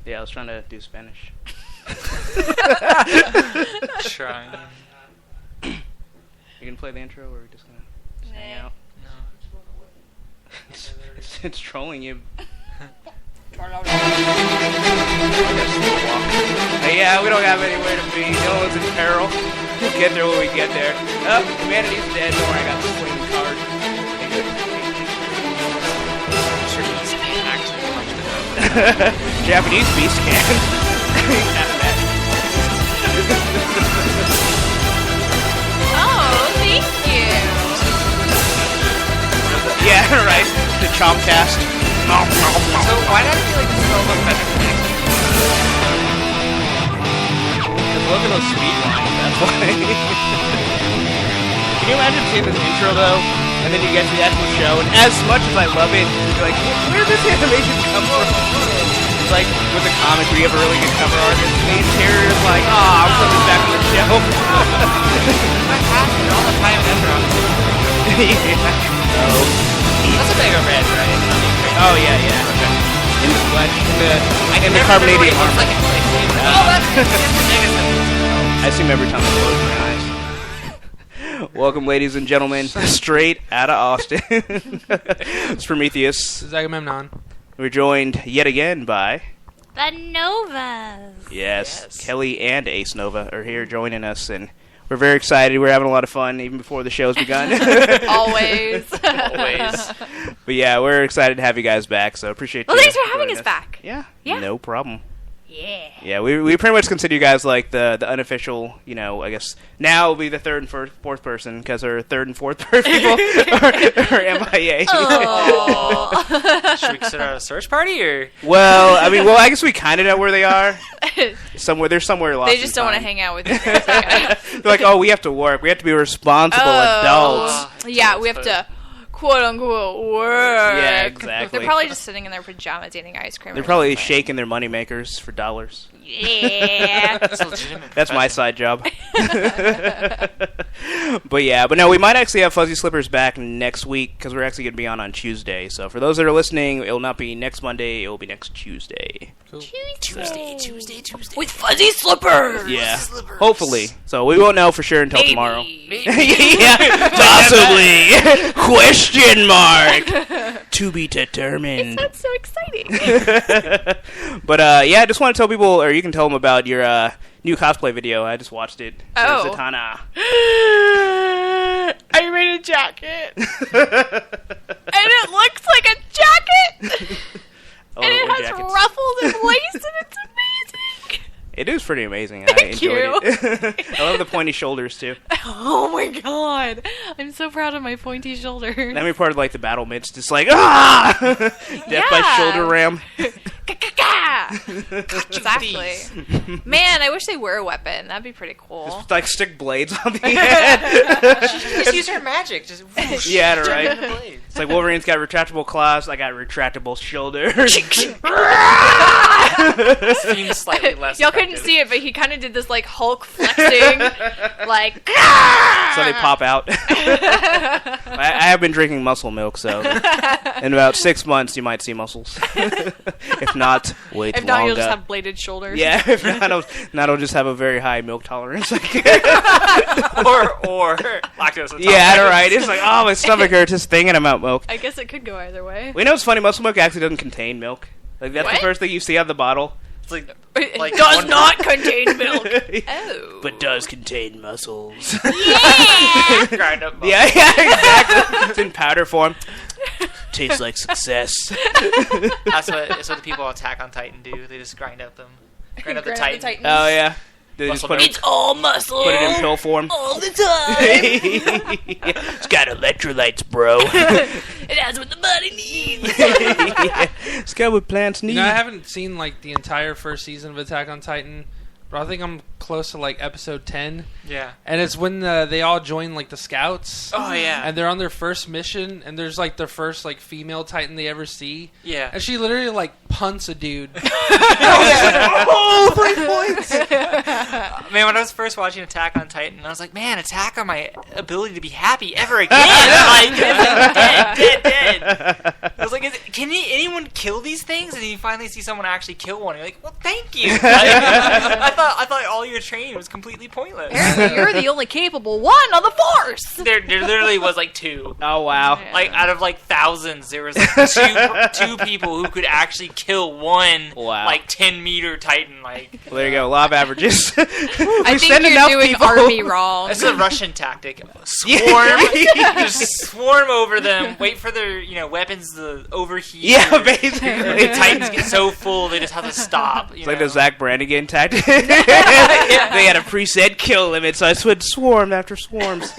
Yeah, I was trying to do Spanish. Trying. You gonna play the intro, or are we just gonna hang out? No. It's trolling you. Yeah, we don't have anywhere to be. No one's in peril. We'll get there when we get there. Oh, humanity's dead. Don't worry, I got the flaming card. Japanese beast can. Oh, thank you. Yeah, right. The Chompcast. So why not feel like this is all about better than next week? Because look at those speed lines, that's why. Can you imagine seeing this intro, though, and then you get to the actual show, and as much as I love it, you're like, where does this animation come from? It's like, with the comic, where you have a really good cover artist, and the interior is like, I'm putting this back on the shelf. I have all the time and effort on this. That's a bigger red, right? Oh, yeah. Okay. In the flesh, in the carbonated armor. I see him every time I close my eyes. Welcome, ladies and gentlemen, straight out of Austin. It's Prometheus. This is Agamemnon. We're joined yet again by... The Novas. Yes, Kelly and Ace Nova are here joining us, and we're very excited. We're having a lot of fun, even before the show's begun. Always. But yeah, we're excited to have you guys back, so appreciate Well, you thanks for having joining us back. Yeah, Yeah. no problem. Yeah. Yeah, we pretty much consider you guys like the unofficial, I guess now will be the third and fourth person, because our third and fourth people are MIA. Oh. Should we consider a search party, or? Well, I guess we kind of know where they are. They're somewhere lost. They just don't want to hang out with you for a second. They're like, oh, we have to work. We have to be responsible adults. Yeah, we have to quote-unquote work. Yeah, exactly. They're probably just sitting in their pajamas eating ice cream. They're probably shaking their moneymakers for dollars. Yeah. That's legitimate. That's my side job. But no, we might actually have Fuzzy Slippers back next week, because we're actually going to be on Tuesday. So for those that are listening, it will not be next Monday, it will be next Tuesday. Cool. Tuesday. With Fuzzy Slippers. Yeah, hopefully. So we won't know for sure until tomorrow. Maybe. Yeah, possibly. Question mark. To be determined. That's so exciting. But yeah, I just want to tell people, or you can tell them about your new cosplay video. I just watched it. Oh. Zatanna. I made a jacket. And it looks like a jacket. And it has ruffles and lace, and it's amazing. It is pretty amazing. Thank I enjoyed you. it. I love the pointy shoulders too. Oh my god. I'm so proud of my pointy shoulders. And every part of like the battle mitts, just like death by shoulder ram. Exactly. Man, I wish they were a weapon. That'd be pretty cool. Just like stick blades on the head. Just use her magic. Just whoosh, Yeah, turn right. into blades. It's like Wolverine's got retractable claws. I got retractable shoulders. Seems slightly less. Y'all couldn't effective. see it, but he kind of did this like Hulk flexing, like. So they pop out. I have been drinking muscle milk, so in about 6 months you might see muscles. If not, wait If longer. not, you'll just have bladed shoulders. Yeah, if not, I'll just have a very high milk tolerance. or lactose. Yeah, right. It's like, oh, my stomach hurts just thinking about milk. I guess it could go either way. We know it's funny. Muscle milk actually doesn't contain milk. Like that's What? the first thing you see on the bottle. It's like It does not contain milk. Oh. But does contain muscles. Yeah. grind up. Yeah, exactly. It's in powder form. Tastes like success. That's what the people on Attack on Titan do. They just grind up the Titan. Oh yeah. They just put It's all muscle. it in pill form. all the time. It's got electrolytes, bro. It has what the body needs. It's got what plants need. I haven't seen like the entire first season of Attack on Titan, but I think I'm close to like episode 10. Yeah. And it's when they all join like the scouts. Oh yeah. And they're on their first mission, and there's like their first like female Titan they ever see. Yeah. And she literally like punts a dude. Oh, 3 points! Man, when I was first watching Attack on Titan, I was like, man, attack on my ability to be happy ever again. Like, dead. I was like, can anyone kill these things? And then you finally see someone actually kill one. You're like, well, thank you. I thought all your training was completely pointless. Apparently, you're the only capable one on the force. There literally was like 2. Oh wow! Like out of like thousands, there was like two people who could actually kill one like 10-meter Titan. Like, well, there you go. Law of averages. I think you're doing Army wrong. This is a Russian tactic. Swarm, just swarm over them. Wait for their weapons to overheat. Yeah, basically. The Titans get so full they just have to stop. It's like the Zach Brannigan tactic. They had a preset kill limit, so I would swarm after swarms.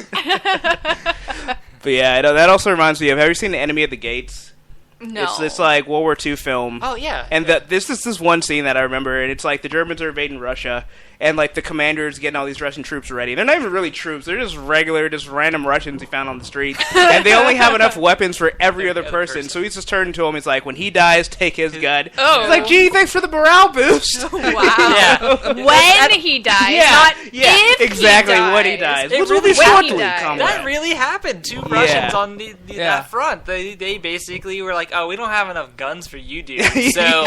But yeah, that also reminds me of, have you seen The Enemy at the Gates? No. It's like World War II film. Oh, yeah. And this is this one scene that I remember, and it's like the Germans are invading Russia, and like the commander is getting all these Russian troops ready. They're not even really troops. They're just random Russians he found on the street. And they only have enough weapons for every other person. So he's just turning to him. He's like, when he dies, take his gun. Oh. He's like, gee, thanks for the morale boost. Wow. Yeah. When he dies, not if exactly, he dies. when he dies. It Which really will be when shortly, he dies. comrade. That really happened. 2 Russians on that front. They basically were like, oh, we don't have enough guns for you, dude. So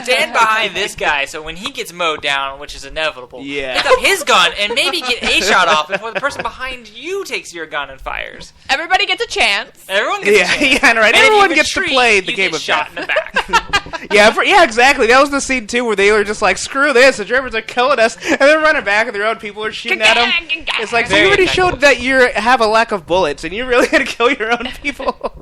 stand behind this guy. So when he gets mowed down, which is inevitable, pick up his gun and maybe get a shot off before the person behind you takes your gun and fires. Everybody gets a chance. Everyone gets a chance. Yeah, right. And Everyone if you gets to retreat, play the you game get of shot death. in the back. Yeah, exactly. That was the scene too, where they were just like, "Screw this! The Germans are killing us," and they're running back, and their own people are shooting at them. It's like, so you already showed that you have a lack of bullets, and you really had to kill your own people.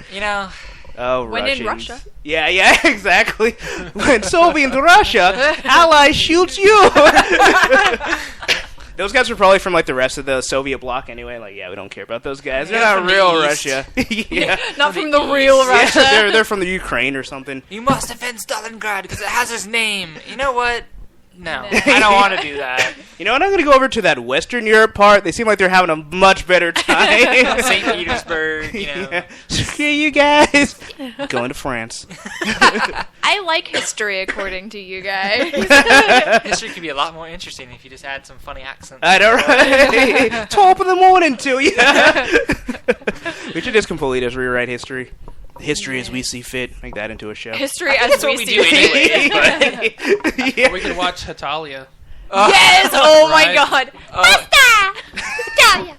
Oh, when Russians. in Russia. Yeah, exactly. When Soviet Russia, ally shoots you. Those guys were probably from like the rest of the Soviet bloc anyway. Like, yeah, we don't care about those guys. They're not real Russia. Yeah, not from the real Russia. They're from the Ukraine or something. You must defend Stalingrad because it has his name. You know what? No, I don't want to do that. You know what? I'm going to go over to that Western Europe part. They seem like they're having a much better time. St. Petersburg, Yeah. Screw you guys. Going to France. I like history according to you guys. History could be a lot more interesting if you just had some funny accents. I know, right? Top of the morning to you. We should just completely just rewrite history. History as we see fit. Make that into a show. History as we see fit. Yeah. We can watch Hitalia. Yes! Oh my Right. god. Basta! Italia!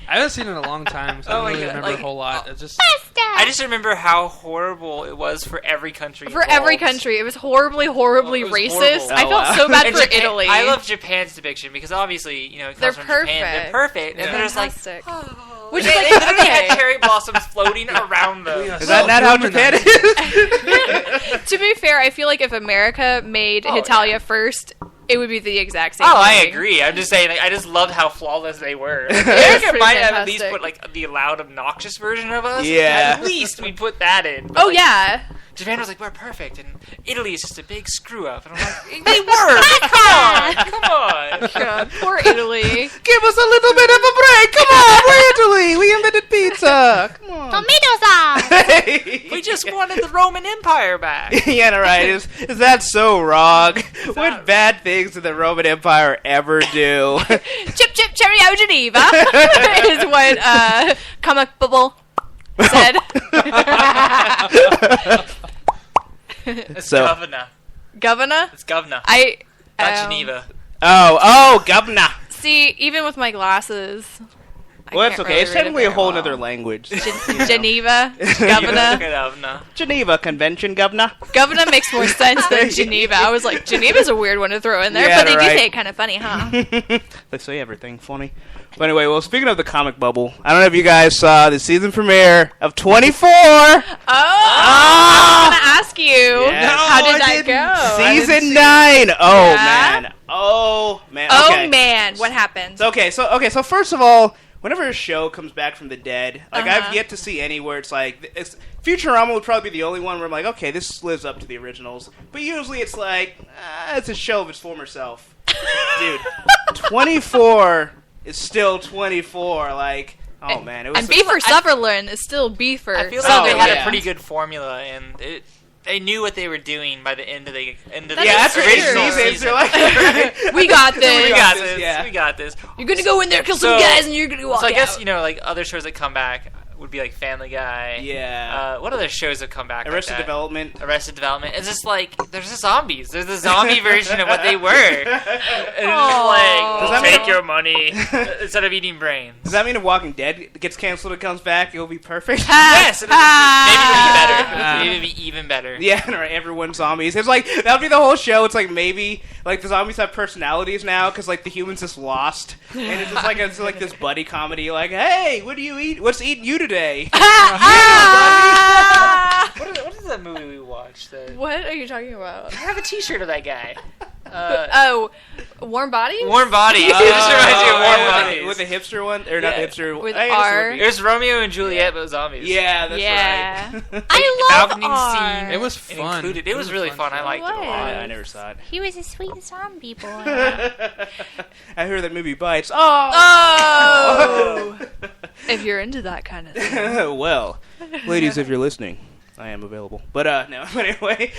I haven't seen it in a long time, so I Oh don't my really God, remember like- a whole lot. It's just I just remember how horrible it was for every country. For every involved. country. It was horribly It was racist. horrible. I Oh, felt wow. so bad And for Japan- Italy. I love Japan's depiction because obviously, it comes They're from perfect. Japan. They're perfect. And they're just like, Fantastic. oh. Which They is like, literally okay. had cherry blossoms floating around them. Is that not how Japan is? To be fair, I feel like if America made Oh, Hitalia yeah. first, it would be the exact same Oh, thing. I agree. I'm just saying, like, I just loved how flawless they were. Like, was America pretty might have at least fantastic. put like the loud, obnoxious version of us. Yeah. At least we put that in. But, Oh, like, yeah. Japan was like, we're perfect, and Italy is just a big screw up. And I'm like, they were. Come on. God, poor Italy. Give us a little bit of a break. Come on, we're Italy. We invented pizza. Come on. Tomato sauce! We just wanted the Roman Empire back. Yeah, no, right. Is that so wrong? What bad things did the Roman Empire ever do? Chip, chip, cheerio, Geneva is what Comic Bubble said. It's So- Governor. Governor? It's Governor. Not Not Geneva. Oh, governor. See, even with my glasses, Well, that's okay. It's technically a whole other language. Geneva, Governor. Governor. Geneva Convention, governor. Governor makes more sense than Geneva. I was like, Geneva's a weird one to throw in there, Yeah, but they do right. say it kind of funny, huh? They say everything funny. But anyway, well, speaking of the comic bubble, I don't know if you guys saw the season premiere of 24. Oh, I was gonna ask you, Yeah. how No, did I that go? Season 9. Oh, Yeah? man. Oh, man. Oh Okay. man, what happened? Okay, so first of all, whenever a show comes back from the dead, like Uh-huh. I've yet to see any where it's like Futurama would probably be the only one where I'm like, okay, this lives up to the originals. But usually it's like it's a show of its former self. Dude, 24 is still 24. Like, oh man, it was. And Beaver Sutherland is still Beaver. I feel like Oh, they had yeah. a pretty good formula, and they knew what they were doing by the end of the That yeah, is after true. 8 original seasons, season. you're like, We got this. We got this, this. yeah. We got this. You're gonna go in there, kill some So- guys, and you're gonna walk So I guess out. like other shows that come back, would be like Family Guy. Yeah. What other shows have come back? Arrested Development. Arrested Development. It's just like there's just zombies. There's the zombie version of what they were. And it's like take your money instead of eating brains. Does that mean if Walking Dead gets canceled and comes back, it'll be perfect? Yes. Maybe it'll be better. Maybe it'll be even better. Yeah, right. Everyone's zombies. It's like that would be the whole show. It's like maybe like the zombies have personalities now because like the humans just lost, and it's just like this buddy comedy. Like, hey, what do you eat? What's eating you today? What is that movie we watched? What are you talking about? I have a T-shirt of that guy. Warm Bodies? Warm Bodies. It just reminds me of Warm Bodies. With the hipster one? Or not the hipster with R. It was Romeo and Juliet, but zombies. Yeah, that's right. I love R. It was fun. It was really fun. I liked it a lot. I never saw it. He was a sweet zombie boy. I heard that movie Bites. Oh! If you're into that kind of thing. Well, ladies, if you're listening, I am available. But anyway.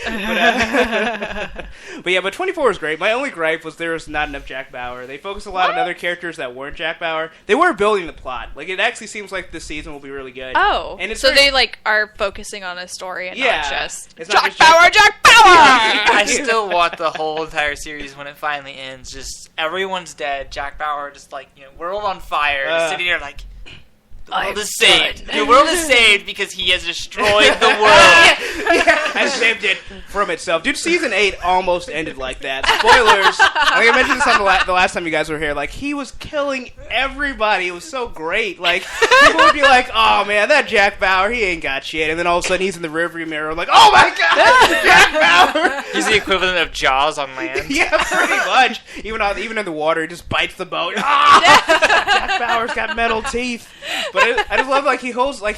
But 24 is great. My only gripe was there was not enough Jack Bauer. They focused a lot on other characters that weren't Jack Bauer. They were building the plot. Like, it actually seems like this season will be really good. Oh. And it's so they, like, are focusing on a story and not just Jack Bauer! I still want the whole entire series when it finally ends. Just everyone's dead. Jack Bauer just, like, world on fire. Just sitting there like... The world is saved. The world is saved because he has destroyed the world. And saved it from itself. Dude, season 8 almost ended like that. Spoilers. I think I mentioned this on the last time you guys were here. Like, he was killing everybody. It was so great. Like, people would be like, oh, man, that Jack Bauer, he ain't got shit. And then all of a sudden, he's in the rearview mirror. Like, oh, my God, Jack Bauer. He's the equivalent of Jaws on land. Yeah, pretty much. Even in the water, he just bites the boat. Jack Bauer's got metal teeth. But I just love, like, he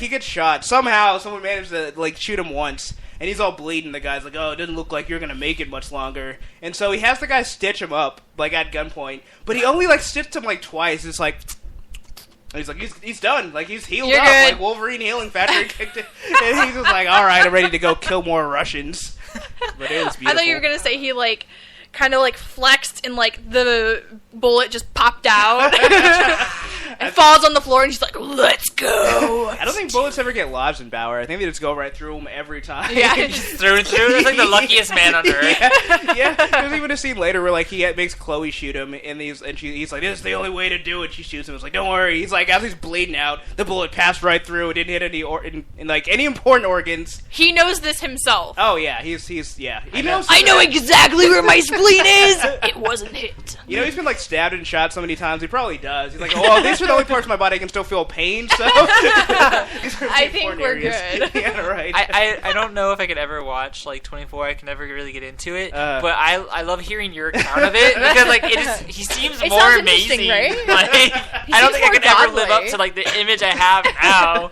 gets shot. Somehow, someone managed to, like, shoot him once. And he's all bleeding. The guy's like, oh, it doesn't look like you're going to make it much longer. And so he has the guy stitch him up, like, at gunpoint. But he only, like, stitched him, like, twice. It's like... He's like, he's done. Like, he's healed up. Good. Like, Wolverine healing factory kicked it. And he's just like, all right, I'm ready to go kill more Russians. But it was beautiful. I thought you were going to say he, like... kind of like flexed and like the bullet just popped out and falls on the floor and she's like, let's go. I don't think bullets ever get lodged in Bauer. I think they just go right through him every time. Yeah, just through and through. It's like the luckiest man on earth. Yeah. There's even a scene later where like he makes Chloe shoot him and he's like, this is the only way to do it. She shoots him. It's like, don't worry. He's like, as he's bleeding out, the bullet passed right through. It didn't hit any important organs. He knows this himself. Oh yeah, he's yeah. He knows. I know exactly where my spleen is. It wasn't hit. You know, he's been like stabbed and shot so many times. He probably does. He's like, oh, these are the only parts of my body I can still feel pain. So I think we're good. Yeah, right. I don't know if I could ever watch like 24. I can never really get into it. But I love hearing your account of it because like he seems more amazing. Right? Like, I don't think I could ever live up to like the image I have now,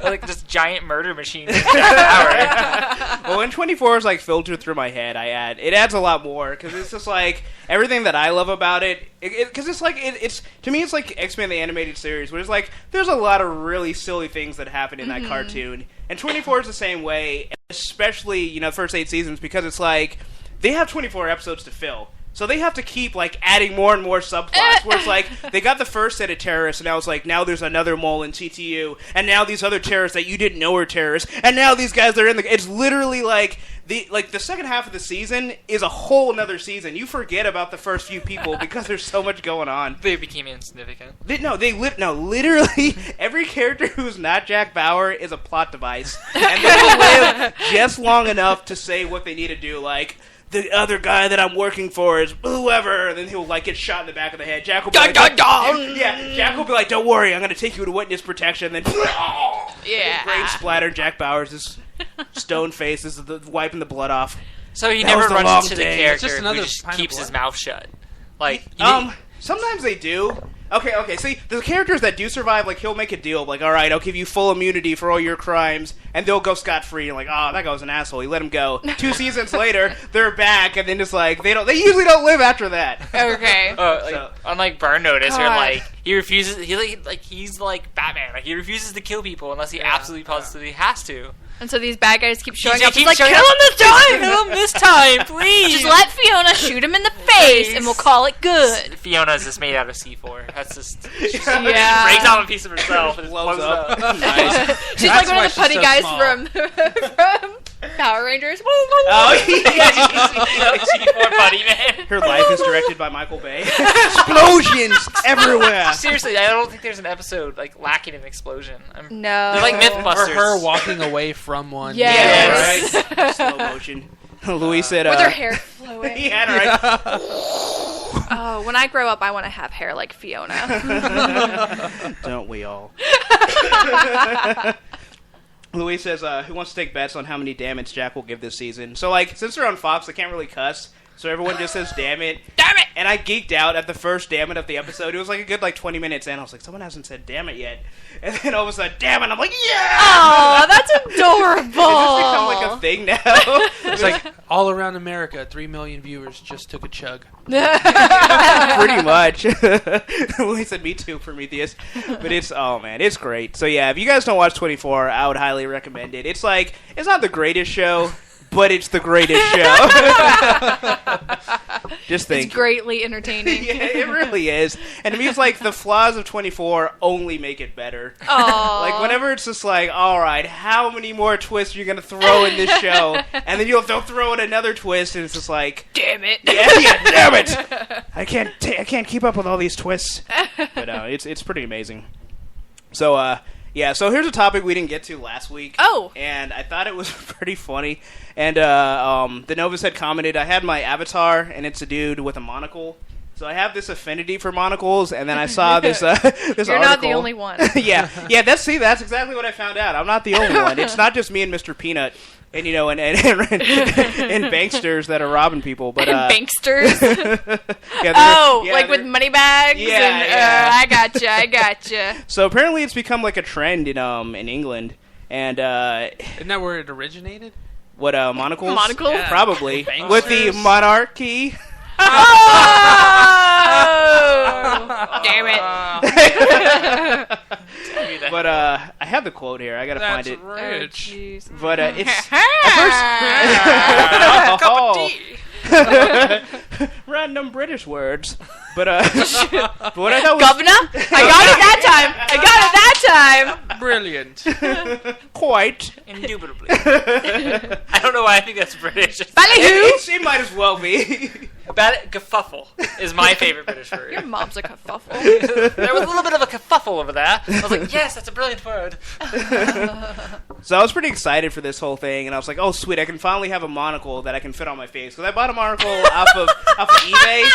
like this giant murder machine. Well, when 24 is like filtered through my head, it adds a lot more because it's just like everything that I love about it. Because it's like it's to me it's like X-Men the animated series, where it's like there's a lot of really silly things that happen in that cartoon, and 24 is the same way, especially the first 8 seasons, because it's like they have 24 episodes to fill. So they have to keep, like, adding more and more subplots, where it's like, they got the first set of terrorists, and now it's like, now there's another mole in TTU, and now these other terrorists that you didn't know were terrorists, and now these guys are in the... It's literally, like, the second half of the season is a whole nother season. You forget about the first few people because there's so much going on. They became insignificant. Literally, every character who's not Jack Bauer is a plot device, and they will live just long enough to say what they need to do, like... The other guy that I'm working for is whoever, and then he'll like get shot in the back of the head. Jack will be like, Jack will be like, don't worry, I'm going to take you to witness protection. And then, brain splatter. Jack Bauer's this stone face is wiping the blood off. So he never runs into the character who just keeps his mouth shut. Like, sometimes they do. Okay, see, the characters that do survive, like, he'll make a deal, like, alright, I'll give you full immunity for all your crimes, and they'll go scot-free, and like, oh, that guy was an asshole, he let him go. 2 seasons later, they're back, and then it's like, they usually don't live after that. Okay. Unlike Burn Notice, where, like, He refuses. He's like Batman. Like he refuses to kill people unless he absolutely positively has to. And so these bad guys keep showing up. He's like, kill him this time! Kill him this time, please! Just let Fiona shoot him in the face, and we'll call it good. Fiona's just made out of C4. That's just... She breaks out a piece of herself and blows up. Nice. She's like one of the putty guys from Power Rangers. Oh, yeah. C4 putty, man. Her life is directed by Michael Bay. Explosions everywhere. Seriously, I don't think there's an episode like lacking an explosion. No. They're like Mythbusters. Or her walking away from one. Yes. Yeah, right. Slow motion. Louis said... with her hair flowing. Yeah, right. Oh, when I grow up, I want to have hair like Fiona. Don't we all? Louis says, who wants to take bets on how many damn it's Jack will give this season? So, like, since they're on Fox, they can't really cuss. So everyone just says, damn it. Damn it! And I geeked out at the first damn it of the episode. It was like a good, 20 minutes in. I was like, someone hasn't said damn it yet. And then all of a sudden, damn it. I'm like, yeah! Oh, that's adorable. It's just become like a thing now. It's like all around America, 3 million viewers just took a chug. Pretty much. Louis said, me too, Prometheus. But it's great. So yeah, if you guys don't watch 24, I would highly recommend it. It's like, it's not the greatest show, but it's the greatest show. Just think. It's greatly entertaining. Yeah, it really is. And it means, like, the flaws of 24 only make it better. Aww. Like, whenever it's just like, alright, how many more twists are you going to throw in this show? And then they'll throw in another twist, and it's just like... Damn it. Yeah, damn it! I can't keep up with all these twists. But it's pretty amazing. So, yeah, so here's a topic we didn't get to last week. Oh. And I thought it was pretty funny. And the Novus had commented, I had my avatar, and it's a dude with a monocle. So I have this affinity for monocles, and then I saw this this You're article. not the only one. Yeah, that's exactly what I found out. I'm not the only one. It's not just me and Mr. Peanut. And and banksters that are robbing people, but banksters. Yeah, like with money bags. Yeah, I gotcha. So apparently, it's become like a trend in England, and Isn't that where it originated? what monocles? Monocles? Yeah. Probably Banksters? with the monarchy. Oh! Damn it. But I have the quote here. I gotta find it. Rich. Oh, But it's Cup of tea. random British words. But what I thought was Governor? I got it that time. Brilliant. quite. Indubitably. I don't know why I think that's British. Ballyhoo. It might as well be. Kerfuffle is my favorite British word. Your mom's a kerfuffle. There was a little bit of a kerfuffle over there. I was like, yes, that's a brilliant word. So I was pretty excited for this whole thing, and I was like, oh, sweet, I can finally have a monocle that I can fit on my face. Because I bought a monocle off of eBay,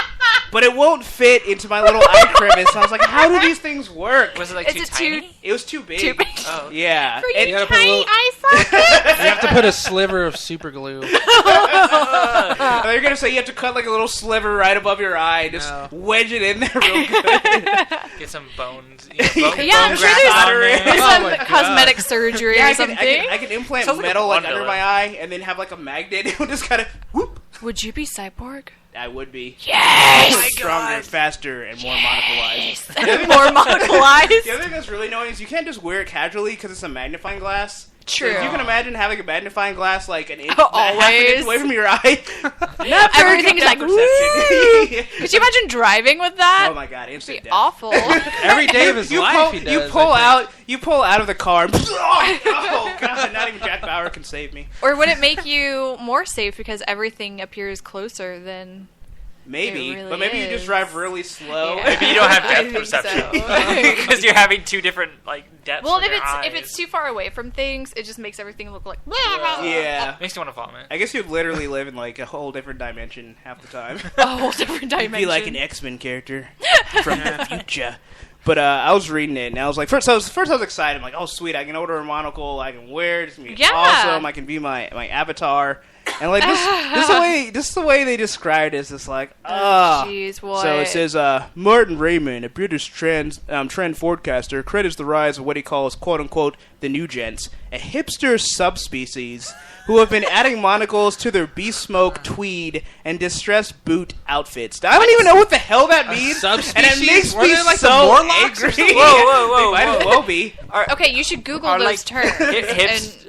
but it won't fit into my little eye crevice. And I was like, how do these things work? Was it like too tiny? It was too big. Too big. Oh. Yeah. For And- you tiny eye sockets. You have to put a sliver of super glue. and they're going to say you have to cut like a little sliver right above your eye and just wedge it in there real good. Get some bones. Yeah, I'm sure there's some cosmetic surgery or something. I can implant Sounds like metal a like under Wonderland. my eye and then have like a magnet. It will just kind of whoop. Would you be cyborg? I would be. Yes! Stronger, faster, and more monocle eyes. More monocle eyes? The other thing that's really annoying is you can't just wear it casually because it's a magnifying glass. True. So if you can imagine having a magnifying glass like an inch, Always. half an inch away from your eye. Everything's like, perception. Could you imagine driving with that? Oh my god, instant death. Awful. Every day of his life he does. You pull out of the car. And oh god, not even Jack Bauer can save me. Or would it make you more safe because everything appears closer than... Maybe, It really but maybe you is. just drive really slow. Yeah. Maybe you don't have I depth think perception so. because you're having two different depths. Well, of if your it's eyes. too far away from things, it just makes everything look like... Yeah. Makes you want to vomit. I guess you'd literally live in like a whole different dimension half the time. A whole different dimension. Be like an X-Men character from the future. But I was reading it, and I was like, first I was excited. I'm like, oh, sweet, I can order a monocle, I can wear it, it's going to be Yeah. awesome, I can be my avatar. And like this is the way they described it. Is just like, jeez, what? So it says, Martin Raymond, a British trend forecaster, credits the rise of what he calls "quote unquote" the new gents, a hipster subspecies who have been adding monocles to their bespoke tweed and distressed boot outfits. I don't even know what the hell that means, and it makes me like so angry. Whoa! They might as well be. Okay, you should Google those terms.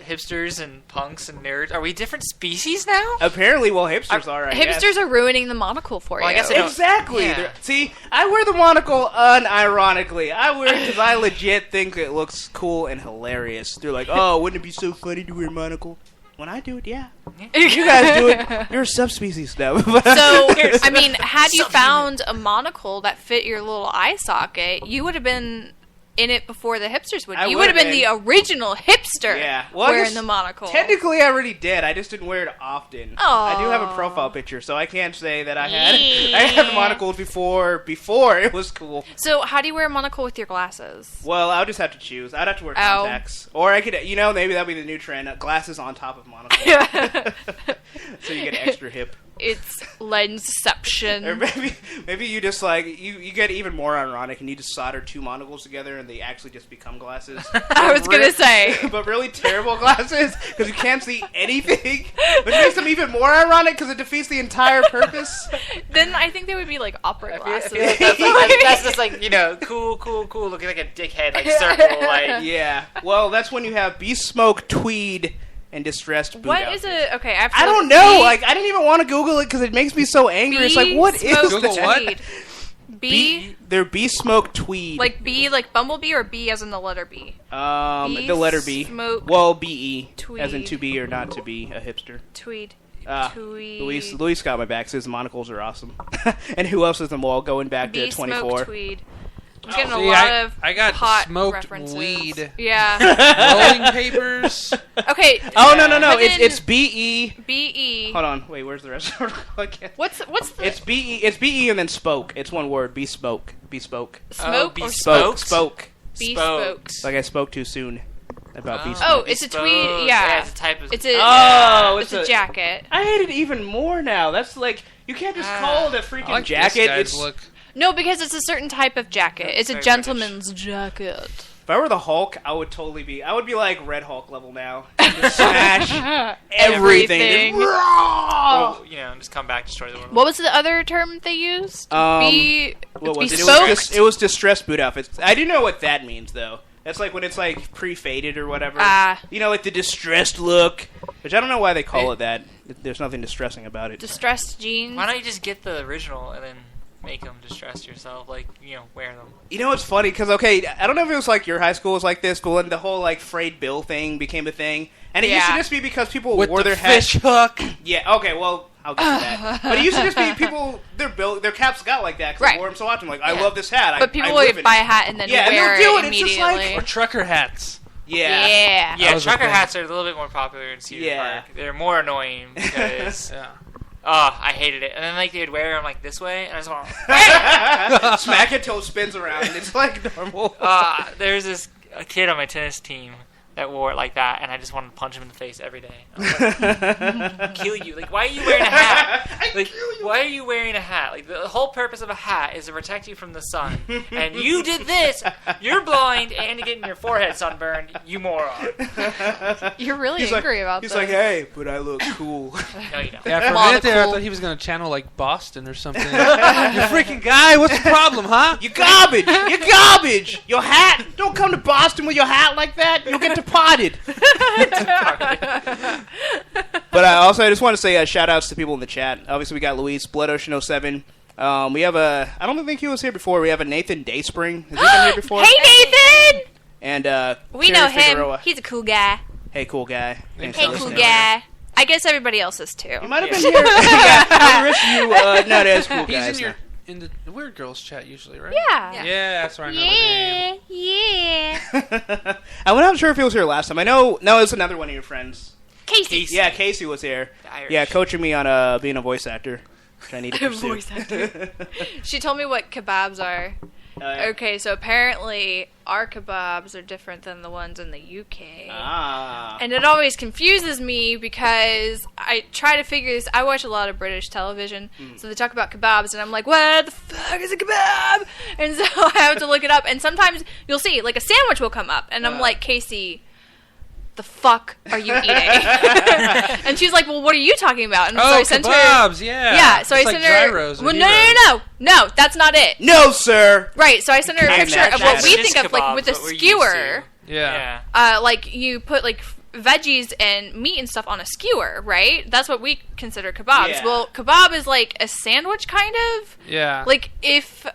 Hipsters and punks and nerds. Are we different species now? Apparently, hipsters are. Hipsters are ruining the monocle for you. I guess exactly. Yeah. See, I wear the monocle unironically. I wear it because I legit think it looks cool and hilarious. They're like, oh, wouldn't it be so funny to wear a monocle? When I do it, yeah. If you guys do it, you're a subspecies now. So, I mean, had you found a monocle that fit your little eye socket, you would have been in it before the hipsters would. You would have been the original hipster wearing the monocle. Technically, I already did. I just didn't wear it often. I do have a profile picture, so I can't say that I had I had the monocle before it was cool. So, how do you wear a monocle with your glasses? Well, I'll just have to choose. I'd have to wear contacts. Or I could, maybe that'd be the new trend, glasses on top of monocle. So you get extra hip. It's lensception. Or maybe you just like you get even more ironic and you just solder two monocles together and they actually just become glasses. I was gonna say, but really terrible glasses because you can't see anything, which makes them even more ironic because it defeats the entire purpose. Then I think they would be like opera glasses. That's just like cool, looking like a dickhead, like circle, like yeah. Well, that's when you have bespoke tweed and distressed boot What outfits. is it? Okay, I don't know. Like, I didn't even want to Google it because it makes me so angry. It's like, what is Google that? B? They're bespoke tweed. Like B, like Bumblebee, or B as in the letter B? The letter B. Well, B-E, tweed. As in to be or not to be a hipster. Tweed. Tweed. Luis got my back. Says monocles are awesome. And who else is them all going back to 24? Tweed. I'm getting a lot of I got hot smoked references. Weed. Yeah. Rolling papers. Okay. Oh no! It's B-E. B-E. Hold on. Wait, where's the rest of it? What's the? It's B-E. It's B-E and then spoke. It's one word. Bespoke. Bespoke. Smoke or spoke? Spoke. Bespoke. Like I spoke too soon about bespoke. Oh, it's a tweed. Yeah. It's a type of. It's a. It's a jacket. I hate it even more now. That's like you can't just call it a freaking jacket. It's look. No, because it's a certain type of jacket. It's a gentleman's jacket. If I were the Hulk, I would be like Red Hulk level now. Just smash everything. Well, just come back, destroy the world. What was the other term they used? What was it? It was distressed boot outfits. I do know what that means, though. That's like when it's like pre-faded or whatever. Like the distressed look. Which I don't know why they call it that. There's nothing distressing about it. Distressed jeans. Why don't you just get the original and then make them distress yourself, wear them. It's funny because I don't know if it was like your high school was like this, but when the whole like frayed bill thing became a thing, and it used to just be because people wore their fish hook. Yeah. Okay. Well, I'll get to that. But it used to just be people their caps got like that because they wore them so often. Like I love this hat. But people would buy a hat and then wear it immediately. Or trucker hats. Yeah. Yeah. Trucker hats are a little bit more popular in Cedar Park. They're more annoying because. I hated it. And then they would wear them this way, and I just want smack it till it spins around. It's like normal. There's a kid on my tennis team that wore it like that, and I just wanted to punch him in the face every day. I was like, kill you. Why are you wearing a hat? Why are you wearing a hat? The whole purpose of a hat is to protect you from the sun. And you did this. You're blind and you're getting your forehead sunburned. You moron. You're really angry about this. He's like, hey, but I look cool. No, you don't. Yeah, for a minute there, I thought he was going to channel Boston or something. You freaking guy, what's the problem, huh? You garbage. You garbage. Your hat. Don't come to Boston with your hat like that. You'll get departed. But I just want to say shout outs to people in the chat. Obviously we got Luis, Blood Ocean 07. We have I don't think he was here before. We have a Nathan Dayspring. Has he been here before? Hey Nathan! And we know him. Figueroa. He's a cool guy. Hey cool guy. Hey cool guy. I guess everybody else is too. He might have been here. The rest of you not as cool guys. He's in the Weird Girls chat usually, right? Yeah, that's where I know the name. Yeah. I'm not sure if he was here last time. I know. No, it's another one of your friends. Casey. Yeah, Casey was here. Yeah, coaching me on being a voice actor. Which I need to pursue. Voice actor. She told me what kebabs are. Okay, so apparently our kebabs are different than the ones in the UK. And it always confuses me because I try to figure this. I watch a lot of British television, so they talk about kebabs, and I'm like, what the fuck is a kebab? And so I have to look it up, and sometimes you'll see, like, a sandwich will come up, and I'm like, Casey, the fuck are you eating? And she's like, well, what are you talking about? And so I sent kebabs, her, yeah. So it's I sent like her. gyros Well, no, that's not it. No, sir. Right. So I sent her a picture of what we think of, like, with a skewer. Yeah. Like you put like veggies and meat and stuff on a skewer, right? That's what we consider kebabs. Yeah. Well, kebab is like a sandwich, kind of. Yeah. Like if.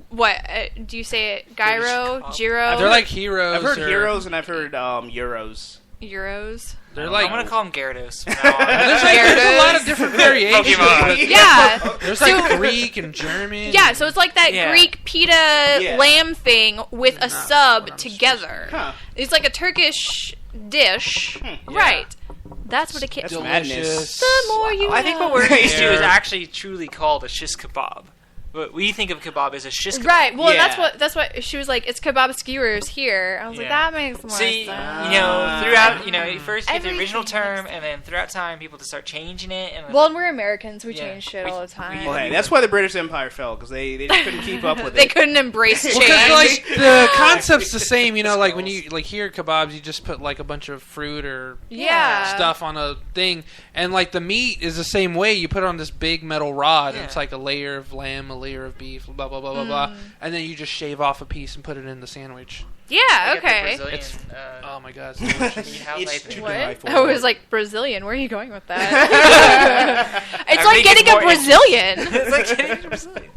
What do you say it? Gyro, gyro. They're like heroes. I've heard heroes and I've heard euros. Euros. They're like I'm gonna call them Gyarados. There's a lot of different variations. Yeah. There's like Greek and German. Yeah, so it's like that Greek pita lamb thing with a sub together. Huh. It's like a Turkish dish, right? That's what it That's is. madness. The more you I think know. what we're used to is actually truly called a shish kebab. What we think of kebab as a shish kebab. Right. Well, that's what she was like. It's kebab skewers here. I was like, that makes more sense. Throughout, first you get the original term, and then throughout time, people just start changing it. And we're Americans. We change shit all the time. Well, hey, that's why the British Empire fell, because they just couldn't keep up with it. They couldn't embrace change. Because like the concept's the same, like when you like hear kebabs, you just put like a bunch of fruit or stuff on a thing, and like the meat is the same way. You put it on this big metal rod, and it's like a layer of lamb, a layer of beef, blah blah blah blah blah, and then you just shave off a piece and put it in the sandwich. Yeah, okay. It's, oh my god, it's what? I was like, Brazilian? Where are you going with that? It's like getting a Brazilian. It's like getting a Brazilian.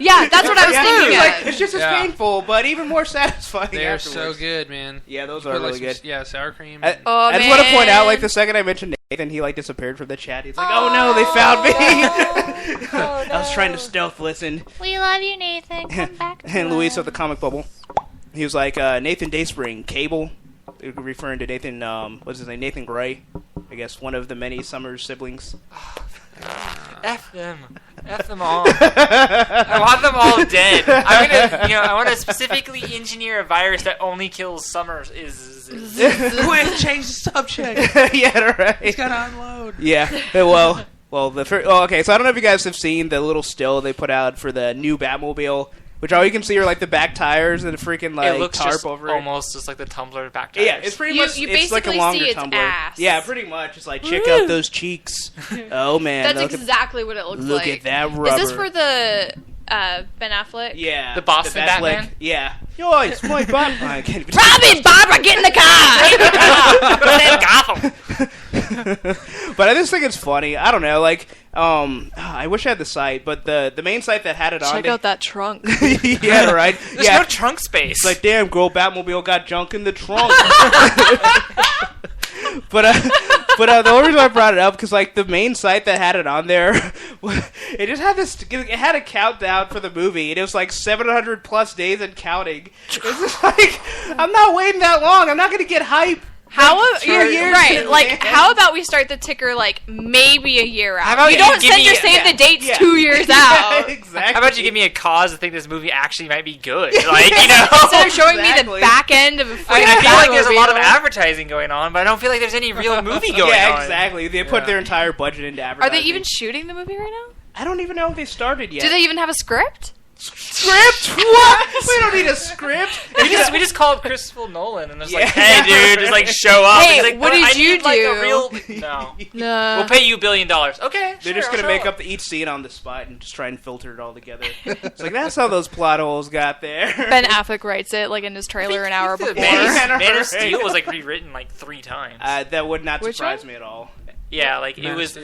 Yeah, that's what I was thinking of. Like, it's just as painful, but even more satisfying. They're afterwards. so good, man. Yeah, those are really good. Yeah, sour cream. I just want to point out, like, the second I mentioned Nathan, he like disappeared from the chat. He's like, "Oh no, they found me." I was trying to stealth listen. We love you, Nathan. Come back. And Luis of the comic bubble. He was like, Nathan Dayspring, Cable, referring to Nathan, what's his name, Nathan Gray, I guess one of the many Summers siblings. F them all. I want them all dead. I want to specifically engineer a virus that only kills Summers. Quick, change the subject. Yeah, right. He's got to unload. Yeah, well, okay, so I don't know if you guys have seen the little still they put out for the new Batmobile. Which all you can see are like the back tires and the freaking like it looks tarp just over it. Almost just like the tumbler back tires. Yeah, it's pretty much. You it's like a basically longer see its tumbler. ass. Yeah, pretty much. It's like check out those cheeks. Oh man, that's exactly what it looks like. Look at that rubber. Is this for the Ben Affleck? Yeah, the Boston Batman. Yeah. Yo, it's my Batman. Robin, Barbara, get in the car. But I just think it's funny. I don't know, like, I wish I had the site, but the main site that had it on. Check out that trunk. Yeah, right. There's no trunk space. It's like, damn, girl, Batmobile got junk in the trunk. But the only reason I brought it up because like the main site that had it on there, it just had this. It had a countdown for the movie, and it was like 700 plus days and counting. It's just like I'm not waiting that long. I'm not gonna get hype. How how about we start the ticker like maybe a year out? How about you don't save the dates 2 years out. Exactly. How about you give me a cause to think this movie actually might be good? Like instead of showing me the back end of a I feel like there's a lot of advertising going on, but I don't feel like there's any real movie going on. Yeah, exactly. They put their entire budget into advertising. Are they even shooting the movie right now? I don't even know if they started yet. Do they even have a script? Script? What? We don't need a script. We just called Christopher Nolan and it's like, hey, dude, just like show up. Hey, like, what did you do? Like a real... No. We'll pay you $1 billion. Okay, They're just going to make up each scene on the spot and just try and filter it all together. It's like, that's how those plot holes got there. Ben Affleck writes it like in his trailer an hour before. Man of Steel was like rewritten like 3 times. That would not surprise me at all. Yeah, like it was...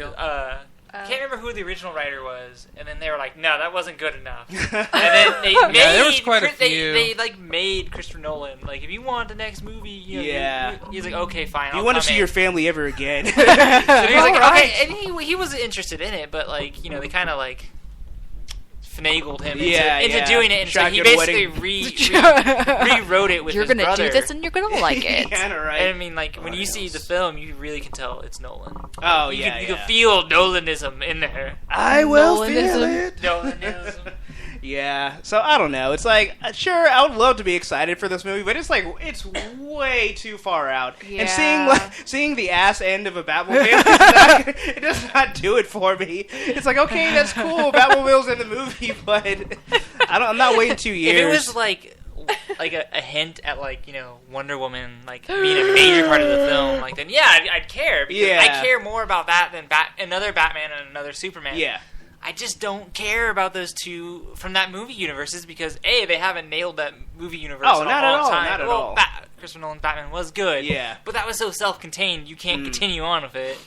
I can't remember who the original writer was, and then they were like, "No, that wasn't good enough." And then they made there was quite a few. They like made Christopher Nolan like, if you want the next movie, he's like, "Okay, fine." You want to see your family ever again? So he was like, "Okay," and he was interested in it, but like they kind of like finagled him into doing it, and so he basically rewrote it with his brother. You're gonna do this, and you're gonna like it. Yeah, right. And I mean, like when you see the film, you really can tell it's Nolan. Oh you can feel Nolanism in there. I will feel it. Nolanism. Yeah, so I don't know. It's like, sure, I would love to be excited for this movie, but it's like, it's way too far out. Yeah. And seeing the ass end of a Batmobile, it does not do it for me. It's like, okay, that's cool, Batmobile's in the movie, but I'm not waiting 2 years. If it was like a hint at Wonder Woman being a major part of the film, then I'd care, because I care more about that than another Batman and another Superman. Yeah. I just don't care about those two from that movie universes because they haven't nailed that movie universe in a long time. Not at all. Christopher Nolan's Batman was good, but that was so self-contained you can't continue on with it.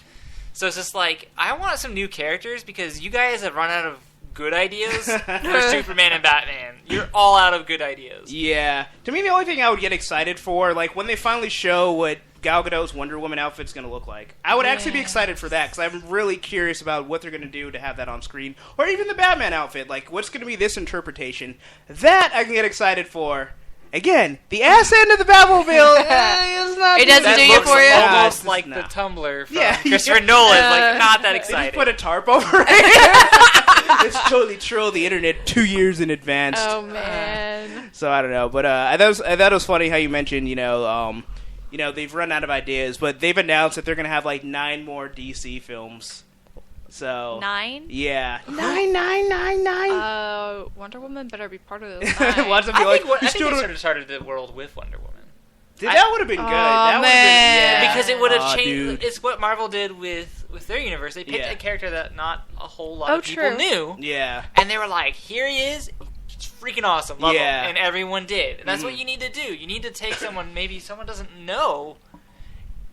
So it's just I want some new characters because you guys have run out of good ideas for Superman and Batman. You're all out of good ideas. Yeah. To me, the only thing I would get excited for, when they finally show what Gal Gadot's Wonder Woman outfit's going to look like. I would actually be excited for that, because I'm really curious about what they're going to do to have that on screen. Or even the Batman outfit. What's going to be this interpretation? That I can get excited for. Again, the ass end of the Batmobile is not... It doesn't do you for you? Almost like the Tumblr from Christopher Nolan. Not that exciting. They just put a tarp over it. It's totally troll the internet 2 years in advance. Oh, man. So, I don't know. But I thought it was funny how you mentioned, they've run out of ideas, but they've announced that they're going to have 9 more DC films. So 9? Yeah. 9. Wonder Woman better be part of those 9. I think they should have started the world with Wonder Woman. That would have been good. That man. Because it would have changed. Dude. It's what Marvel did with their universe. They picked a character that not a whole lot of people knew. Yeah. And they were like, here he is. He's freaking awesome. Love him. And everyone did. And that's what you need to do. You need to take someone maybe someone doesn't know,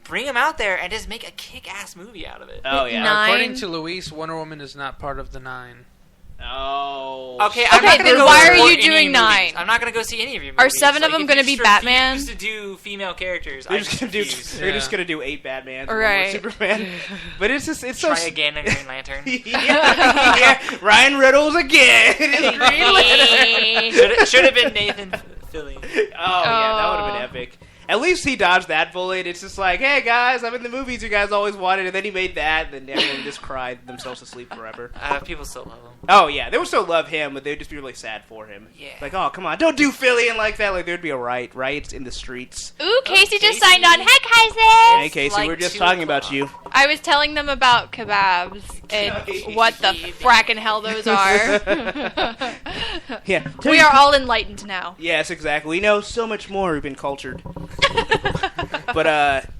bring him out there, and just make a kick-ass movie out of it. Oh, yeah. 9? According to Luis, Wonder Woman is not part of the 9. Oh. Okay, then why are you doing 9? I'm not going to go see any of your movies. Are 7 of them going to be Batman? To do female characters. They're just going to do 8 Batmans and 1 Superman. But it's so... Try again in Green Lantern. yeah. Ryan Reynolds again. Should have been Nathan Fillion. Oh, yeah, that would have been epic. At least he dodged that bullet. It's just like, hey, guys, I'm in the movies you guys always wanted. And then he made that, and then everyone just cried themselves to sleep forever. People still love him. Oh, yeah. They would still love him, but they would just be really sad for him. Yeah. Oh, come on. Don't do Fillion like that. There'd be a riots in the streets. Ooh, Casey just signed on. Hey, Casey! Hey, Casey, we're just talking about you. I was telling them about kebabs and what the frackin' hell those are. Yeah. We are all enlightened now. Yes, exactly. We know so much more. We've been cultured. But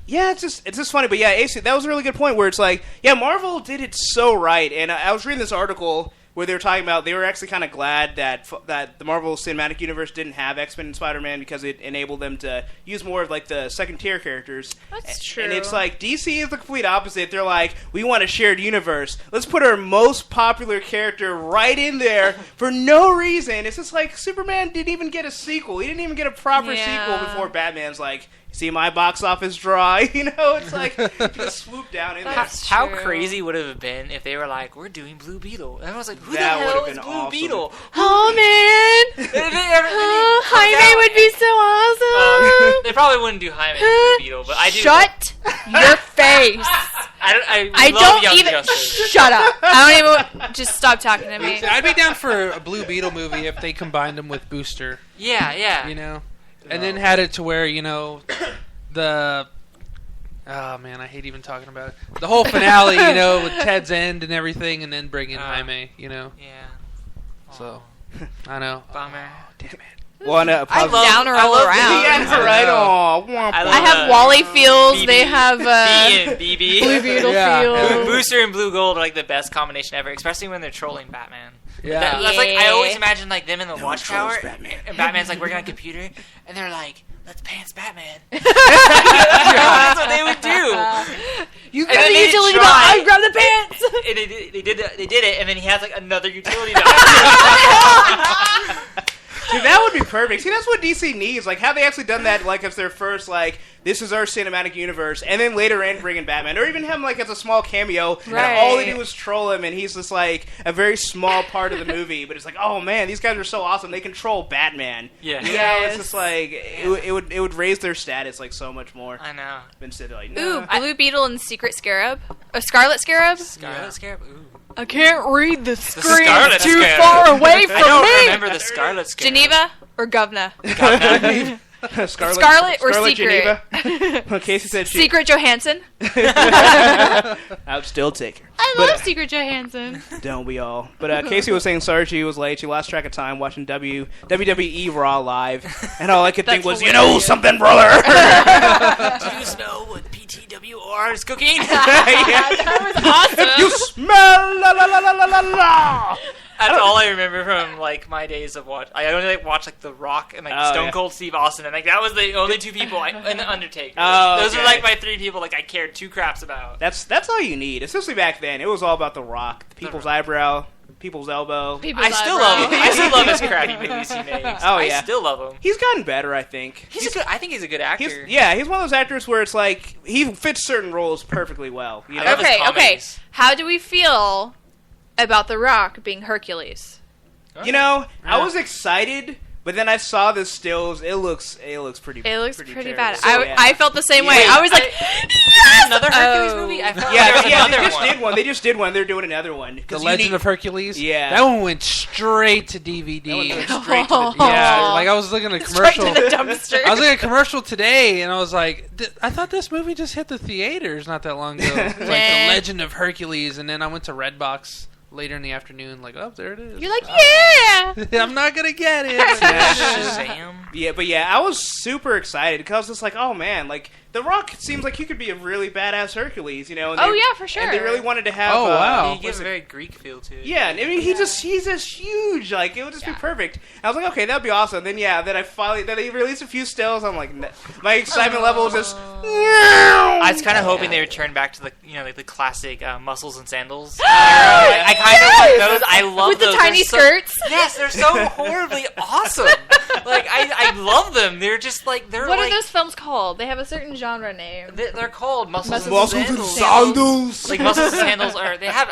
it's just funny. But yeah, AC, that was a really good point where it's Marvel did it so right. And I was reading this article where they were talking about they were actually kind of glad that the Marvel Cinematic Universe didn't have X-Men and Spider-Man because it enabled them to use more of the second tier characters. That's true. And it's DC is the complete opposite. They're like, we want a shared universe. Let's put our most popular character right in there for no reason. It's just Superman didn't even get a sequel. He didn't even get a proper sequel before Batman's see my box office draw, it's just swoop down in there. How crazy would it have been if they were we're doing Blue Beetle? And everyone's who that the hell is Blue awesome. Beetle? Oh, man! Jaime would be so awesome! They probably wouldn't do Jaime and Blue Beetle, but I do. Shut your face! I don't even... Shut up. I don't even... Just stop talking to me. I'd be down for a Blue Beetle movie if they combined them with Booster. Yeah. And then had it to where, the... Oh, man, I hate even talking about it. The whole finale, with Ted's end and everything, and then bring in Jaime, Yeah. So, I know. Bummer. Oh, damn it. I'm downer all around. Yeah, right. I have Wally Fields. BB. They have BB. Blue Beetle Fields. Booster and Blue Gold are the best combination ever, especially when they're trolling Batman. Yeah. That's I always imagine them in the Watchtower, and Batman's working on a computer, and they're like, let's pants Batman. That's what they would do. You grab the utility belt, I grab the pants. And they did it, and then he has another utility belt. Dude, that would be perfect. See, that's what DC needs. Have they actually done that, as their first, this is our cinematic universe, and then later in bring in Batman, or even him, as a small cameo, and all they do is troll him, and he's just, a very small part of the movie, but it's oh, man, these guys are so awesome, they control Batman. Yeah. It's just, it would raise their status, so much more. I know. Instead of, Ooh, Blue Beetle and Secret Scarab? Scarlet Scarab? Scarlet Scarab? Ooh. I can't read the screen. Scarlet Too Scare. far away from I don't me. remember the Scarlet Scare. Geneva or Govna? Scarlet or Secret? Geneva? Casey said Secret Johansson. I would still take her. I love Secret Johansson. Don't we all? But Casey was saying sorry she was late. She lost track of time watching WWE Raw live, and all I could think was, hilarious. you know something, brother. Do you smell what PTWR is cooking? That was awesome. You smell la la la la la la la. That's all I remember from like my days of watch. I only watched like The Rock and like Stone Cold Steve Austin, and like that was the only two people. And the Undertaker. Those are like my three people like I cared two craps about. That's all you need, especially back then. It was all about The Rock, people's eyebrow, people's elbow. I still love him. I still love his crappy movies he makes. Oh yeah, I still love him. He's gotten better, I think. I think he's a good actor. He's one of those actors where it's like he fits certain roles perfectly well. You know? I love his Okay. comedies. How do we feel about The Rock being Hercules? You know, I was excited, but then I saw the stills. It looks pretty. It looks pretty pretty terrible. bad. So, yeah. I felt the same way. I was like, yes! Another Hercules movie? I felt Yeah, like there was they another just one. did one. They just did one. They're doing another one. The Legend of Hercules? Yeah. That one went straight to DVD. That one went straight to the Yeah, like I was looking at a straight commercial. to the dumpster. I was looking at a commercial today, and I was like, I thought this movie just hit the theaters not that long ago. It's like The Legend of Hercules, and then I went to Redbox later in the afternoon, like, oh, there it is. You're like, yeah. I'm not gonna get it. Shazam. Yeah, but yeah, I was super excited because I was just like, oh man, like The Rock seems like he could be a really badass Hercules, you know? And For sure. And they really wanted to have. Oh, wow. He gives a very Greek feel to it. Yeah, I mean, he's just huge. Like, it would just be perfect. I was like, okay, that'd be awesome. Then then they released a few stills. I'm like, my excitement level was just. I was kind of hoping they would turn back to the like the classic muscles and sandals. I kind of like those. I love With those. the tiny skirts. Yes, they're so horribly awesome. Like I love them. They're just like they're. What like, are those films called? They have a certain genre name. They're called muscles and Muscles and sandals. sandals. Like muscles and sandals are. They have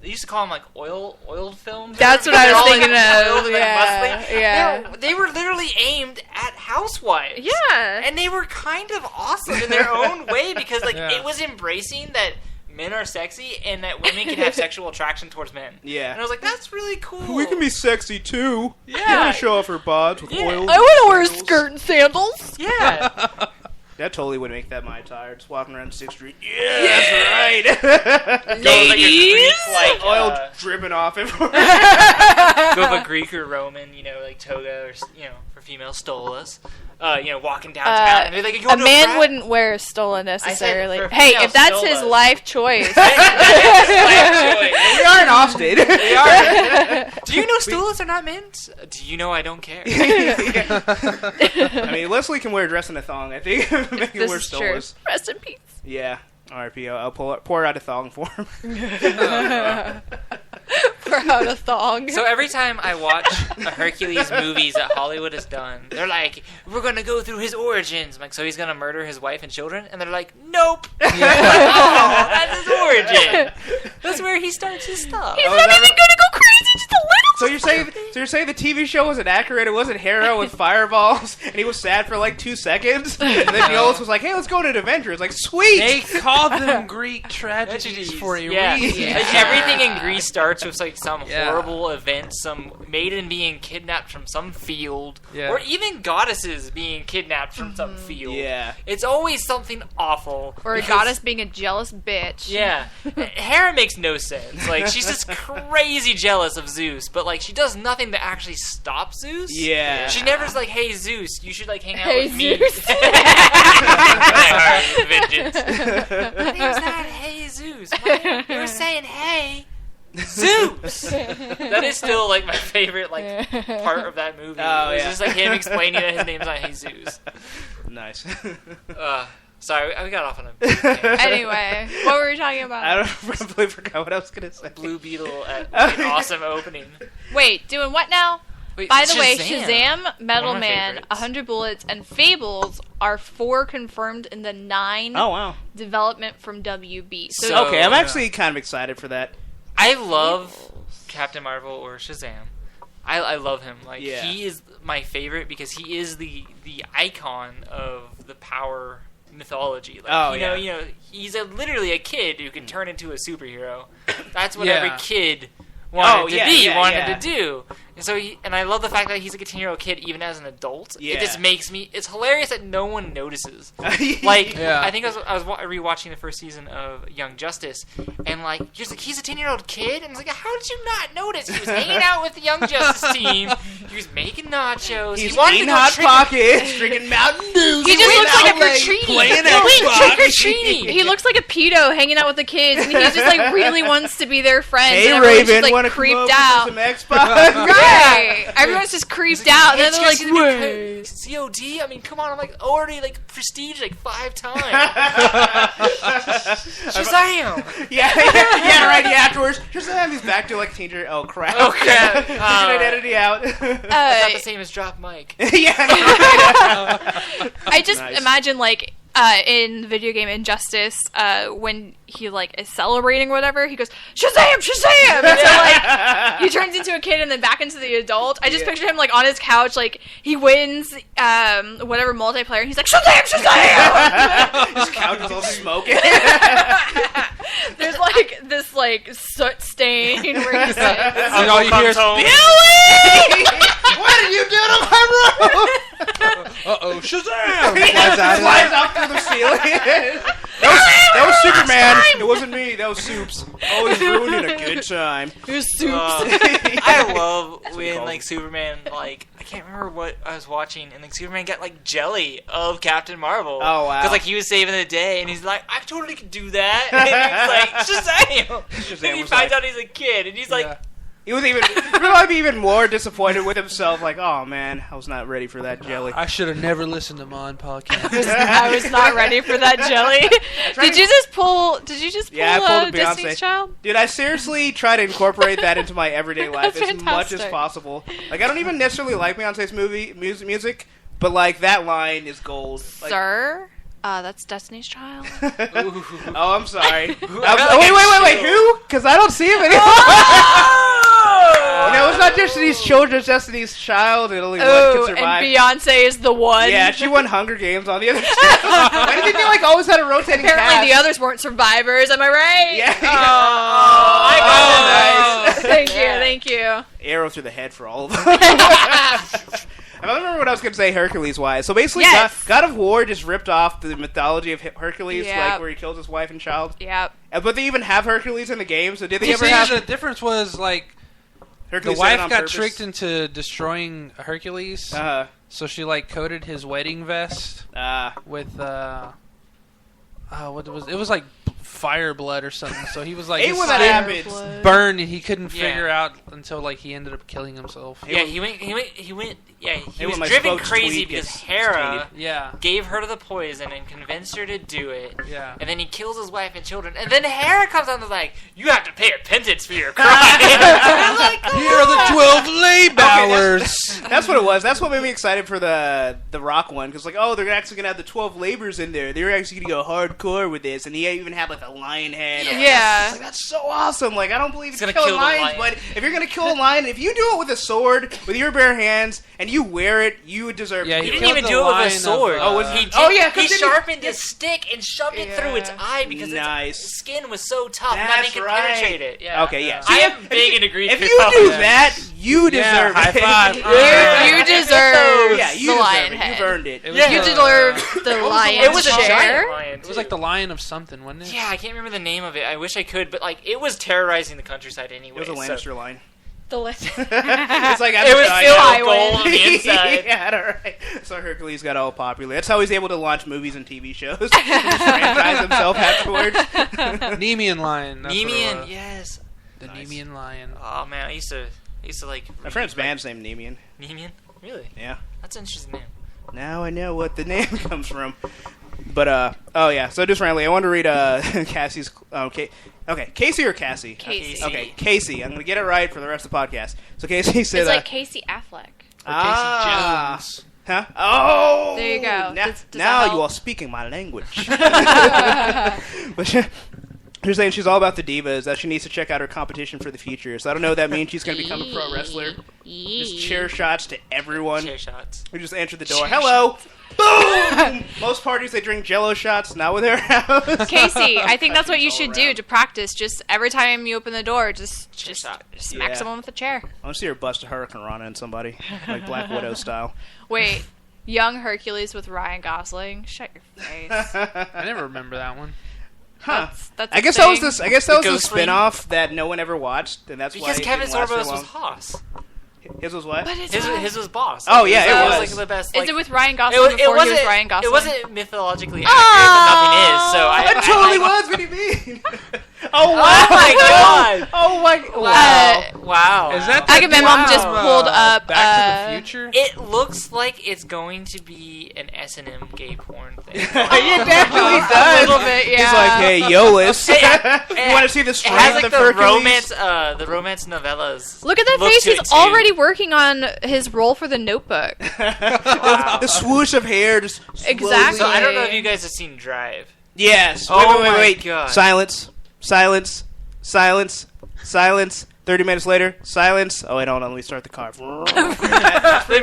they used to call them like oiled films. That's what I was They're all, thinking like, of. oiled and, like, Yeah, muscly. yeah. They were literally aimed at housewives. Yeah. And they were kind of awesome in their own way because it was embracing that men are sexy and that women can have sexual attraction towards men. Yeah. And I was like, that's really cool. We can be sexy too. Yeah. You want to show off her bods with oil. I want to wear a skirt and sandals. Yeah. That totally would make that my attire. Just walking around 6th Street. Yeah, that's right. Ladies. Like Oil dripping off everywhere. go with a Greek or Roman, like toga or for female stolas. Walking downtown and they're like, a man wouldn't wear a stola necessarily. for Hey, female if that's his stolas. life choice. We are in Austin. They are. Do you know stolas are not men? Do you know I don't care? I mean, Leslie can wear a dress and a thong. I think make him This wear is true. stolas. Rest in peace. Yeah. R.I.P. I'll pour out a thong for him. Pour out a thong. So every time I watch a Hercules movies that Hollywood has done, they're like, we're going to go through his origins. I'm like, so he's going to murder his wife and children? And they're like, nope. Oh, that's his origin. That's where he starts his stuff. He's not even going to go crazy just a little. So you're saying the TV show wasn't accurate? It wasn't Hera with fireballs, and he was sad for like 2 seconds, and then Yolis was like, "Hey, let's go to Avengers." Like, sweet. They called them Greek tragedies for a reason. Yeah. Like, everything in Greece starts with like some horrible event, some maiden being kidnapped from some field, or even goddesses being kidnapped from some field. Yeah. It's always something awful. Or a goddess being a jealous bitch. Yeah. Hera makes no sense. Like, she's just crazy jealous of Zeus, but like she does nothing to actually stop Zeus. Yeah. She never's like, hey Zeus, you should like hang out Hey, with me. Zeus. Vengeance. My name's not Hey Zeus. You were saying hey Zeus. That is still like my favorite like part of that movie. Oh, It's yeah. just like him explaining that his name's not Jesus. Nice. Sorry, we got off on a Anyway, what were we talking about? I completely forgot what I was gonna say. Blue Beetle at an awesome opening. Wait, doing what now? Wait, By the way, Shazam, Metal One of my Man, favorites. 100 Bullets, and Fables are 4 confirmed in the 9 Oh wow. development from WB. So- Okay, I'm actually kind of excited for that. I love Captain Marvel or Shazam. I love him. Like Yeah. he is my favorite because he is the icon of the power mythology. Like, you know, he's literally a kid who can turn into a superhero. That's what every kid wanted to do. And so and I love the fact that he's like a 10-year-old kid even as an adult. Yeah. It just makes me, it's hilarious that no one notices. Like, I think I was rewatching the first season of Young Justice, and like, he's a 10-year-old kid, and I was like, how did you not notice? He was hanging out with the Young Justice team, he was making nachos, he's eating Hot Pockets, drinking Mountain Dew. He just looks like a playing Xbox. Trick-or-treating. He looks like a pedo hanging out with the kids, and he just like really wants to be their friend. Hey, and Raven, just, like, creeped out. Some Xbox? Right. Everyone's just creeped out. And then they're like, COD? I mean, come on. I'm like already like prestige like 5 times. Shazam! Yeah, right. Yeah, afterwards, Shazam. He's back to like teenager. Oh crap! Identity out. It's not the same as Drop Mike. I just imagine like. In the video game Injustice, when he like is celebrating or whatever, he goes Shazam, Shazam, and so like he turns into a kid and then back into the adult. I just picture him like on his couch, like he wins whatever multiplayer, and he's like Shazam, Shazam. His couch is all smoking. There's like this like soot stain where he's and all you hear is Billy! What did you do to my room? Shazam! Flies out through the ceiling. That was Superman. It wasn't me. That was Soups. Always ruining a good time. It was Soups. I love when like Superman, like I can't remember what I was watching, and like Superman got like jelly of Captain Marvel. Oh wow! Because like he was saving the day, and he's like, I totally could do that. And he's like, Shazam! And he finds out he's a kid, and he's like. He was probably even more disappointed with himself. Like, oh man, I was not ready for that jelly. I should have never listened to Mon podcast. I was not ready for that jelly. Did you just pull I pulled Destiny's Child? Dude, I seriously try to incorporate that into my everyday life as much as possible. Like, I don't even necessarily like Beyonce's music, but like that line is gold. Like, Sir. That's Destiny's Child. Oh, I'm sorry. Wait, who? Because I don't see him anymore. You know, it's not Destiny's Children, it's Destiny's Child, and only one can survive. And Beyonce is the one. Yeah, she won Hunger Games on the other channel. Why did they like always had a rotating Apparently cast? the others weren't survivors, am I right? Yeah. Nice. Thank you. Arrow through the head for all of them. I don't remember what I was going to say Hercules-wise. So basically, God of War just ripped off the mythology of Hercules, like where he kills his wife and child. Yep. But they even have Hercules in the game, so did they ever have... The difference was, like, Hercules the wife got tricked into destroying Hercules, so she, like, coated his wedding vest with, what was it? It was, like, fire blood or something, so he was like burned, and he couldn't figure out until like he ended up killing himself. He was driven crazy because Hera gave her the poison and convinced her to do it. Yeah. And then he kills his wife and children, and then Hera comes on and is like, you have to pay repentance for your crime. Like, here are the 12 laborers. That's what it was. That's what made me excited for the Rock one, because like, oh, they're actually gonna have the 12 laborers in there. They're actually gonna go hardcore with this, and he even had like a lion head. Yeah. Like, that's so awesome. Like, I don't believe in killing lions, but if you're gonna kill a lion, if you do it with a sword, with your bare hands, and you wear it, you deserve to. He didn't even do it with a sword. He sharpened his stick and shoved it through its eye because its skin was so tough, nothing could penetrate it. Yeah. Okay, yeah. I am big into Greek. If you do that, you deserve high five. You deserve the lion head. You've earned it. You deserve the lion. It was a giant lion. It was like the lion of something, wasn't it? Yeah, I can't remember the name of it. I wish I could, but like it was terrorizing the countryside anyway. It was a Lannister lion. The list. It's like it was still gold on the inside. Yeah, right. So Hercules got all popular. That's how he's able to launch movies and TV shows. Just franchise himself afterwards. Nemean lion. Nemean, yes. The Nemean lion. Oh man, I used to like. My friend's band's named Nemean. Nemean? Really? Yeah. That's an interesting name. Now I know what the name comes from. But so just randomly, I want to read Cassie's. Okay, Casey or Cassie? Casey. Okay, Casey. I'm gonna get it right for the rest of the podcast. So Casey said, "It's like Casey Affleck." Casey Jones. Huh? Oh, there you go. Now you are speaking my language. She's saying she's all about the divas, that she needs to check out her competition for the future. So I don't know what that means. She's going to become a pro wrestler. Just chair shots to everyone. Chair shots. We just answered the door. Hello! Boom! Most parties, they drink Jello shots, not with her house. Casey, I think that's what you should do to practice. Just every time you open the door, just smack someone with a chair. I want to see her bust a Hurricane Rana in somebody, like Black Widow style. Wait, Young Hercules with Ryan Gosling? Shut your face. I never remember that one. Huh. That's I guess that was the spin-off that no one ever watched, and that's because why Kevin Sorbo's was Haas. His was what? His was Boss. Oh yeah, it was. Like the best. Like, is it with Ryan Gosling before he was Ryan Gosling? It wasn't mythologically accurate, but nothing is. So it totally was. What do you mean? Oh wow! Oh my god! Oh my! Wow! Is that? Agamemnon just pulled up Back to the Future. It looks like it's going to be an S&M gay porn thing. It definitely does. A little bit, yeah. He's like, hey, Yolis, you want to see the strength it has like of the romance novellas. Look at that face. He's already working on his role for The Notebook. Wow. The swoosh of hair just exactly. So I don't know if you guys have seen Drive. Yes. Wait. God. Silence. 30 minutes later, silence. Oh, wait, hold on. Let me start the car. The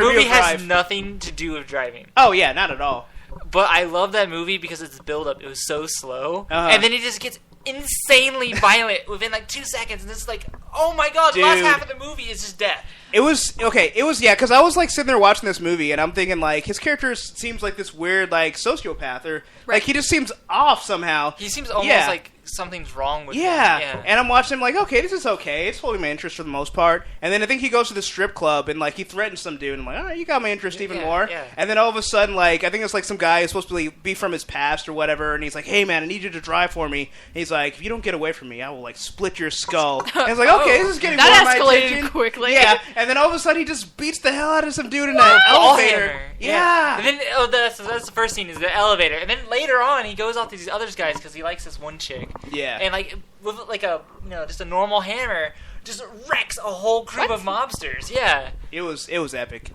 movie has nothing to do with driving. Oh, yeah, not at all. But I love that movie because its build-up. It was so slow. And then it just gets insanely violent within like 2 seconds. And it's like, oh my god, the last half of the movie is just death. It was, because I was, like, sitting there watching this movie, and I'm thinking, like, his character seems like this weird, like, sociopath, or, like, he just seems off somehow. He seems almost like something's wrong with him. Yeah, and I'm watching him like, okay, this is okay. It's holding my interest for the most part. And then I think he goes to the strip club, and, like, he threatens some dude, and I'm like, all right, you got my interest even more. Yeah. And then all of a sudden, like, I think it's, like, some guy who's supposed to be from his past or whatever, and he's like, hey, man, I need you to drive for me. And he's like, if you don't get away from me, I will, like, split your skull. And it's like, okay, this is getting more of my attention. That escalated quickly. Yeah, and then all of a sudden, he just beats the hell out of some dude in an elevator. Yeah. And then that's the first scene is the elevator, and then later on he goes off to these other guys because he likes this one chick. Yeah. And like with like a just a normal hammer just wrecks a whole group of mobsters. Yeah. It was epic.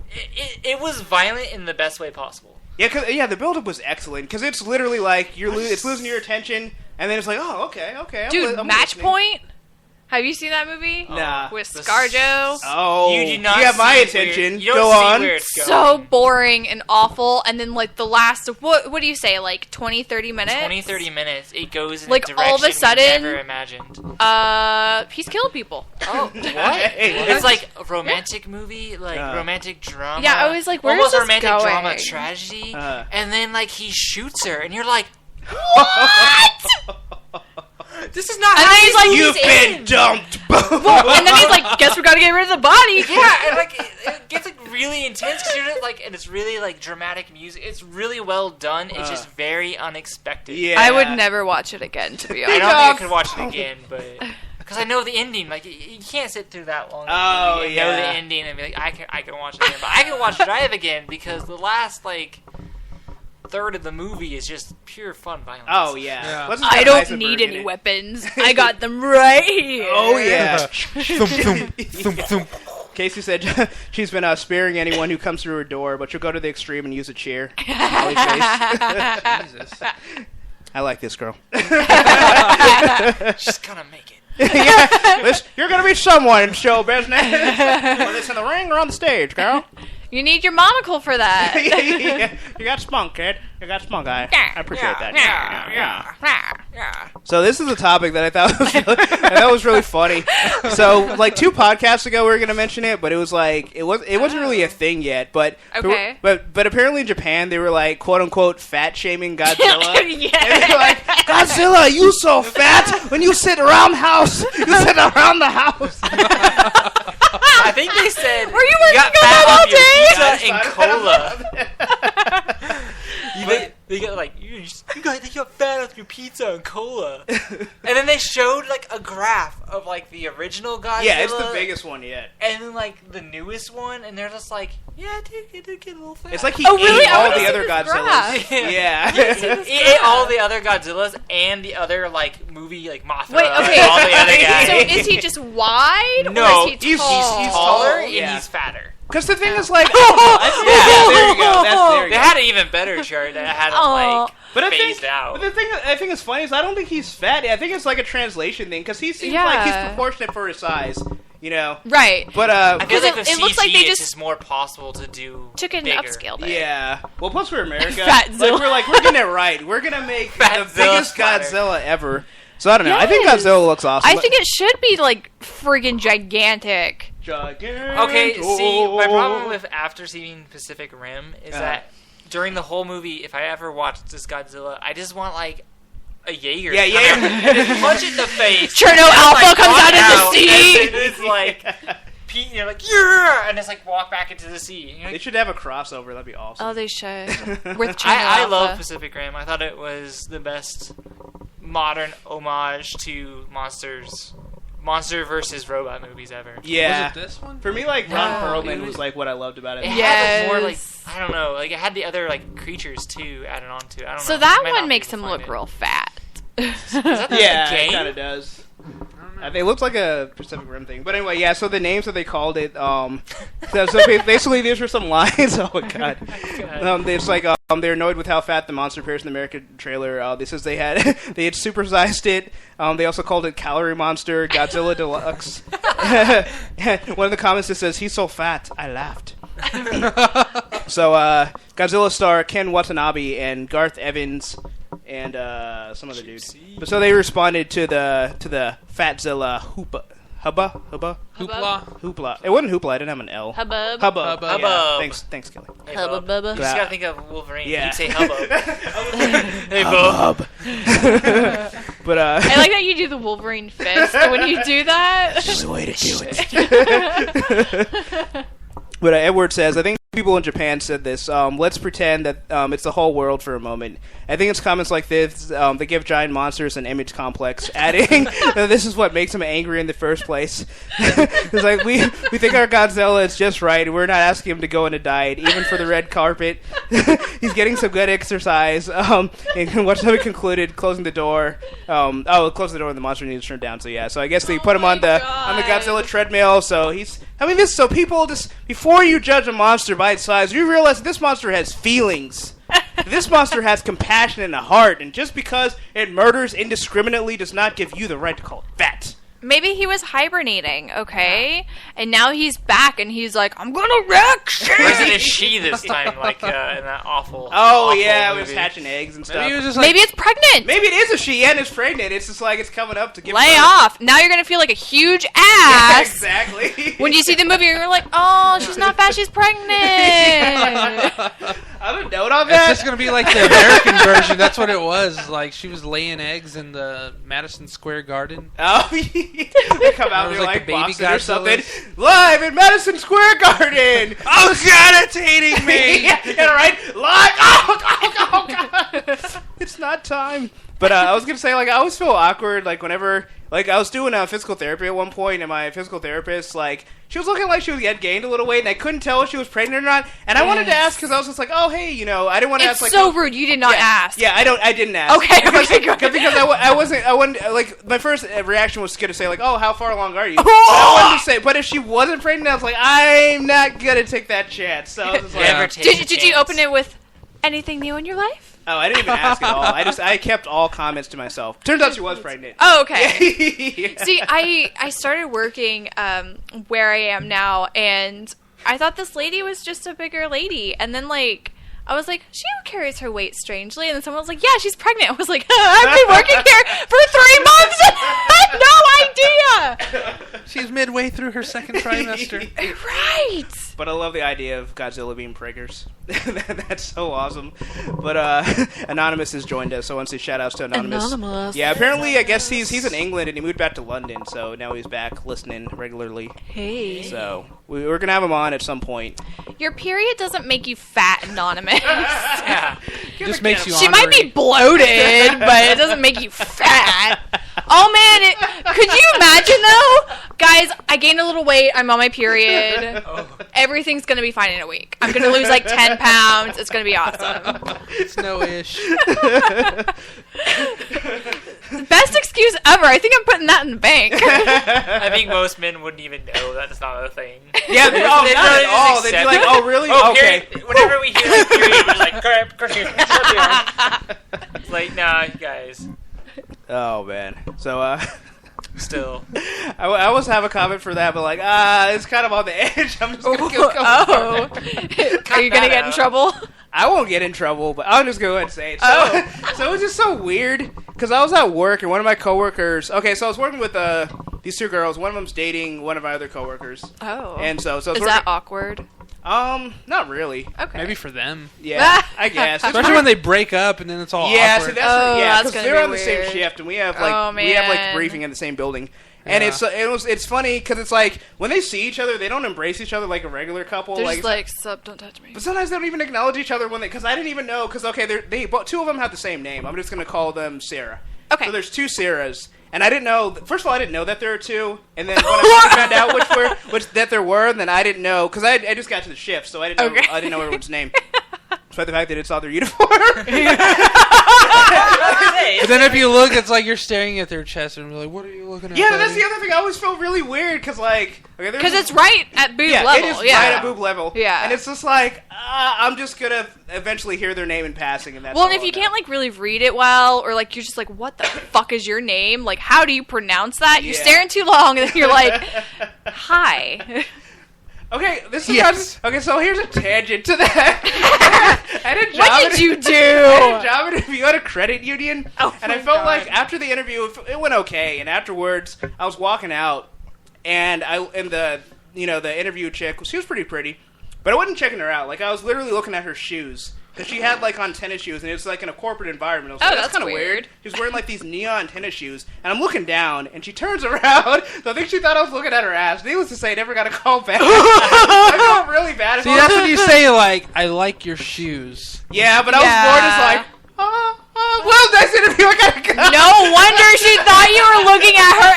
It was violent in the best way possible. Yeah, the build-up was excellent because it's literally like it's losing your attention, and then it's like, oh, okay. Dude, Match Point. Have you seen that movie? Nah. With ScarJo? Oh, you do not. You have my attention. You don't Go see on. where it's going. So boring and awful. And then, like, the last, what do you say, like 20, 30 minutes? 20, 30 minutes. It goes in like, a direction all of a sudden, you never imagined. He's killed people. Oh, what? It's like a romantic movie, like romantic drama. Yeah, I was like, where's almost this romantic going? drama tragedy. And then, like, he shoots her, and you're like, what? This is not and how then he's like, you've been dumped. Well, and then he's like, guess we gotta get rid of the body. Yeah, and like it gets like really intense because you're just, like, and it's really like dramatic music. It's really well done. It's just very unexpected. Yeah, I would never watch it again, to be honest. I don't think I could watch it again, but because I know the ending. Like you can't sit through that long. Oh and know the ending and be like, I can watch it again, but I can watch Drive again because the last like third of the movie is just pure fun violence. Oh yeah. I don't need any weapons. I got them right here. Oh yeah. Casey said she's been sparing anyone who comes through her door, but she'll go to the extreme and use a chair. Jesus. I like this girl. She's gonna make it. Yeah, you're gonna be someone in show business. Whether it's in the ring or on the stage, girl. You need your monocle for that. Yeah. You got spunk, kid. You got spunk. I appreciate that. Yeah. So this is a topic that I thought was really funny. So like 2 podcasts ago we were gonna mention it, but it was like it wasn't really a thing yet. But okay. But apparently in Japan they were like quote unquote fat shaming Godzilla. Yeah. And they were like, Godzilla, you so fat when you sit around the house. You sit around the house. I think they said were you working on that all day? Pizza and cola. They got like you got fat with your pizza and cola, and then they showed like a graph of like the original Godzilla. Yeah, it's the biggest one yet. And then like the newest one, and they're just like, yeah, it did get a little fat. It's like he ate all the other Godzillas. Yeah. He ate all the other Godzillas and the other like movie like Mothra. Wait, okay. And all the other guys. So is he just wide? No, or is he tall? he's taller and he's fatter. Because the thing is like, there you go. there you go. They had an even better chart that had him like. phased out. But the thing I think is funny is I don't think he's fat. I think it's like a translation thing because he seems like he's proportionate for his size. You know, right? But I feel like with looks like it's just more possible to do. Took an upscale there. Yeah. Well, plus we're America. We're getting it right. We're gonna make the biggest Godzilla ever. So I don't know. Yes. I think Godzilla looks awesome. I think it should be like friggin' gigantic. Okay. See, my problem with after seeing Pacific Rim is that during the whole movie, if I ever watched this Godzilla, I just want like a Jaeger. Yeah. Just punch it in the face. Cherno Alpha comes out of the sea. It's like, you're like, yeah, and it's like walk back into the sea. Like, they should have a crossover. That'd be awesome. Oh, they should. With Cherno I Alpha. love Pacific Rim. I thought it was the best modern homage to monster versus robot movies ever. Yeah. Was it this one? For me, like Ron Perlman was like what I loved about it. It had more like I don't know, like it had the other like creatures too added on to it. I don't know. So that one makes him look real fat. Is that the game? It kind of does. It looks like a Pacific Rim thing. But anyway, yeah, so the names that they called it, so basically these were some lines. Oh, my God. It's like, they're annoyed with how fat the monster appears in the American trailer. This is they had supersized it. They also called it Calorie Monster, Godzilla Deluxe. One of the comments that says, "He's so fat, I laughed." So, Godzilla star Ken Watanabe and Garth Evans and some other dudes. But so they responded to the Fatzilla hoopla. It wasn't hoopla. I didn't have an L. Hubbub. Yeah. Thanks, Kelly. Hey, Hubbub. You just gotta think of Wolverine. Yeah. You'd say hubbub. Hey, Bub. But I like that you do the Wolverine fist when you do that. That's the way to do it. But Edward says, I think people in Japan said this. Let's pretend that it's the whole world for a moment. I think it's comments like this that give giant monsters an image complex, adding that this is what makes them angry in the first place. It's like, we think our Godzilla is just right. We're not asking him to go on a diet, even for the red carpet. He's getting some good exercise. And what's how we concluded, closing the door. Close the door and the monster needs to turn down. So yeah, so I guess they put him on the Godzilla treadmill. So so people just, before you judge a monster by its size, you realize that this monster has feelings. This monster has compassion and a heart, and just because it murders indiscriminately does not give you the right to call it fat. Maybe he was hibernating, okay? And now he's back, and he's like, I'm gonna wreck shit! Or is it a she this time, like in that awful awful movie? It was hatching eggs and stuff. Maybe it's pregnant! Maybe it is a she, and it's pregnant. It's just like it's coming up to give Lay off! Now you're gonna feel like a huge ass! Yeah, exactly. When you see the movie, you're like, oh, she's not fat, she's pregnant! I have a note on that. It's just gonna be like the American version. That's what it was. Like she was laying eggs in the Madison Square Garden. Oh, they come out and they're like baby or something. Live in Madison Square Garden. Oh God, it's hating me. Yeah, right. Live. Oh God. It's not time. But I was gonna say, like, I always feel awkward, like whenever, like, I was doing physical therapy at one point, and my physical therapist, like, she was looking like she had gained a little weight, and I couldn't tell if she was pregnant or not. And I wanted to ask because I was just like, oh hey, I didn't want to ask. Like, so rude. You did not ask. Yeah, I didn't ask. Okay, because I wasn't like my first reaction was gonna say like, oh, how far along are you? I wanted to say, but if she wasn't pregnant, I was like, I'm not gonna take that chance. So I was like, did you open it with anything new in your life? Oh, I didn't even ask at all. I kept all comments to myself. Turns out she was pregnant. Oh, okay. Yeah. See, I started working where I am now, and I thought this lady was just a bigger lady, and then like I was like, she carries her weight strangely, and then someone was like, yeah, she's pregnant. I was like, I've been working here for 3 months and I had no idea. She's midway through her second trimester. Right. But I love the idea of Godzilla being preggers. That's so awesome. But Anonymous has joined us, so I want to say shout outs to Anonymous. Yeah, apparently I guess he's in England and he moved back to London, so now he's back listening regularly. Hey. So we're gonna have him on at some point. Your period doesn't make you fat, Anonymous. Yeah. Just makes you She might be bloated, but it doesn't make you fat. Oh man, could you imagine though? Guys, I gained a little weight, I'm on my period. Everything's gonna be fine in a week. I'm gonna lose like 10 pounds. It's gonna be awesome. It's no-ish. Best excuse ever. I think I'm putting that in the bank. I think most men wouldn't even know that's not a thing. Yeah, not at all. They'd be like, oh, really? Oh, okay. Whenever we hear like period, we're like, It's like, nah, you guys. Oh man. So still, I always have a comment for that, but like, it's kind of on the edge. I'm just gonna go. Oh, are you gonna get in trouble? I won't get in trouble, but I'll just go ahead and say it. So, so it was just so weird because I was at work and one of my coworkers. Okay, so I was working with these two girls. One of them's dating one of my other coworkers. Oh, and so is that awkward? Not really. Okay, maybe for them. Yeah, I guess. Especially when they break up and then it's all awkward. So that's because they're on the weird. same shift and we have like briefing in the same building. And it's funny because it's like when they see each other, they don't embrace each other like a regular couple. They're just like, sup, don't touch me. But sometimes they don't even acknowledge each other because I didn't even know because two of them have the same name. I'm just gonna call them Sarah. Okay. So there's two Sarahs, and I didn't know. First of all, I didn't know that there were two, and then when I found out which there were, then I didn't know because I just got to the shift, so I didn't know everyone's name. Despite the fact that it's all their uniform. But then if you look, it's like you're staring at their chest and you're like, what are you looking at? Yeah, that's the other thing. I always felt really weird because it's right at boob level. It is right at boob level. Yeah. And it's just like, I'm just going to eventually hear their name in passing. And that's well, and if you can't like really read it well, or like you're just like, what the fuck is your name? Like, how do you pronounce that? You're staring too long and then you're like, hi. Okay, so here's a tangent to that. What did you do? I had a job interview at a credit union, and I felt God. like after the interview, it went okay. And afterwards, I was walking out, and the interview chick, she was pretty pretty, but I wasn't checking her out. Like I was literally looking at her shoes. Because she had, like, on tennis shoes, and it was, like, in a corporate environment. I was like, that's kind of weird. She was wearing, like, these neon tennis shoes, and I'm looking down, and she turns around, so I think she thought I was looking at her ass. Needless to say, I never got a call back. I felt really bad. See, that's when you say, like, I like your shoes. Yeah, but I was more just like, well, nice interview, I gotta go. No wonder she thought you were looking at her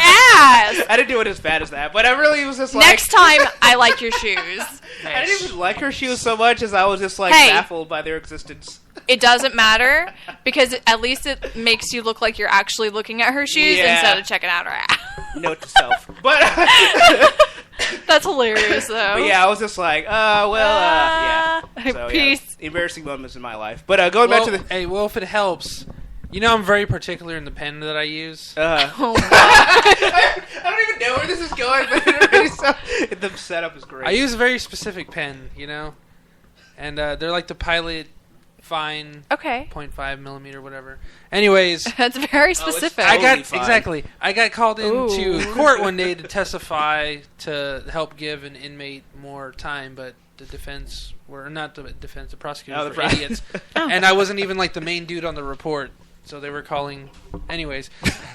ass. I didn't do it as bad as that, but I really was just like... Next time, I like your shoes. I didn't even like her shoes so much as I was just, like, baffled by their existence. It doesn't matter, because at least it makes you look like you're actually looking at her shoes instead of checking out her ass. Note to self. But... That's hilarious, though. But yeah, I was just like, yeah. So, peace. Yeah, embarrassing moments in my life. But going back to the... Hey, well, if it helps... You know I'm very particular in the pen that I use. Oh, God. I don't even know where this is going, but the setup is great. I use a very specific pen, and they're like the Pilot Fine 0.5 millimeter, whatever. Anyways, that's very specific. I got called into court one day to testify to help give an inmate more time, but the defense the prosecutors were idiots, and I wasn't even like the main dude on the report. So they were calling... Anyways.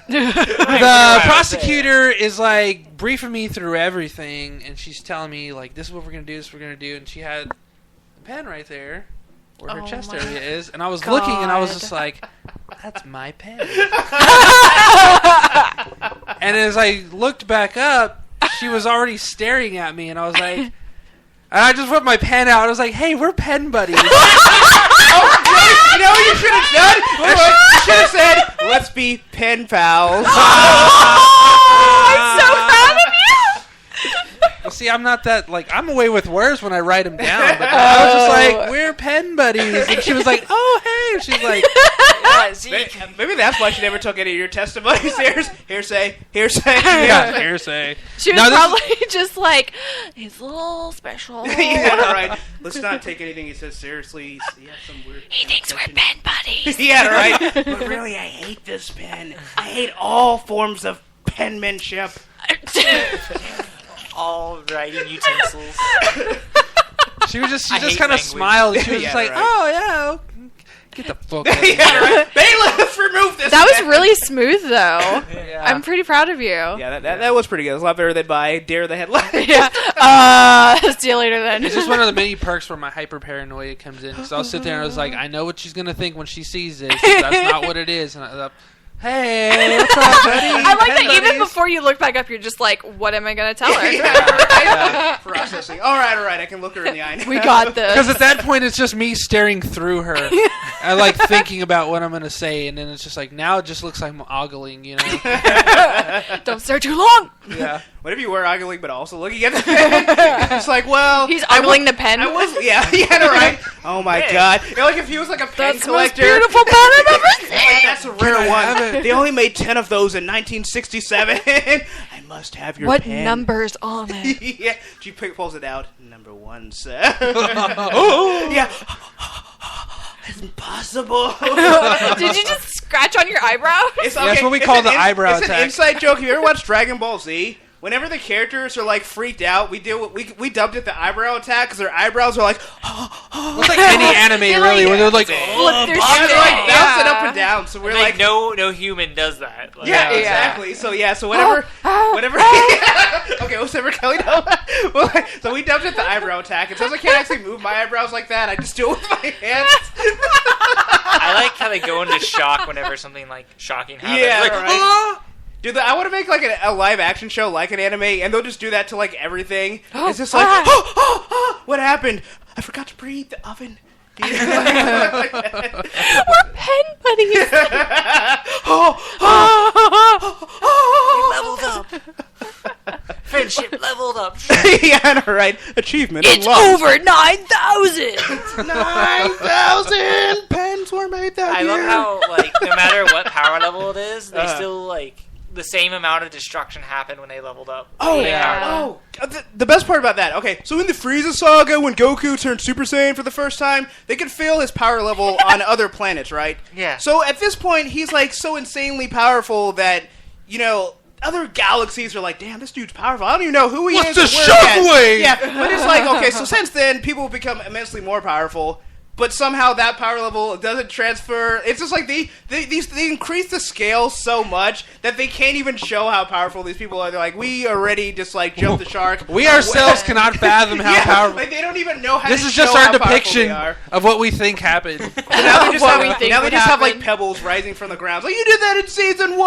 The prosecutor is, like, briefing me through everything, and she's telling me, like, this is what we're going to do, this is what we're going to do, and she had the pen right there where her chest area is, and I was looking, and I was just like, that's my pen. And as I looked back up, she was already staring at me, and I was like... And I just put my pen out, I was like, hey, we're pen buddies. You know what you should have done? You should have said, let's be pen pals. I'm so proud of you. Well, see, I'm not that, like, I'm away with words when I write them down. But I was just like, we're pen buddies. And she was like, oh, hey. She's like, maybe that's why she never took any of your testimonies. Hearsay. Yeah, hearsay. She was probably just like, he's a little special. Yeah, right. Let's not take anything he says seriously. He thinks we're pen buddies. Yeah, right. But really, I hate this pen. I hate all forms of penmanship. All writing utensils. She just kind of smiled. She was just like, oh, yeah. Get the fuck out of here. Yeah, right. Let's remove this. That was really smooth, though. Yeah. I'm pretty proud of you. Yeah, that was pretty good. It was a lot better than by Dare the Headline. Yeah. See you later, then. It's just one of the many perks where my hyper-paranoia comes in. So I'll sit there and I was like, I know what she's going to think when she sees this. That's not what it is. And hey, what's up, buddy? I like that even before you look back up, you're just like, what am I going to tell her? Yeah, processing. like, all right, I can look her in the eye now. We got this. Because at that point, it's just me staring through her. I like thinking about what I'm going to say, and then it's just like, now it just looks like I'm ogling, you know? Don't stare too long. Yeah. What if you were ogling, but also looking at the pen? It's like, well... He's ogling the pen? Yeah, right? Oh, my God. You know, like, if he was like a pen collector... That's the most beautiful pen I've ever seen. Like, that's a rare one. They only made 10 of those in 1967. I must have your pen. What number's on it? Yeah. She pulls it out. Number 1, sir. Yeah. It's impossible. Did you just scratch on your eyebrow? That's what we call the eyebrow attack. It's an inside joke. Have you ever watched Dragon Ball Z? Whenever the characters are like freaked out, we dubbed it the eyebrow attack because their eyebrows are like. It's like any anime, really, where they're like, they're bouncing up and down. So we're like, no human does that. Like, yeah, exactly. So whenever, okay, whatever, Kelly. So we dubbed it the eyebrow attack. And since I can't actually move my eyebrows like that, I just do it with my hands. I like how they go into shock whenever something like shocking happens. Yeah, like, right. Dude, I want to make like a live action show like an anime, and they'll just do that to like everything. It's just like, what happened? I forgot to preheat the oven. We're pen buddies. leveled up. Friendship leveled up. Yeah, I know, right? Achievement. It's over 9,000. 9,000 pens were made that year. I love how like no matter what power level it is, they still like. The same amount of destruction happened when they leveled up. Oh, yeah. The best part about that, okay, so in the Frieza saga, when Goku turned Super Saiyan for the first time, they could feel his power level on other planets, right? Yeah. So at this point, he's like so insanely powerful that, you know, other galaxies are like, damn, this dude's powerful. I don't even know who he is. What's the shockwave? Yeah, but it's like, okay, so since then, people have become immensely more powerful. But somehow that power level doesn't transfer. It's just like they increase the scale so much that they can't even show how powerful these people are. They're like, we already just like jumped the shark. We ourselves cannot fathom how powerful. Like they don't even know how. This to is just show our how depiction are. of what we think happened. So now they just have like pebbles rising from the ground. Like you did that in season 1.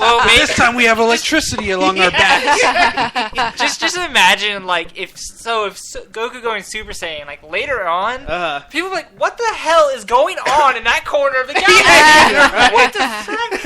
well, this time we have electricity along our backs. Just imagine like if Goku going Super Saiyan like. Later on, people are like, what the hell is going on in that corner of the galaxy? What the fuck?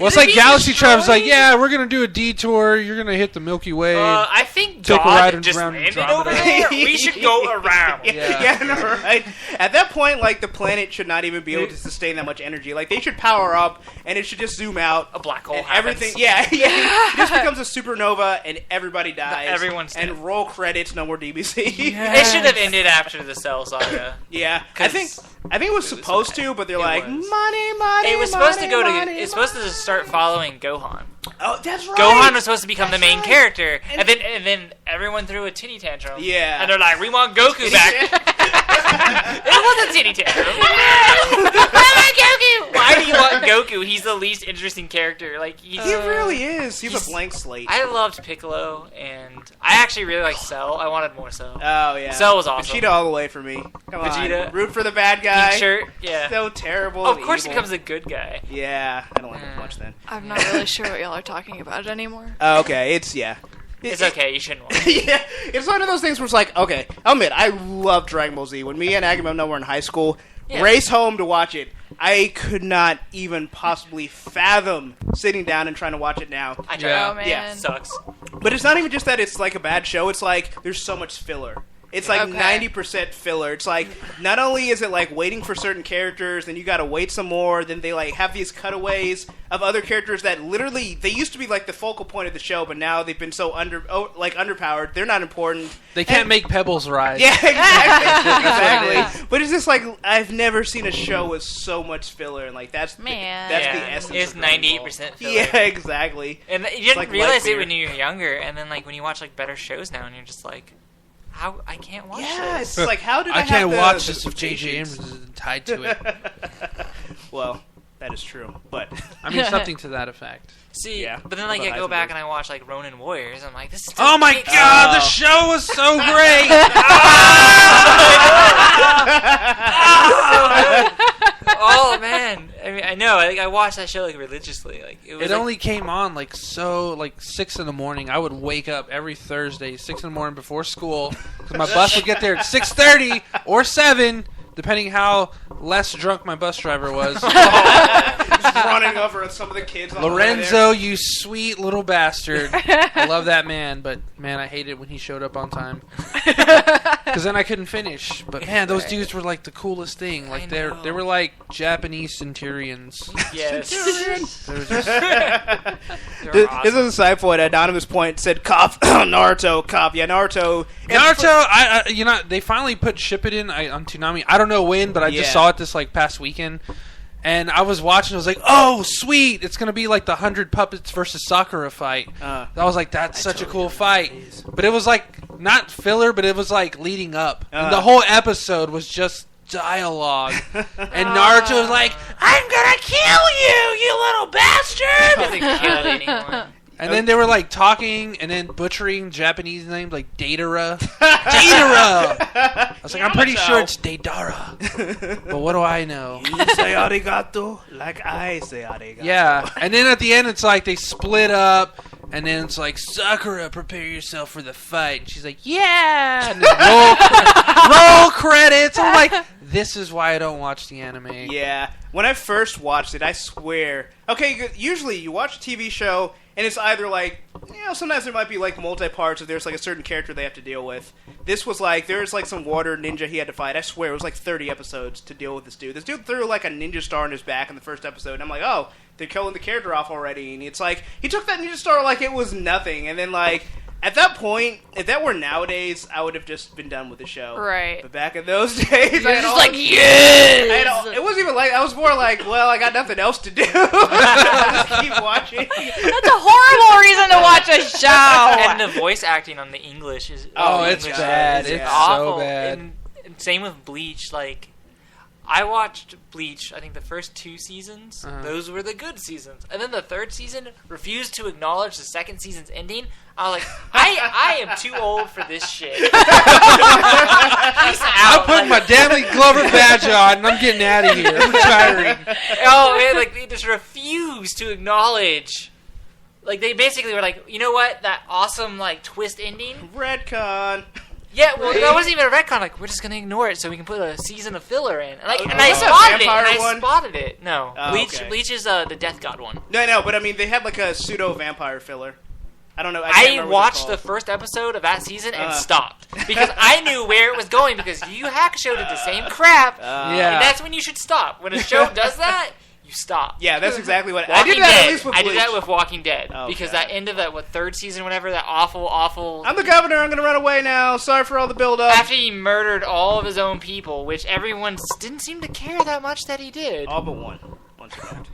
Well, it's like Galaxy Tribe's like, yeah, we're going to do a detour. You're going to hit the Milky Way. I think take God a ride just around landed over there. We should go around. Yeah, no, right. At that point, like, the planet should not even be able to sustain that much energy. Like, they should power up, and it should just zoom out. A black hole everything. Yeah. It just becomes a supernova, and everybody dies. Everyone's dead. And roll credits, no more DBC. Yes. It should have ended after the Cell Saga. Yeah, I think it was supposed to, but they're like money. It was supposed to go to. It's supposed to start following Gohan. Oh, that's right. Gohan was supposed to become the main character, and then everyone threw a titty tantrum. Yeah, and they're like, "We want Goku back." It was a titty tantrum. Goku. Why do you want Goku? He's the least interesting character. Like he really is. He's a blank slate. I loved Piccolo, and I actually really liked Cell. I wanted more Cell. Oh yeah, Cell was awesome. Vegeta all the way for me. Come on, root for the bad guy. Pink shirt, yeah. So terrible. Oh, of course, he becomes a good guy. Yeah, I don't like him much then. I'm not really sure what y'all are talking about anymore. Oh, okay, it's okay. You shouldn't watch. Yeah, it's one of those things where it's like, okay, I'll admit, I love Dragon Ball Z. When me and Agamemnon were in high school, race home to watch it. I could not even possibly fathom sitting down and trying to watch it now. I tried. Oh, man. Yeah, sucks. But it's not even just that it's like a bad show. It's like there's so much filler. It's like 90% filler. It's like not only is it like waiting for certain characters, then you gotta wait some more. Then they like have these cutaways of other characters that literally they used to be like the focal point of the show, but now they've been so underpowered. They're not important. They can't make Pebbles rise. Yeah, exactly. But it's just like I've never seen a show with so much filler, and like that's the essence. It's 98% filler. Yeah, exactly. And you didn't realize it when you were younger, and then like when you watch like better shows now, and you're just like. How I can't watch this. Yeah, it's like how did I can't watch this if J.J. Abrams isn't tied to it. Well, that is true, but I mean something to that effect. See, but then like I go back and I watch like Ronin Warriors. I'm like, this is. Oh my god, the show was so great. Oh man, I mean I know know. I watched that show religiously. It only came on 6 in the morning. I would wake up every Thursday 6 in the morning before school because my bus would get there at 6:30 or 7, depending how less drunk my bus driver was. Just running over at some of the kids. Lorenzo, you sweet little bastard. I love that man, but man, I hated when he showed up on time. Because then I couldn't finish. But man, those dudes were the coolest thing. They were like Japanese centurions. Yes. They were just... This is a side point. Anonymous Point said, "Cough, Naruto, cough." Yeah, Naruto. Naruto. They finally put Shippuden on Toonami. I don't know when, but I just saw it this past weekend. And I was watching, I was like, oh, sweet, it's going to be like the 100 Puppets versus Sakura fight. I was like, that's such a cool fight. But it was not filler, but it was leading up. And the whole episode was just dialogue. And Naruto was like, I'm going to kill you little bastard! Doesn't kill anyone. And then they were talking and then butchering Japanese names like Datara. Datara! I was like, I'm pretty sure it's Datara. But what do I know? You say arigato like I say arigato. Yeah. And then at the end it's they split up and then it's Sakura, prepare yourself for the fight. And she's like, yeah! And roll credits. I'm like, this is why I don't watch the anime. Yeah. When I first watched it, I swear. Okay, usually you watch a TV show and it's either sometimes there might be multi-parts if there's a certain character they have to deal with. This was there's some water ninja he had to fight. I swear it was 30 episodes to deal with this dude. This dude threw a ninja star in his back in the first episode. And I'm like, oh, they're killing the character off already. And it's he took that ninja star like it was nothing. And then at that point, if that were nowadays, I would have just been done with the show. Right. But back in those days, I was yes! It wasn't even I was more well, I got nothing else to do. I'll just keep watching. That's a horrible reason to watch a show. And the voice acting on the English is... it's bad. It's awful. So bad. And same with Bleach, I watched Bleach, I think the first 2 seasons. Those were the good seasons. And then the third season refused to acknowledge the second season's ending. I was like, I am too old for this shit. Peace out. I put my Danley Glover badge on and I'm getting out of here. I'm retiring. Oh, man, they just refused to acknowledge. They basically were you know what? That awesome, twist ending? Retcon. Yeah, well, that wasn't even a retcon. We're just going to ignore it so we can put a season of filler in. And I spotted it. No. Bleach is the Death God one. No, but I mean, they had a pseudo-vampire filler. I don't know. I watched the first episode of that season and stopped. Because I knew where it was going because Yu Yu Hakusho did the same crap. And that's when you should stop. When a show does that... You stop. Yeah, that's exactly what I did. That at least with Bleach. I did that with Walking Dead because that end of that third season, whatever, that awful. I'm the governor. I'm gonna run away now. Sorry for all the build-up. After he murdered all of his own people, which everyone didn't seem to care that much that he did. All but one. One survived.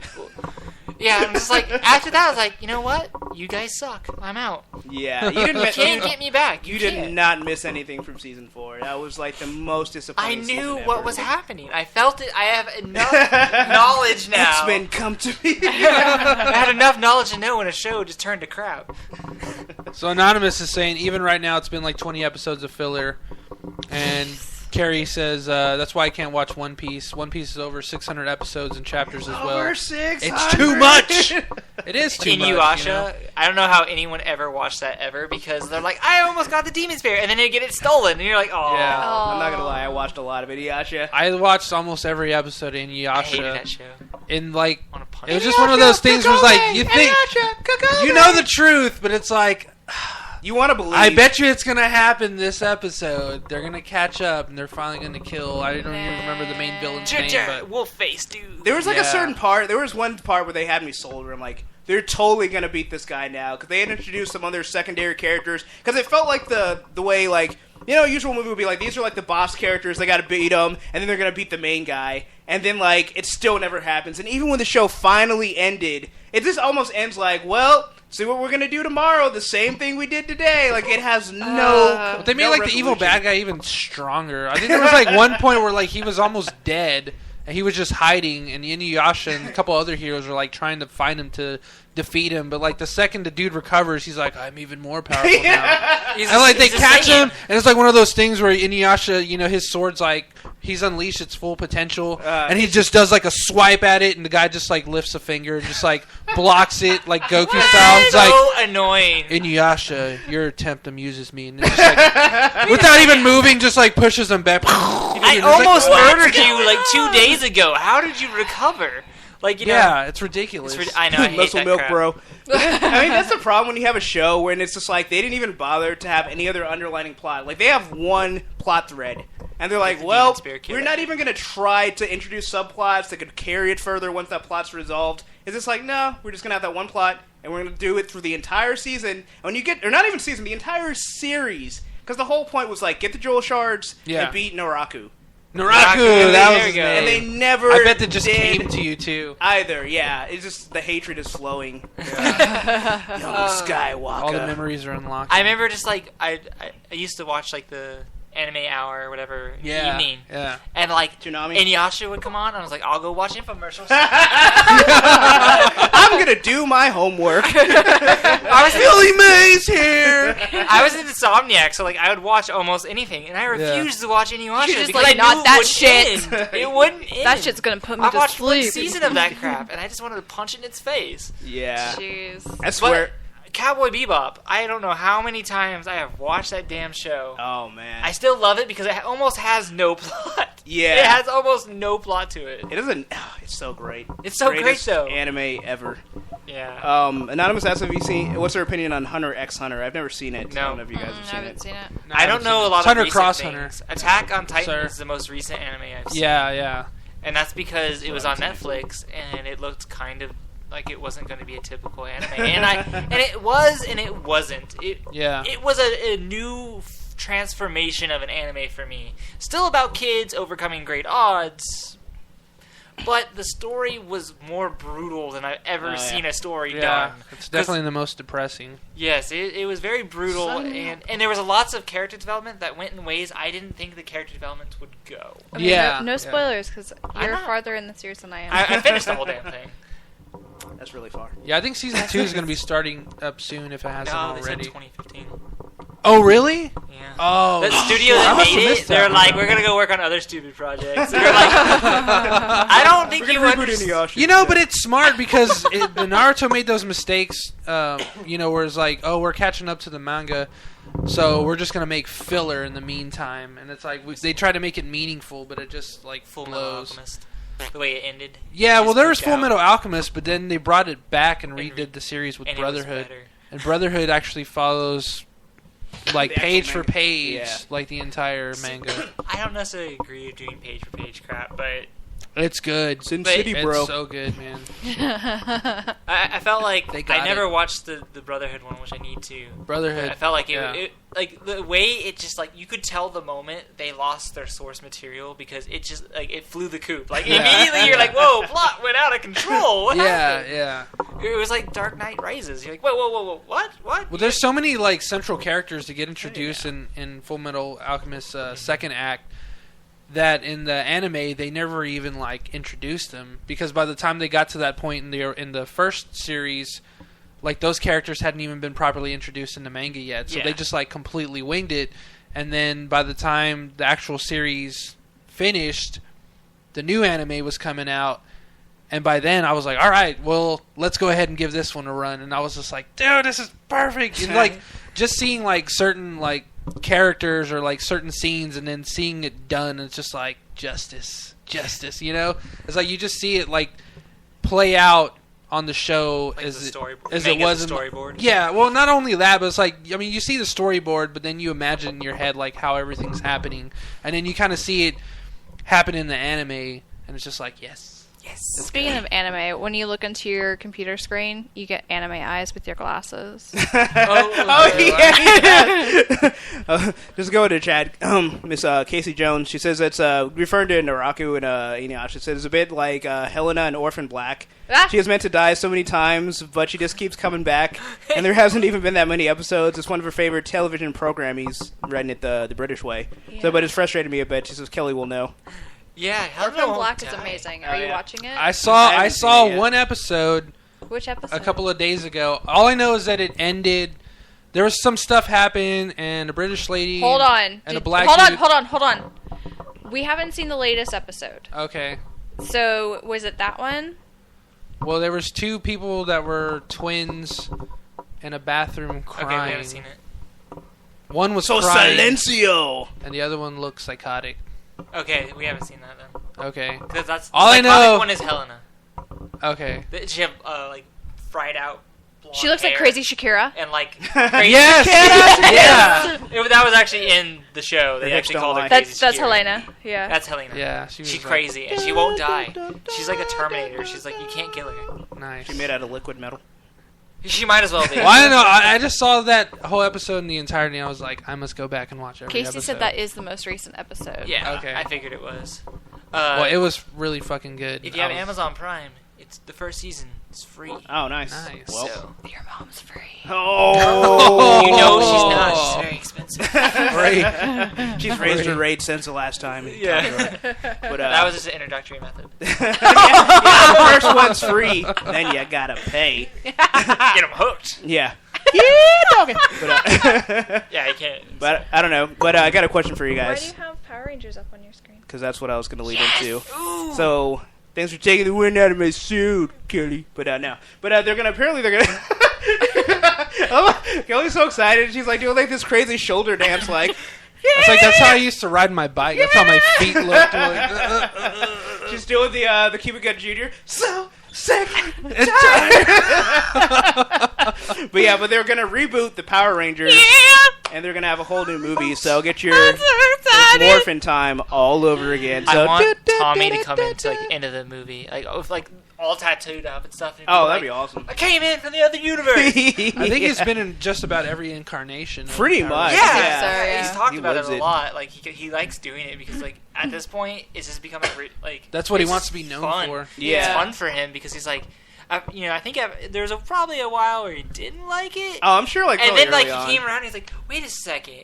Yeah, I'm just after that, I was like, you know what? You guys suck. I'm out. Yeah, you can't get me back. You did not miss anything from season 4. That was the most disappointing. I knew what was happening. I felt it. I have enough knowledge now. X-Men, come to me. I had enough knowledge to know when a show just turned to crap. So Anonymous is saying, even right now, it's been 20 episodes of filler, and Carrie says that's why I can't watch One Piece. One Piece is over 600 episodes and chapters as well. Over 600. It's too much. It is too much. Inuyasha, I don't know how anyone ever watched that ever because they're like, I almost got the Demon Spear, and then they get it stolen, and you're like, oh. Yeah. I'm not gonna lie, I watched a lot of Inuyasha. I watched almost every episode of Inuyasha. I hated that show. It was just one of those things where you think you know the truth, but it's you want to believe. I bet you it's going to happen this episode. They're going to catch up, and they're finally going to kill. I don't even remember the main villain's name. But Wolf face, dude. There was a certain part. There was one part where they had me sold. Where I'm like, they're totally going to beat this guy now because they had introduced some other secondary characters. Because it felt like the way usual movie would be these are the boss characters. They got to beat them, and then they're going to beat the main guy. And then it still never happens. And even when the show finally ended, it just almost ends well. See what we're gonna do tomorrow? The same thing we did today. It has no. But they made the evil bad guy even stronger. I think there was one point where he was almost dead and he was just hiding, and Inuyasha and a couple other heroes were trying to find him to defeat him. But the second the dude recovers, he's like, I'm even more powerful now. And they catch him, and it's one of those things where Inuyasha, his sword's he's unleashed its full potential, and he just does like a swipe at it, and the guy just like lifts a finger and just like blocks it like Goku style. It's so annoying. Inuyasha, your attempt amuses me, and it's just like without even moving, just like pushes him back. I almost murdered you like 2 days ago. How did you recover? Like, you know, yeah, it's ridiculous. I know, I hate muscle that milk, crap. bro. I mean, that's the problem when you have a show when it's just like they didn't even bother to have any other underlining plot. Like, they have one plot thread, and they're like, well, we're not even going to try to introduce subplots that could carry it further once that plot's resolved. It's just like, no, we're just going to have that one plot, and we're going to do it through the entire season. And when you get, or not even season, the entire series, because the whole point was like, get the Jewel Shards and beat Naraku. Naraku, that was his name. And they never I bet that just came to you, too. Either, yeah. It's just, the hatred is flowing. Yeah. Young Skywalker. All the memories are unlocked. I remember just, like, I used to watch, like, the anime hour or whatever evening. Yeah. And, like, Tsunami? Inuyasha would come on, and I was like, I'll go watch infomercials. I'm going to do my homework. Billy Mays here! I was an insomniac, so, like, I would watch almost anything, and I refused to watch Inuyasha just because like, I knew not it that wouldn't shit. end. It wouldn't end. That shit's gonna put me I to watched sleep. one season of that crap, and I just wanted to punch it in its face. Yeah. Jeez. I swear. But Cowboy Bebop, I don't know how many times I have watched that damn show. Oh, man. I still love it because it almost has no plot. Yeah. It has almost no plot to it. It doesn't. It's so great. It's so great, though. Anime ever. Yeah. Anonymous asks, have you seen? What's your opinion on Hunter x Hunter? I've never seen it. No. I don't know if you guys have I seen haven't it. seen it. I don't know a lot of Hunter recent Cross things. Hunter. Attack on Titan Sir. is the most recent anime I've seen. Yeah. And that's because it was on Netflix, and it looked kind of like it wasn't going to be a typical anime. And it was, and it wasn't. It was a new transformation of an anime for me. Still about kids overcoming great odds, but the story was more brutal than I've ever seen a story done. It's definitely the most depressing. Yes, it was very brutal, and there was lots of character development that went in ways I didn't think the character development would go. I mean, no spoilers, because you're not. farther in the series than I am. I finished the whole damn thing. That's really far. Yeah, I think season 2 is going to be starting up soon if it hasn't They already. said 2015. Oh, really? Yeah. Oh, The studio that I must have made missed it, they're that. like, we're going to go work on other stupid projects. And you're like, I don't think you understand. You know, but it's smart because the Naruto made those mistakes, where it's like, oh, we're catching up to the manga, so we're just going to make filler in the meantime. And it's like, they try to make it meaningful, but it just, like, Full blows. Metal Alchemist. The way it ended. Yeah, well, there was Full out. Metal Alchemist, but then they brought it back and redid the series with And it was Brotherhood. better. And Brotherhood actually follows, like, The page actual for manga. page, Yeah. like the entire manga. I don't necessarily agree with doing page for page crap, but It's good. Sin But City, bro. It's so good, man. I felt like They I got never it. watched the Brotherhood one, which I need to. Brotherhood. I felt like yeah. it like the way it just like you could tell the moment they lost their source material because it just like it flew the coop. Like immediately you're like, whoa, plot went out of control. What happened? Yeah. It was like Dark Knight Rises. You're like, whoa, what? Well, there's so many like central characters to get introduced in Full Metal Alchemist's second act that in the anime they never even like introduced them because by the time they got to that point in the first series, like those characters hadn't even been properly introduced in the manga yet, so they just like completely winged it. And then by the time the actual series finished, the new anime was coming out. And by then, I was like, all right, well, let's go ahead and give this one a run. And I was just like, dude, this is perfect. And, like, just seeing, like, certain, like, characters or, like, certain scenes and then seeing it done, it's just like, justice, you know? It's like you just see it, like, play out on the show like as the it was in storyboard. Yeah, well, not only that, but it's like, I mean, you see the storyboard, but then you imagine in your head, like, how everything's happening. And then you kind of see it happen in the anime, and it's just like, yes. Speaking of anime, when you look into your computer screen, you get anime eyes with your glasses. Just go to chat. Miss Casey Jones, she says it's referring to Naraku and Inuyasha. It says it's a bit like Helena and Orphan Black. She is meant to die so many times, but she just keeps coming back. And there hasn't even been that many episodes. It's one of her favorite television programs, writing it the British way. Yeah. So, but it's frustrated me a bit. She says Kelly will know. Yeah, Orphan Black is amazing. Are you watching it? I saw one episode. Which episode? A couple of days ago. All I know is that it ended. There was some stuff happened, and a British lady. Hold on. And a black. Hold on. We haven't seen the latest episode. Okay. So, was it that one? Well, there was 2 people that were twins in a bathroom crying. Okay, we haven't seen it. One was crying. Silencio! And the other one looked psychotic. Okay, we haven't seen that then. Okay. Because that's all I know. One is Helena. Okay. She have fried out. She looks like crazy Shakira. And like crazy yes. Yeah. That was actually in the show. They actually called her crazy. That's Shakira. Helena. Yeah. That's Helena. Yeah, she's crazy and she won't die. She's like a Terminator. She's like, you can't kill her. Nice. She made out of liquid metal. She might as well be. Well, I don't know. I just saw that whole episode in the entirety. And I was like, I must go back and watch every episode. Casey said that is the most recent episode. Yeah. Okay. I figured it was. Well, it was really fucking good. If you have Amazon Prime, it's the first season. It's free. Oh, nice. Well, so, your mom's free. Oh, you know she's not. She's very expensive. Right. She's raised her rate since the last time. Yeah. But that was just an introductory method. Yeah, the first one's free, then you gotta pay. Get them hooked. Yeah. But, yeah, you can't. But I don't know. But I got a question for you guys. Why do you have Power Rangers up on your screen? Because that's what I was going to lead into. Ooh. So, thanks for taking the wind out of my suit, Kelly. But no. But they're going to... Kelly's so excited. She's like doing like this crazy shoulder dance like... It's like, that's how I used to ride my bike. That's how my feet looked. She's doing the Cuban Gun Jr. So sick. But they're going to reboot the Power Rangers. Yeah. And they're going to have a whole new movie. So get your morphin' time all over again. So, I want Tommy to come into like end of the movie. Like all tattooed up and stuff. And that'd be awesome. I came in from the other universe. I think he's been in just about every incarnation. Pretty much. Yeah. He's talked about it a lot. Like he likes doing it because like at this point it's just becoming like that's what he wants to be known for. Yeah, it's fun for him because he's like. I think there was probably a while where he didn't like it. Oh, I'm sure. Like, and then like he came around, and he's like, "Wait a second,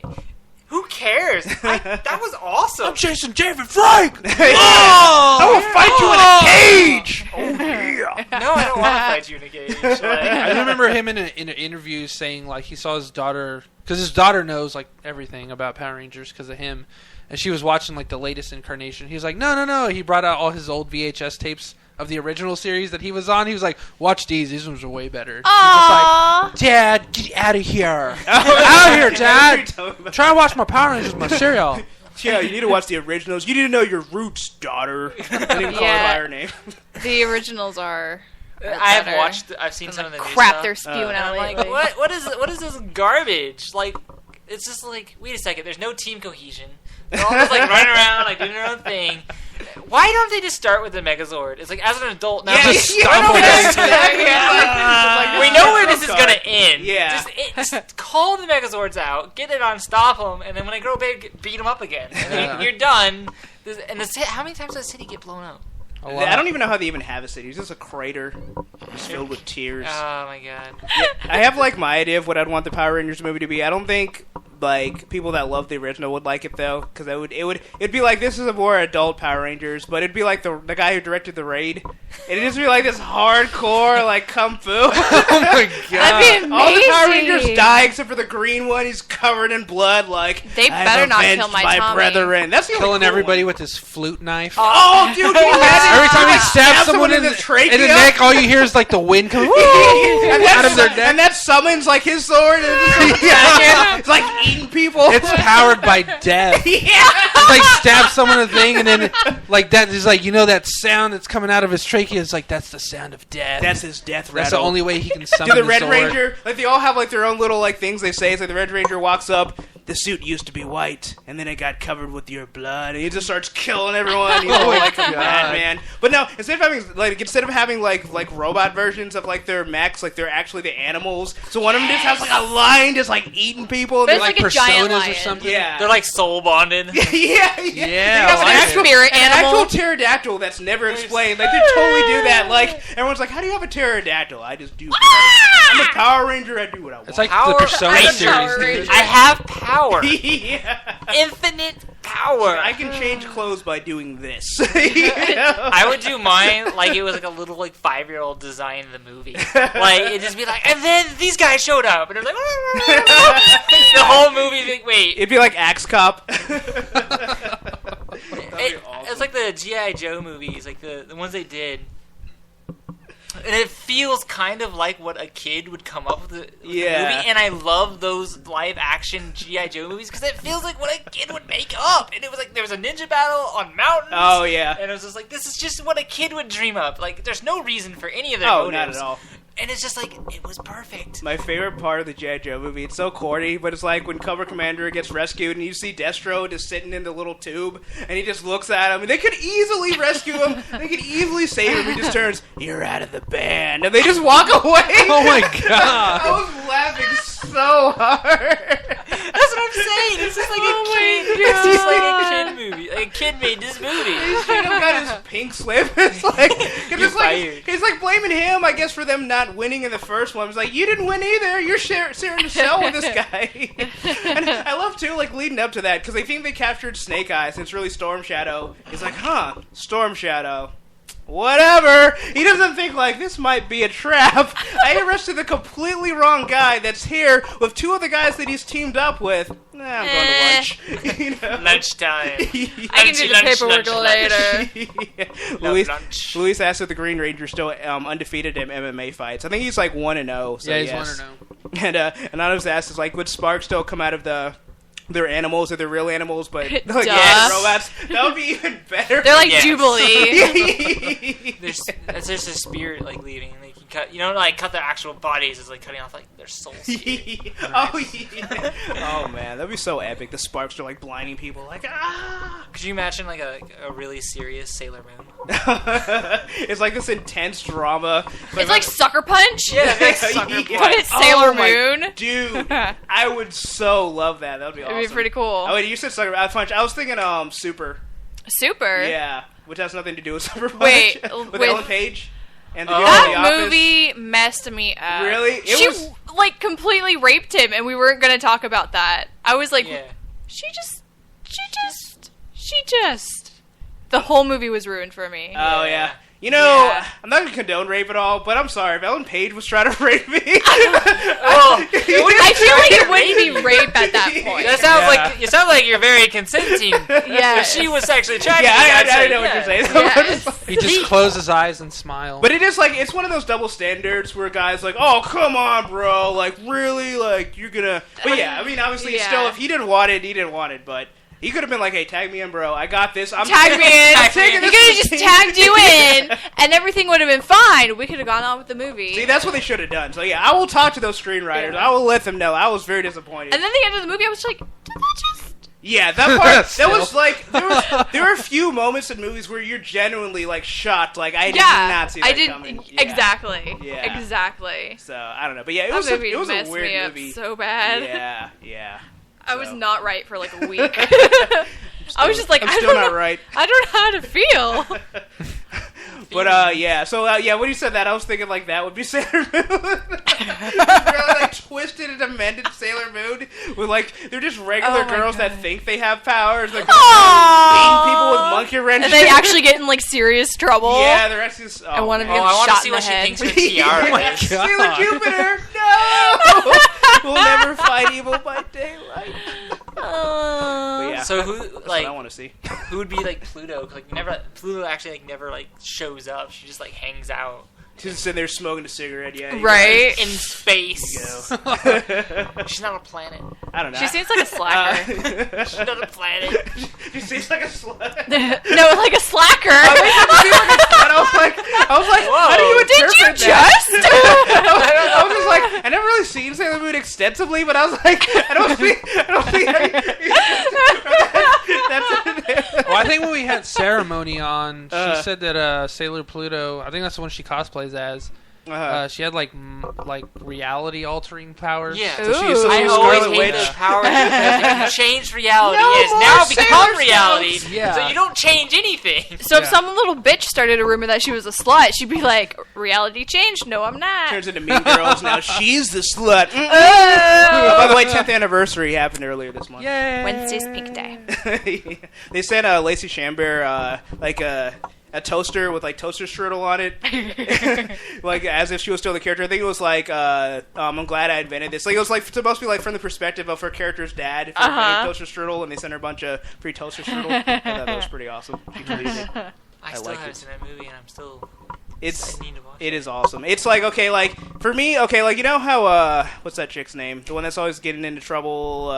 who cares? That was awesome." I'm chasing David Frank. I will fight you in a cage. Oh yeah. No, I don't want to fight you in a cage. Like, I remember him in an interview saying like he saw his daughter because his daughter knows like everything about Power Rangers because of him, and she was watching like the latest incarnation. He was like, no. He brought out all his old VHS tapes of the original series that he was on. He was like, watch these. These ones are way better. She's just like, Dad, get out of here. Out of here, Dad. Try to watch my Power Rangers, my cereal. Yeah, you need to watch the originals. You need to know your roots, daughter. I didn't even call her by her name. The originals are... I've seen some of the crap new they're spewing out lately. Like, what is this garbage? Like, it's just like, wait a second, there's no team cohesion. They're all just like running around, like doing their own thing. Why don't they just start with the Megazord? It's like as an adult now. Just stop with it. We know where this is gonna end. Yeah. Just call the Megazords out, get it on, stop them, and then when they grow big, beat them up again. And then you're done. And how many times does the city get blown up? I don't even know how they even have a city. It's just a crater just filled with tears. Oh my god. Yeah, I have like my idea of what I'd want the Power Rangers movie to be. I don't think like people that love the original would like it though, because it'd be like this is a more adult Power Rangers, but it'd be like the guy who directed the Raid. It'd just be like this hardcore like kung fu. Oh my god! That'd be amazing. All the Power Rangers die except for the green one. He's covered in blood. Like they better not kill my Tommy. Brethren. That's the killing cool everybody one. with his flute knife. Oh, dude! Can you imagine? Every time he stabs someone in the neck, all you hear is like the wind coming out of their neck. And that summons like his sword. And it's like eating people. It's powered by death. Yeah. It's like stab someone in a thing, and then like that is like that sound that's coming out of his trachea. It's like that's the sound of death. That's his death rattle. That's the only way he can summon. Do the Red sword. Ranger like they all have like their own little like things they say? It's like the Red Ranger walks up. The suit used to be white, and then it got covered with your blood, and he just starts killing everyone. He's like a madman. But no, instead of having like robot versions of like their mechs, like they're actually the animals. So one of them just has like a lion just like eating people. But it's like a giant lion. or something. Yeah, they're like soul bonded. yeah. Spirit animal. Actual pterodactyl that's never explained. Like they totally do that. Like everyone's like, how do you have a pterodactyl? I just do. I'm a Power Ranger. I do what I want. It's like Power the Persona Ranger. series. I have power. Yeah. Infinite power. I can change clothes by doing this. I would do mine like it was like a little like 5-year-old design in the movie. Like it'd just be like, and then these guys showed up, and it was like, the whole movie. Wait, it'd be like Axe Cop. the G.I. Joe movies, like the ones they did. And it feels kind of like what a kid would come up with the movie. And I love those live-action G.I. Joe movies because it feels like what a kid would make up. And it was like there was a ninja battle on mountains. Oh, yeah. And it was just like, this is just what a kid would dream up. Like, there's no reason for any of their motives. Not at all. And it's just like, it was perfect. My favorite part of the G.I. Joe movie, it's so corny, but it's like when Cobra Commander gets rescued and you see Destro just sitting in the little tube and he just looks at him and they could easily rescue him. They could easily save him. He just turns, "You're out of the band." And they just walk away. Oh my god. I was laughing so hard. That's what I'm saying. It's just like a kid. It's just like a kid movie. Like a kid made this movie. He's straight up got his pink slip. It's like, he's like blaming him, I guess, for them not winning in the first one. It's like, you didn't win either. You're sharing the cell with this guy. And I love too, like leading up to that, because they think they captured Snake Eyes, and it's really Storm Shadow. He's like, Storm Shadow. Whatever. He doesn't think like this might be a trap. I arrested the completely wrong guy that's here with two of the guys that he's teamed up with. I'm going to lunch. You know? Lunchtime. I can do the paperwork later. Luis asked if the Green Ranger's still undefeated in MMA fights. I think he's like 1-0. So yeah, he's yes. 1-0. And Anonymous asked, is like, would Spark still come out of their animals or their real animals, but like robots? That would be even better. They're like Jubilee. There's just a spirit like leaving. Like you cut their actual bodies. It's like cutting off like their soul. Oh man, that'd be so epic. The sparks are like blinding people. Like Could you imagine like a really serious Sailor Moon? It's like this intense drama. It's like Sucker Punch. Yeah, like Sucker Punch. But it's Sailor Moon. Dude, I would so love that. That would be awesome. It'd be pretty cool. Oh wait, you said Sucker Punch. I was thinking Super. Super? Yeah, which has nothing to do with Sucker Punch. Wait, with Ellen Page. And that movie messed me up. Really? She like completely raped him, and we weren't going to talk about that. I was like, she just. The whole movie was ruined for me. Oh yeah. You know, I'm not going to condone rape at all, but I'm sorry. If Ellen Page was trying to rape me... I feel like it wouldn't be rape at that point. It sounds like you're very consenting. Yeah. If she was sexually attracted. I know what you're saying. Yes. He just closed his eyes and smiled. But it is like, it's one of those double standards where guys like, oh, come on, bro. Like, really? Like, you're going to... But yeah, I mean, obviously, still, if he didn't want it, he didn't want it, but... He could have been like, hey, tag me in, bro. I got this. Tag me in. He could have just tagged you in, and everything would have been fine. We could have gone on with the movie. See, that's what they should have done. So, yeah, I will talk to those screenwriters. I will let them know. I was very disappointed. And then the end of the movie, I was like, did that just... Yeah, that part, that was like, there were a few moments in movies where you're genuinely, like, shocked. Like, I did not see that coming. Yeah. Exactly. Yeah. Exactly. So, I don't know. But yeah, it was a weird movie. So bad. Yeah. I was not right for like a week. I was just like, I don't know how to feel. But yeah, so yeah, when you said that, I was thinking like that would be Sailor Moon. Really like twisted and amended Sailor Moon with like they're just regular girls that think they have powers, like beating people with monkey wrenches, and they actually get in like serious trouble. Yeah, they're actually. And one of them gets shot in the head. I want to see what she thinks her tiara is. Sailor Jupiter, no, we'll never fight evil by daylight. Yeah, so who that's what I want to see? Who would be like Pluto? Like Pluto actually like never like shows up. She just like hangs out. She's sitting there smoking a cigarette, right in space. She's not a planet. I don't know. She seems like a slacker. She's not a planet. She seems like a slacker. No, like a slacker. I was like, whoa. How do you interpret that? Did you just? I was just like, I never really seen Sailor Moon extensively, but I was like, I don't see that's well, I think when we had Ceremony on, she said that Sailor Pluto, I think that's the one she cosplays as. She had like reality altering powers. Yeah, so she's I always hate those powers because you change reality. Now become reality. Yeah. So you don't change anything. So if some little bitch started a rumor that she was a slut, she'd be like, reality changed. No, I'm not. Turns into Mean Girls. Now she's the slut. By the way, 10th anniversary happened earlier this month. Yay. Wednesday's Pink Day. They said Lacey Chambers a toaster with like toaster strudel on it, like as if she was still the character. I think it was like, I'm glad I invented this. Like it was like supposed to be like from the perspective of her character's dad, if toaster strudel, and they sent her a bunch of free toaster strudel. I thought that was pretty awesome. She believed it. I still haven't seen that movie, and I'm still. It is awesome. It's like, okay, like for me, okay, like you know how what's that chick's name? The one that's always getting into trouble.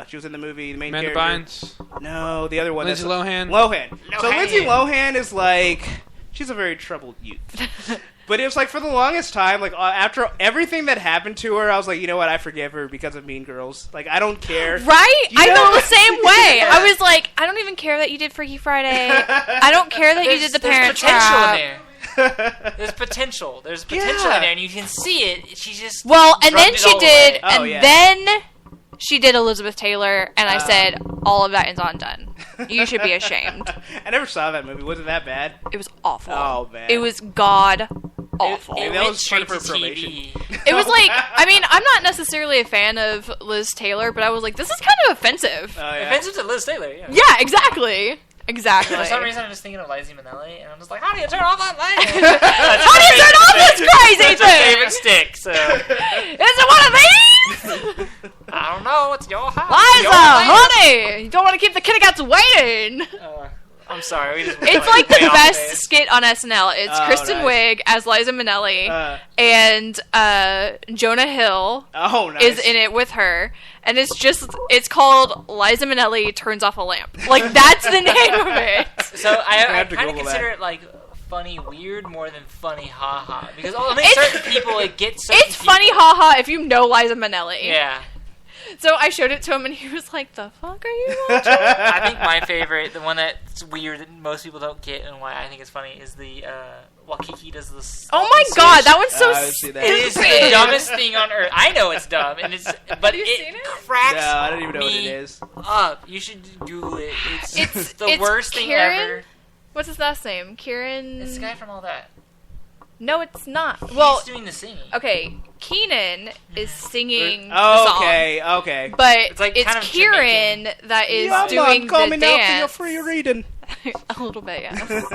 She was in the movie, the main Amanda character. Bynes? No, the other one. Lindsay Lohan. So Lindsay Lohan is like, she's a very troubled youth. But it was like for the longest time, like after everything that happened to her, I was like, you know what? I forgive her because of Mean Girls. Like I don't care. Right? I felt the same way. I was like, I don't even care that you did Freaky Friday. I don't care that you did the Parent Trap. There's potential. There's potential in there, and you can see it. She just and then she did, then she did Elizabeth Taylor, and I said, all of that is undone. You should be ashamed. I never saw that movie. Was it that bad? It was awful. Oh man, it was god awful. That was part of her probation. It was like, I mean, I'm not necessarily a fan of Liz Taylor, but I was like, this is kind of offensive. Offensive to Liz Taylor, yeah. Yeah, exactly. Exactly. For some reason, I'm just thinking of Liza Minnelli, and I'm just like, how do you turn off that light? How do you turn off this crazy thing? My favorite stick, so. Is it one of these? I don't know. It's your house. Liza, honey, you don't want to keep the Kitty Cats waiting. I'm sorry. It's like the best skit on SNL. It's Kristen Wiig as Liza Minnelli, and Jonah Hill is in it with her. And it's called Liza Minnelli Turns Off a Lamp. Like, that's the name of it. So I kind of consider it like funny weird more than funny haha. Because only certain people, it gets certain It's funny haha if you know Liza Minnelli. Yeah. So I showed it to him, and he was like, the fuck are you watching? I think my favorite, the one that's weird that most people don't get and why I think it's funny, is the while Kiki does this. Oh my god, that one's so stupid. It is the dumbest thing on earth. I know it's dumb, and but it cracks No, I don't even know what it is. Up. You should Google it. It's the worst thing ever. What's his last name? Kieran? It's the guy from All That. No, it's not. He's doing the singing. Okay, Keenan is singing the song. Okay. But it's Kieran that is doing the coming dance. Out for your free reading. A little bit, yes.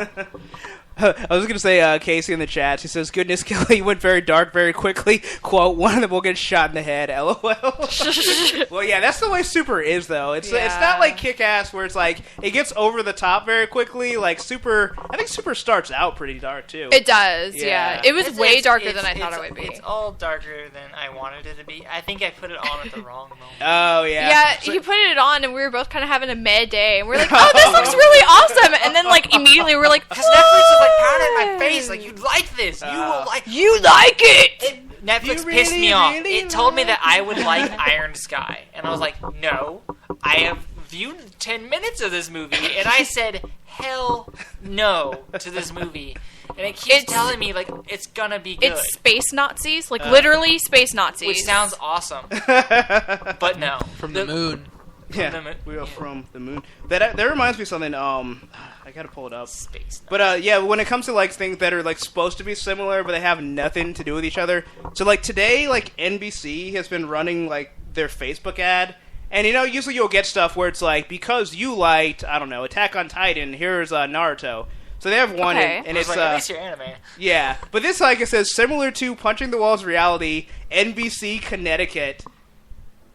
I was going to say, Casey in the chat, she says, goodness, Kelly went very dark very quickly. Quote, one of them will get shot in the head, LOL. Well, yeah, that's the way Super is, though. It's not like Kick-Ass, where it's like, it gets over the top very quickly. Like, Super, I think Super starts out pretty dark, too. It does, yeah. It was way darker than I thought it would be. It's all darker than I wanted it to be. I think I put it on at the wrong moment. Oh, yeah. Yeah, so, you put it on, and we were both kind of having a mad day, and we're like, oh, this looks really awesome! And then, like, immediately we're like, because Netflix is like pounding in my face, like, you'd like this. You will like. You like it. Netflix pissed me off. It told me that I would like Iron Sky, and I was like, no. I have viewed 10 minutes of this movie, and I said hell no to this movie. And it keeps telling me, like, it's gonna be good. It's space Nazis, like literally space Nazis, which sounds awesome. But no, from the moon. Yeah, we are from the moon. That reminds me of something. I gotta pull it up. Space. But yeah, when it comes to like things that are like supposed to be similar, but they have nothing to do with each other. So like today, like NBC has been running like their Facebook ad, and you know usually you'll get stuff where it's like because you liked I don't know Attack on Titan, here's Naruto. So they have one, and it's like, at least you're anime. Yeah, but this like it says similar to Punching the Walls Reality, NBC Connecticut.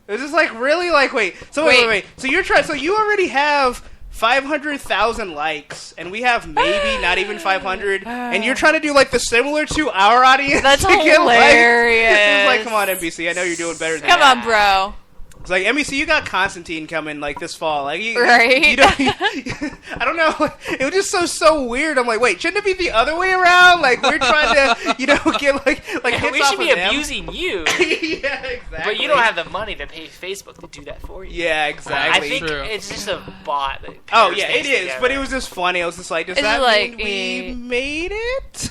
It's just like really like wait. So you're trying. So you already have 500,000 likes, and we have maybe not even 500, and you're trying to do like the similar to our audience. That's to hilarious. Get, like, come on, NBC. I know you're doing better than Come that. on, bro. It's like NBC, you got Constantine coming like this fall, like right? You don't. I don't know. It was just so weird. I'm like, wait, shouldn't it be the other way around? Like we're trying to, get like hits we off should be of them. abusing you. Yeah, exactly. But you don't have the money to pay Facebook to do that for you. Yeah, exactly. I think it's just a bot. That it is. Together. But it was just funny. I was just like, does that mean we made it?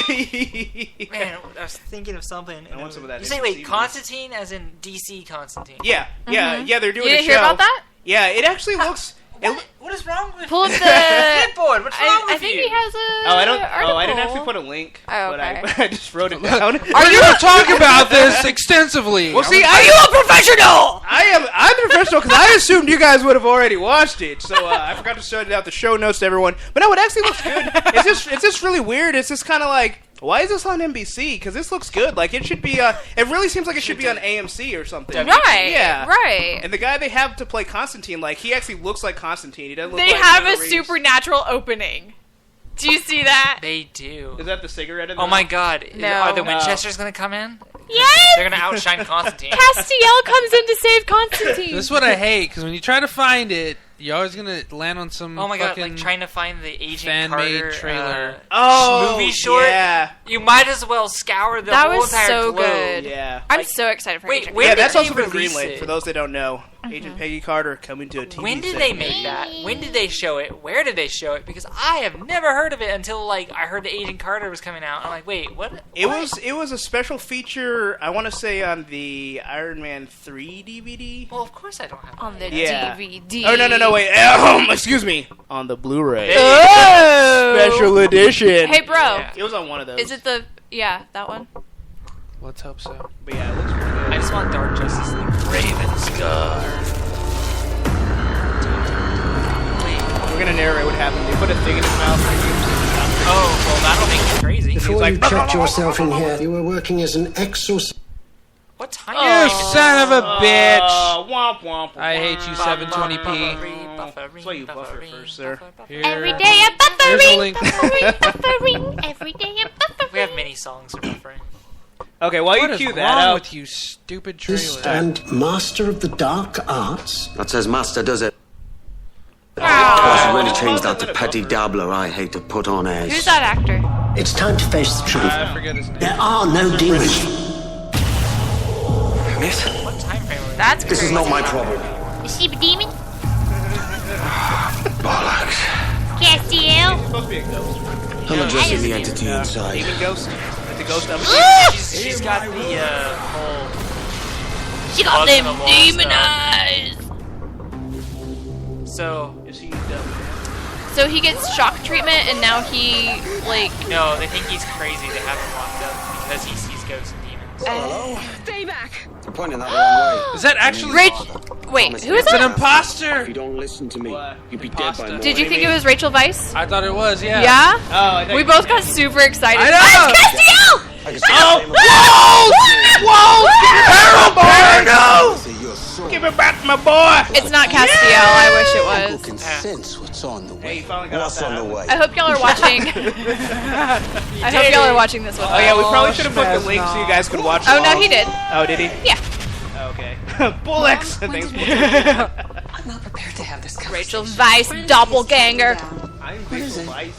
Maybe? Man, I was thinking of something. I want some of that. You say, wait, Constantine as in DC Constantine? Yeah, yeah, they're doing a show. You didn't hear about that? Yeah, it actually looks... What is wrong with Pull up the clipboard? What's wrong with you? I think he has a I didn't actually put a link. Oh, okay. But I just wrote it down. Are you going to talk about this extensively? Well, see, are you a professional? I'm the Crystal, because I assumed you guys would have already watched it, so I forgot to send out the show notes to everyone. But no, it actually looks good. It's just really weird. It's just kind of like, why is this on NBC? Because this looks good. Like, it should be, it really seems like it should be on AMC or something. Right. Yeah. Right. And the guy they have to play Constantine, like, he actually looks like Constantine. He doesn't look They like have a Keanu Reeves. supernatural opening. Do you see that? They do. Is that the cigarette in Oh my god. No. Are the Winchesters going to come in? Yes! They're going to outshine Constantine. Castiel comes in to save Constantine. This is what I hate, because when you try to find it, you're always going to land on some Oh my god, like fucking trying to find the Agent fan-made Carter trailer. movie short. Yeah. You might as well scour the That whole was entire so globe. good. Yeah. I'm so excited for Agent wait, Yeah, Carter. that's did also they been release greenlit, it? for those that don't know. Agent Peggy Carter coming to a TV When did they make that? When did they show it? Where did they show it? Because I have never heard of it until like I heard the Agent Carter was coming out. I'm like, wait, what? It was a special feature, I want to say, on the Iron Man 3 DVD. Well, of course I don't have On the Yeah. DVD. Oh, no, wait. Excuse me. On the Blu-ray. Oh! Special edition. Hey, bro. Yeah. It was on one of those. Is it the... Yeah, that one. Let's hope so. But yeah, it looks pretty good. I just want Dark Justice League. Ravenscar. Wait. We're going to narrate what happened. They put a thing in his mouth. Oh, well, that'll make you crazy. Before like, you checked yourself in here, you were working as an exorcist. What time? You son of a bitch! Womp womp. I hate you, 720p. That's why you buffer first, sir. Here. Every day I'm Here's a buffering, link. buffering. Every day I'm buffering. We have many songs for buffering. Okay, while What you is cue wrong that up, with you, stupid trailer? And master of the dark arts. That says master, does it? Oh. I should really change that to petty dabbler. I hate to put on airs. Who's that actor? It's time to face the truth. I forget his name. There are no demons. Miss? What time frame are we? That's This is crazy. not my problem. Is she a demon? Bollocks. Castiel? it's supposed to be a ghost. I'm addressing the entity inside. Demon ghost? The ghost of She's got the whole. She got Bugs in them the wall demon stuff. eyes. So Is he dumb? So he gets shock treatment, and now he, like... no, they think he's crazy. They have him locked up because he sees ghosts and demons. You're pointing that the wrong way. Is that actually... Wait, who is It's an that? imposter! If you don't listen to me, What? you'll be dead by morning. Did you think it was Rachel Weisz? I thought it was, yeah. Yeah? Oh, I thought We you- both got super excited. I know! Ah, it's Castiel! I can see the same Whoa! Your soul. Give it back, my boy! It's not Castiel. I wish it People was. can sense what's on the way. Hey, you finally got What's that on the out. way? I hope y'all are watching. I hope y'all are watching this with Oh yeah, we us. probably should have put the link so you guys could watch Oh, along. no, he did. Oh, did he? Yeah. Okay. Bullocks! Thanks. I'm not prepared to have this conversation. Rachel Weisz, doppelganger. I'm Rachel Weisz.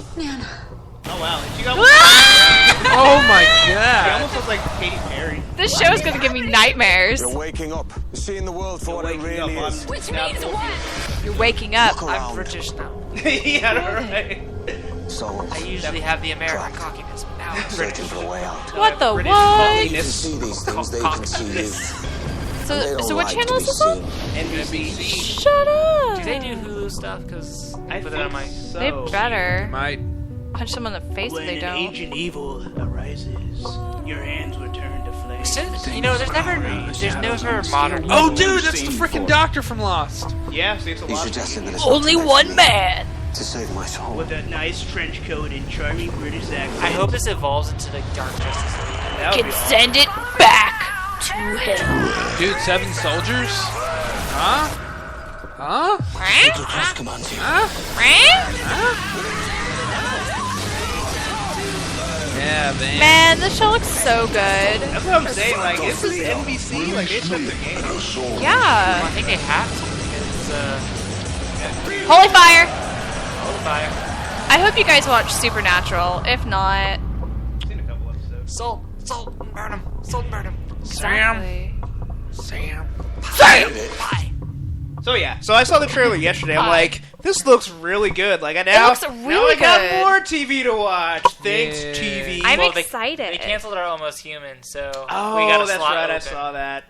Oh wow, she got Oh my She god. almost looks like Katy Perry. This show is gonna give me nightmares. You're waking up. You're seeing the world for what it Waking really up is. on You're waking up. Look I'm around. British now. Yeah, right. So, I usually have the American cockiness, but now I'm searching British. for a way out. What the British You what? can cockiness. see these things, they can see you. They So don't what like channel to is be this on? seen. NBC. Shut up. Do they do Hulu stuff? Because I put it think on my. so. They better Might. punch them on the face if they don't. ancient evil arises, your hands were turned to flame. You know, there's never modern. Oh, dude, that's the freaking doctor from Lost. Yeah, see, it's a He's lot of suggesting that it's Only not one me man. to save my soul. with a nice trench coat and charming British accent. I hope this evolves into the Dark Justice League. that would Can be awesome. send it back to hell. Dude, 7 soldiers? Huh? Huh? Cross commands you. Yeah, man. Man, this show looks so good. That's what I'm saying. Like, this is NBC. Like, they took the game. Well, Yeah. I think they have to because Holy fire. Holy Fire. I hope you guys watch Supernatural. If not, I've seen a couple episodes. Salt, and burn him. Salt, and burn him. exactly. Sam. Pie. So yeah, so I saw the trailer yesterday. I'm like, this looks really good. Like, now, looks now really I got good. more TV to watch. Thanks, Yeah. TV. I'm Well, excited. They canceled our Almost Human, so Oh, we got a that's slot right. I open. saw that.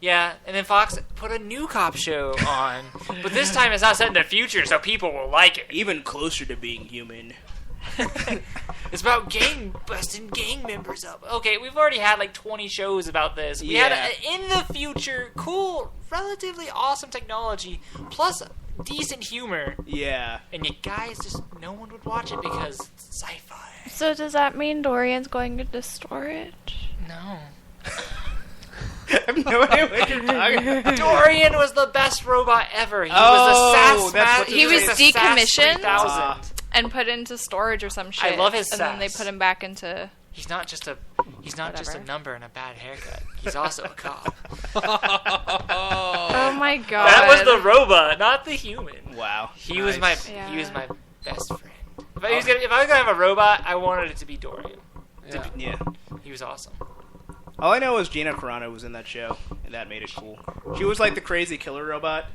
Yeah, and then Fox put a new cop show on, but this time it's not set in the future, so people will like it. Even closer to being human. It's about busting gang members up. Okay, we've already had like 20 shows about this. We had in the future cool, relatively awesome technology plus decent humor. Yeah. And you guys no one would watch it because it's sci-fi. So does that mean Dorian's going into storage? No. I have no idea what you're talking about. Dorian was the best robot ever. He was a SAS. He was decommissioned and put into storage or some shit. I love his and then they put him back into. He's not just a number and a bad haircut. He's also a cop. Oh my god. That was the robot, not the human. Wow. He was my best friend. If I was gonna have a robot, I wanted it to be Dorian. Yeah. He was awesome. All I know is Gina Carano was in that show, and that made it cool. She was like the crazy killer robot.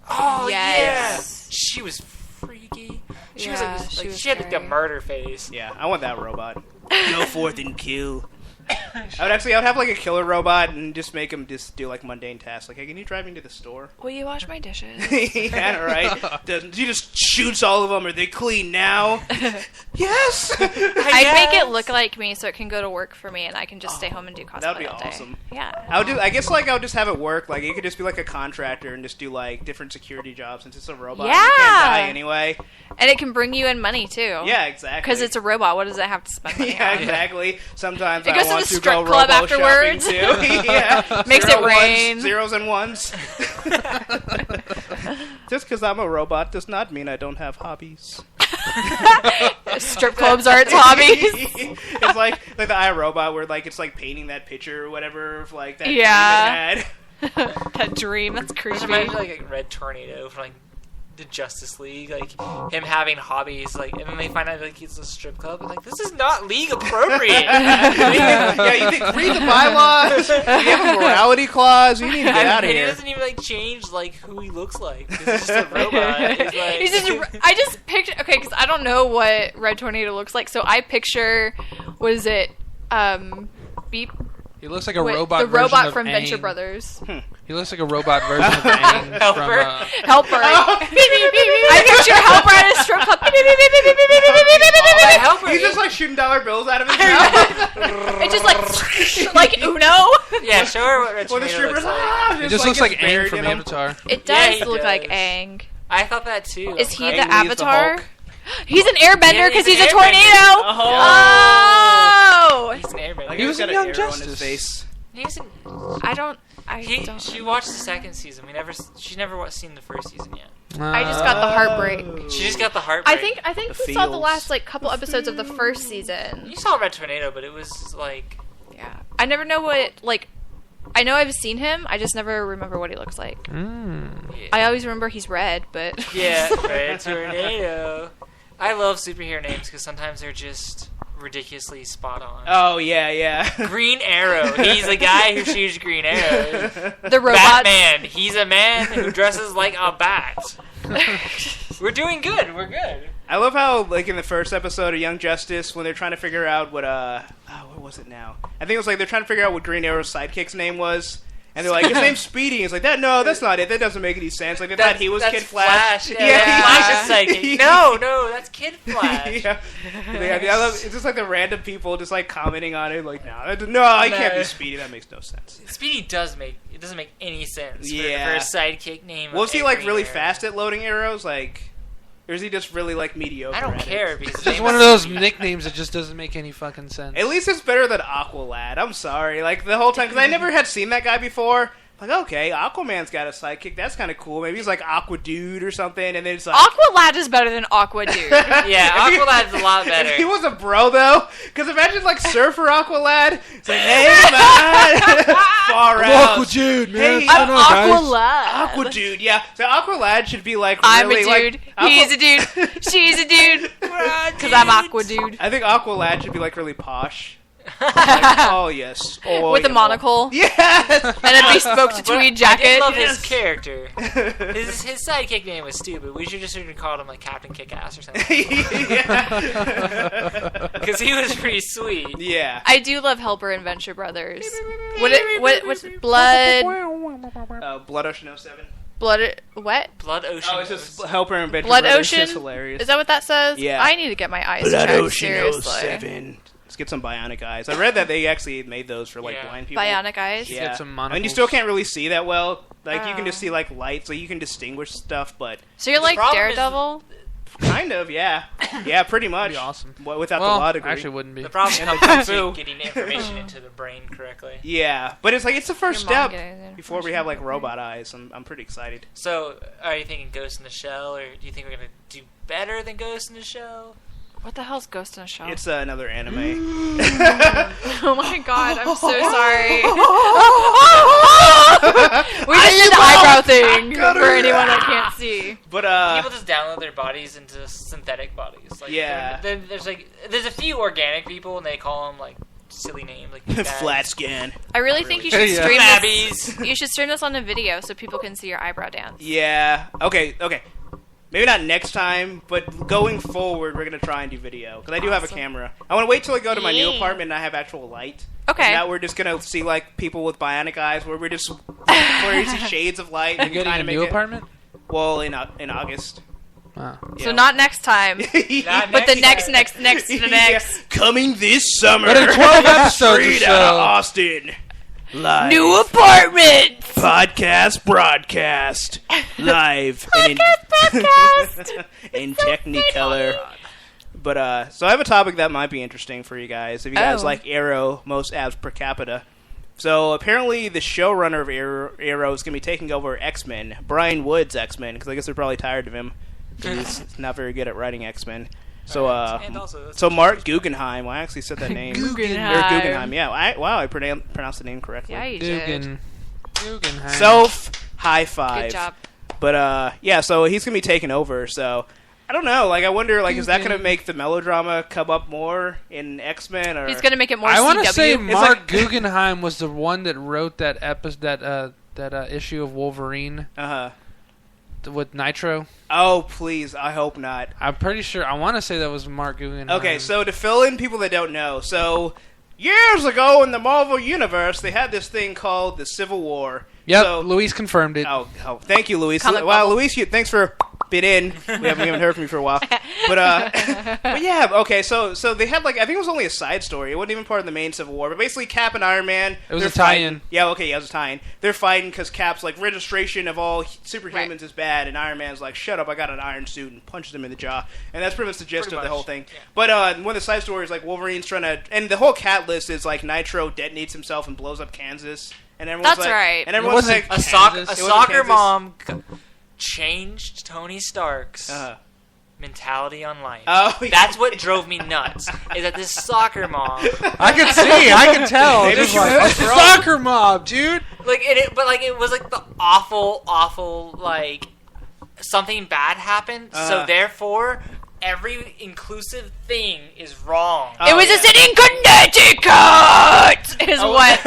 Oh yes. Yeah. She was freaky. She Yeah, was she was she had like a scary. murder face. Yeah, I want that robot. Go forth and kill. I would have like a killer robot and just make him just do like mundane tasks. Like, hey, can you drive me to the store? Will you wash my dishes? Yeah, right. He just shoots all of them. Are they clean now? Yes. I'd make it look like me so it can go to work for me and I can just stay home and do cosplay That'd be all day. awesome. Yeah. I guess like I would just have it work. Like it could just be like a contractor and just do like different security jobs since it's a robot. Yeah. You can't die anyway. And it can bring you in money too. Yeah, exactly. Because it's a robot. What does it have to spend money Yeah, on? exactly. Sometimes It I goes to want the to strip go club robo afterwards. shopping too. Yeah. Makes it rain. Zeros and ones. Just because I'm a robot does not mean I don't have hobbies. Strip clubs are its hobbies. It's like the iRobot where like it's like painting that picture or whatever of like that Yeah. dream it had. That dream. That's Just creepy. imagine like a Red Tornado from like the Justice League, like him having hobbies, like, and then they find out like he's a strip club, and like this is not league appropriate. Yeah, you think read the bylaws. You have a morality clause. You need to get out of He here. doesn't even like change like who he looks like. He's just a robot. He's like, I just picture because I don't know what Red Tornado looks like, so I picture was it Beep? He looks like a Wait, robot. the version robot of from Aang. Venture Brothers. He looks like a robot version of Aang Helper. from. Helper. I picture Helper at a strip club. Helper. He's just like shooting dollar bills out of his mouth. It's just like Uno. Yeah, show her what Red Or the Tornado looks strippers. like. It just looks like gets Aang buried from in 'em. Avatar. It Yeah, does he look like does. Aang. I thought that too. Is he Aang the Lee's the Avatar? Hulk. He's an airbender Yeah, because he's he's an a airbender. tornado. Oh. He's an Like airbender. He was got in an Young arrow on his Justice. face. He's an, I don't. she watched the second season. She's never seen the first season yet. I just got the heartbreak. She just got the heartbreak. I think The we saw the feels. last like couple episodes of the first season. You saw Red Tornado, but it was like Yeah, I never know what like. I know I've seen him. I just never remember what he looks like. yeah, I always remember he's red, but yeah Red Tornado. I love superhero names because sometimes they're just ridiculously spot on. Oh yeah. Green Arrow. He's a guy who shoots green arrows. the robot. Batman. He's a man who dresses like a bat. We're doing good. We're good. I love how, like, in the first episode of Young Justice, when they're trying to figure out what what was it now? I think it was like they're trying to figure out what Green Arrow's sidekick's name was, and they're like, his name's Speedy. And it's like that. No, that's not it. That doesn't make any sense. Like they thought he was That's Kid Flash. Yeah, Flash is psychic. No, that's Kid Flash. Yeah. I love, it's just like the random people just like commenting on it, like, no, he can't be Speedy. That makes no sense. Speedy doesn't make any sense for Yeah. a sidekick name. Was he of like Green really Arrow. fast at loading arrows, like, or is he just really like mediocre? I don't at it? care because his It's name one of is those nicknames that just doesn't make any fucking sense. At least it's better than Aqualad. I'm sorry. Like, the whole time, because I never had seen that guy before. Like, okay, Aquaman's got a sidekick. That's kind of cool. Maybe he's like Aqua Dude or something. And then it's like... Aqualad is better than Aqua Dude. Yeah, Aqualad's a lot better. If he was a bro, though, because imagine, like, Surfer Aqualad. It's like, hey, man. Far out. Aqua Dude, man. Hey, What's going on, guys? Aqualad. Aqua Dude, yeah. So Aqualad should be, like, I'm really, a dude. like... He's a dude. She's a dude. Because I'm Aqua Dude. I think Aqualad should be, like, really posh. Like, oh, yes. Oh, With a yeah. monocle. Yes! And a bespoke But tweed I jacket. did love his character. His sidekick name was stupid. We should just have called him like Captain Kick-Ass or something. Because he was pretty sweet. Yeah. I do love Helper and Venture Brothers. What's Blood Blood Ocean 07. Blood what? Blood Ocean. Oh, it's just Helper and Bitch. Blood Brothers. Ocean. It's hilarious. Is that what that says? Yeah. I need to get my eyes Blood checked. Ocean Seriously. 07. Let's get some bionic eyes. I read that they actually made those for blind people. Bionic eyes. Yeah. Get some monocles. And you still can't really see that well. Like you can just see like light, so you can distinguish stuff. But so you're like Daredevil. Kind of, yeah, yeah, pretty much. That'd be awesome. Without the law degree, actually wouldn't be. The problem comes with getting information into the brain correctly. Yeah, but it's like it's the first step before we have like robot eyes. I'm pretty excited. So, are you thinking Ghost in the Shell, or do you think we're gonna do better than Ghost in the Shell? What the hell's Ghost in a Shell? It's another anime. Oh my god, I'm so sorry. We just did the eyebrow thing for anyone that can't see. But people just download their bodies into synthetic bodies. Like, yeah. There's a few organic people, and they call them like silly names like flat skin. I really think you should stream this. You should stream this on a video so people can see your eyebrow dance. Yeah. Okay. Maybe not next time, but going forward, we're going to try and do video. Because I do have a camera. I want to wait till I go to my new apartment and I have actual light. Okay. Now we're just going to see, like, people with bionic eyes where we're just crazy shades of light. You're getting a new apartment? Well, in August. Wow. So not next time, but the next. Yeah. Coming this summer. But in 12 episodes or Straight so. out of Austin. Live. New apartment. Podcast broadcast. Live. Podcast. In Technicolor. But, so I have a topic that might be interesting for you guys. If you guys like Arrow, most abs per capita. So, apparently, the showrunner of Arrow is going to be taking over X-Men. Brian Wood's X-Men, because I guess they're probably tired of him. He's not very good at writing X-Men. So, so Mark Guggenheim. Well, I actually said that name. Guggenheim. Yeah. I pronounced the name correctly. Yeah, you did. Guggenheim. Self high five. Good job. But yeah, so he's gonna be taking over. So I don't know. Like, I wonder. Like, is that gonna make the melodrama come up more in X-Men? Or he's gonna make it more. I want to CW. say Mark Guggenheim was the one that wrote that that issue of Wolverine. With Nitro. Oh, please! I hope not. I'm pretty sure. I want to say that was Mark Guggenheim. Okay, so to fill in people that don't know, so years ago in the Marvel Universe, they had this thing called the Civil War. Yep, so, Luis confirmed it. Oh, thank you, Luis. Wow, Luis, thanks for been in. We haven't even heard from you for a while. But yeah, okay, so they had, like, I think it was only a side story. It wasn't even part of the main Civil War. But basically, Cap and Iron Man. It was a tie-in. Yeah, okay, it was a tie-in. They're fighting because Cap's like, registration of all superhumans is bad, and Iron Man's like, shut up, I got an iron suit, and punches him in the jaw. And that's pretty much the gist of the whole thing. Yeah. But one of the side stories, like, Wolverine's trying to, and the whole cat list is like Nitro detonates himself and blows up Kansas. And everyone's That's like, right. And everyone's like, a soccer mom changed Tony Stark's mentality on life. Oh, yeah. That's what drove me nuts. Is that this soccer mom? I can tell. Just like, a soccer mob, dude. Like it was like the awful like something bad happened. So therefore, every inclusive thing is wrong. It was a city in Connecticut! Is what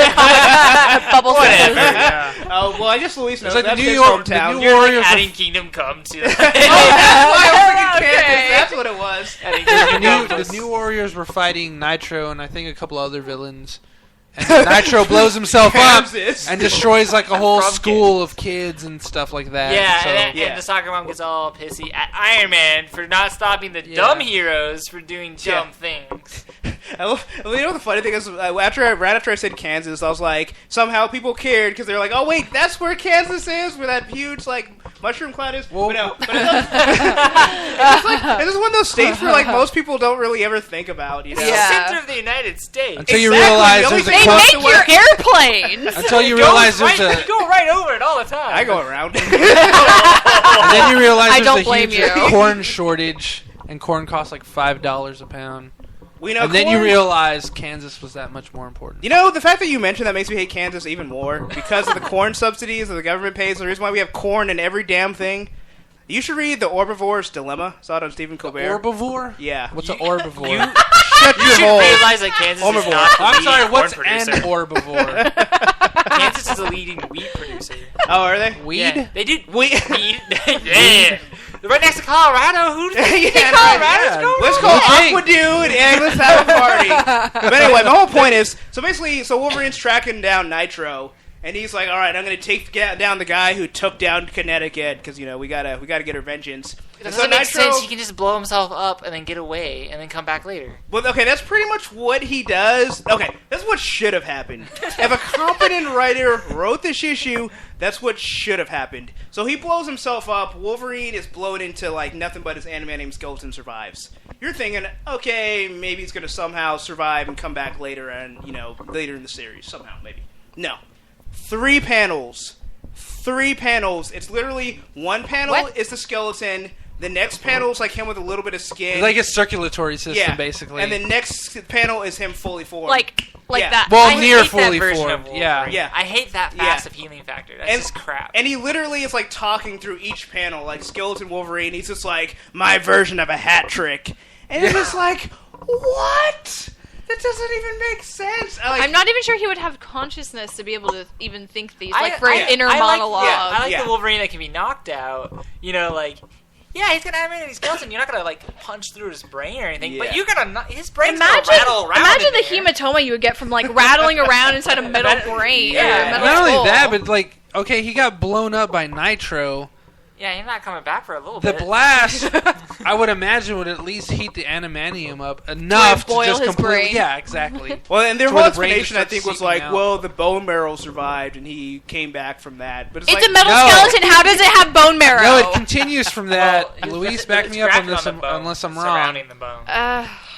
Bubble says. Yeah. Oh, well, I guess Luis knows. It's like that's the New his York, hometown. the New You're Warriors. like adding Kingdom Come to that's why I was thinking Kansas. That's what it was. The New Warriors were fighting Nitro and I think a couple other villains. And Nitro blows himself up and destroys like a whole school of kids and stuff like that. Yeah, and the soccer mom gets all pissy at Iron Man for not stopping the dumb heroes for doing dumb things. You know what the funny thing is? Right after I said Kansas, I was like, somehow people cared because they're like, oh wait, that's where Kansas is, where that huge like mushroom cloud is. Well, but no, it's just one of those states where like most people don't really ever think about. You know? It's the center of the United States. Until you realize there's They make your airplanes. Until you realize there's you go right over it all the time. I go around. And then you realize there's a huge you. corn shortage and corn costs like $5 a pound. And then you realize Kansas was that much more important. You know, the fact that you mentioned that makes me hate Kansas even more because of the corn subsidies that the government pays. The reason why we have corn in every damn thing. You should read The Orbivore's Dilemma. Saw it on Stephen Colbert. Herbivore? Yeah. What's an herbivore? Shut You should realize that Kansas is not the I'm sorry, leading what's corn an producer. herbivore? Kansas is the leading wheat producer. Oh, are they? Weed? Yeah, they do Weed. Yeah. They're right next to Colorado. Who do you think Yeah, Colorado's right. going? Let's go Aqua Dude and let's have a party. But anyway, my whole point is, so Wolverine's tracking down Nitro, And he's like, all right, I'm going to take down the guy who took down Connecticut because, we gotta get our vengeance. It doesn't make sense. He can just blow himself up and then get away and then come back later. Well, okay, that's pretty much what he does. Okay, that's what should have happened. If a competent writer wrote this issue, that's what should have happened. So he blows himself up. Wolverine is blown into, nothing but his animated skeleton survives. You're thinking, okay, maybe he's going to somehow survive and come back later and, later in the series. Somehow, maybe. No. 3 panels. It's literally one panel is the skeleton. The next panel is him with a little bit of skin. Like his circulatory system, basically. And the next panel is him fully formed. Like that. Well, near fully formed. Yeah. I hate that passive healing factor. That's just crap. And he literally is talking through each panel, like Skeleton Wolverine. He's just like, my version of a hat trick. And it's just like, what? That doesn't even make sense. I'm not even sure he would have consciousness to be able to even think these, for an inner monologue. I like the Wolverine that can be knocked out. He's gonna animate his skeleton. You're not gonna punch through his brain or anything, but you're gonna his brain's gonna rattle around. Imagine the hematoma you would get from rattling around inside a metal brain. Yeah. Not only that, but okay, he got blown up by Nitro. Yeah, he's not coming back for a little bit. The blast, I would imagine, would at least heat the adamantium up enough to just completely... brain. Yeah, exactly. Well, and their whole explanation, I think, was the bone marrow survived, and he came back from that. But it's a metal skeleton. How does it have bone marrow? No, it continues from that. Luis, back me up on this unless I'm wrong. Surrounding the bone.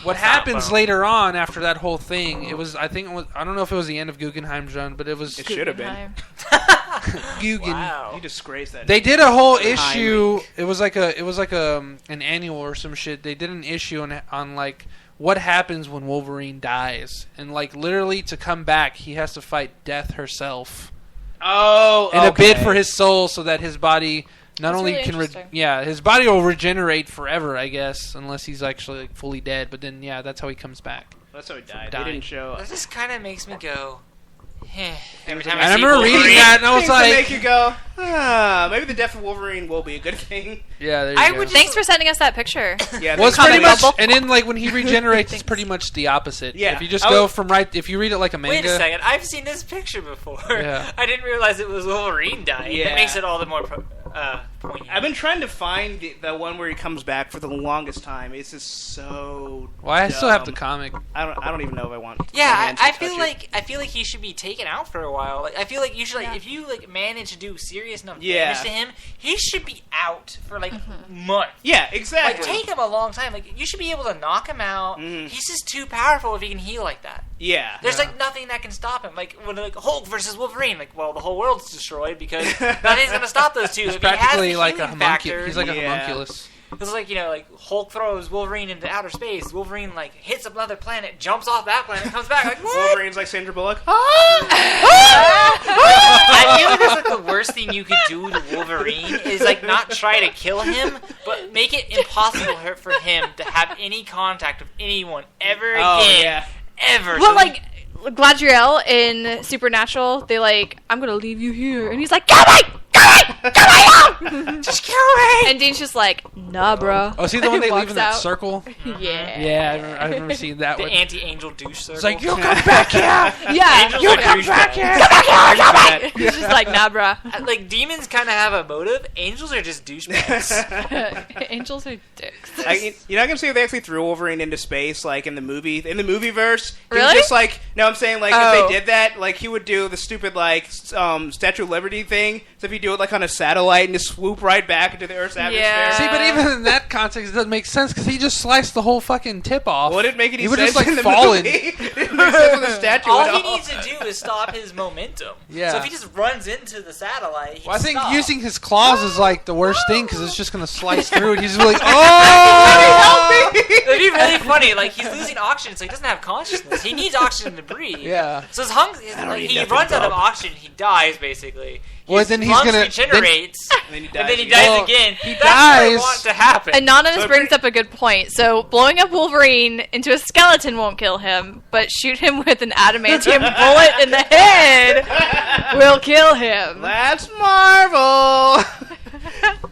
What happens later on after that whole thing? It was, I don't know if it was the end of Guggenheim's run, but it was. It should have been. Guggen. Wow. You disgraced that. They did a whole issue. It was like an annual or some shit. They did an issue on what happens when Wolverine dies, and literally to come back, he has to fight Death herself. Oh, in a bid for his soul, so that his body. Not only really can his body will regenerate forever, I guess, unless he's actually fully dead. But then, that's how he comes back. That's how he died. They didn't show. This kind of makes me go. Every time I remember reading that, and I was like, make you go, maybe the death of Wolverine will be a good thing. Yeah, there you go. Thanks for sending us that picture. Yeah, well, it's pretty much, and then when he regenerates, it's pretty much the opposite. Yeah, if you just go from if you read it like a manga. Wait a second, I've seen this picture before. Yeah. I didn't realize it was Wolverine dying. Yeah. That makes it all the more poignant. I've been trying to find the one where he comes back for the longest time. It's just so. Well, I still have the comic. I don't even know if I want. Yeah, I feel like he should be taken out for a while. I feel like you should if you manage to do serious enough damage to him, he should be out for months. Yeah, exactly. Take him a long time. You should be able to knock him out. He's just too powerful if he can heal like that. Yeah. There's nothing that can stop him. When Hulk versus Wolverine, the whole world's destroyed because nothing's gonna stop those two. He's if practically he has like a homunculus. He's like a homunculus. It's Hulk throws Wolverine into outer space. Wolverine hits another planet, jumps off that planet, comes back. What? Wolverine's like Sandra Bullock. I feel like that's the worst thing you could do to Wolverine is not try to kill him, but make it impossible for him to have any contact with anyone ever again. Yeah. Ever. Well, Gladriel in Supernatural, they I'm gonna leave you here, and he's like, kill me! Just kill me! And Dean's just nah, bro. Oh, is he the one they leave in that circle? Yeah. Yeah, I remember seeing that one. The anti-angel douche circle. It's like, you come back here! Yeah, you come back here! Come back here! He's just nah, bro. Demons kind of have a motive. Angels are just douchebags. Angels are dicks. You're not gonna say if they actually threw Wolverine into space, in the movie verse. Really? Just no, I'm saying if they did that, he would do the stupid Statue of Liberty thing. So if you do it on a satellite and just swoop right back into the Earth's atmosphere. Yeah. See, but even in that context, it doesn't make sense because he just sliced the whole fucking tip off. Well, it didn't make any sense. He would just in the fallen. Movie. It didn't make sense with the statue. All he needs to do is stop his momentum. Yeah. So if he just runs into the satellite, I think using his claws is the worst thing because it's just gonna slice through it. He's just oh! That'd be really funny. He's losing oxygen, so he doesn't have consciousness. He needs oxygen to breathe. Yeah. So he runs out of oxygen. He dies basically. Well, then he's lungs gonna regenerates, and then he dies again. He That's dies. what I want to happen. Anonymous brings up a good point. So blowing up Wolverine into a skeleton won't kill him, but shoot him with an adamantium bullet in the head will kill him. That's Marvel.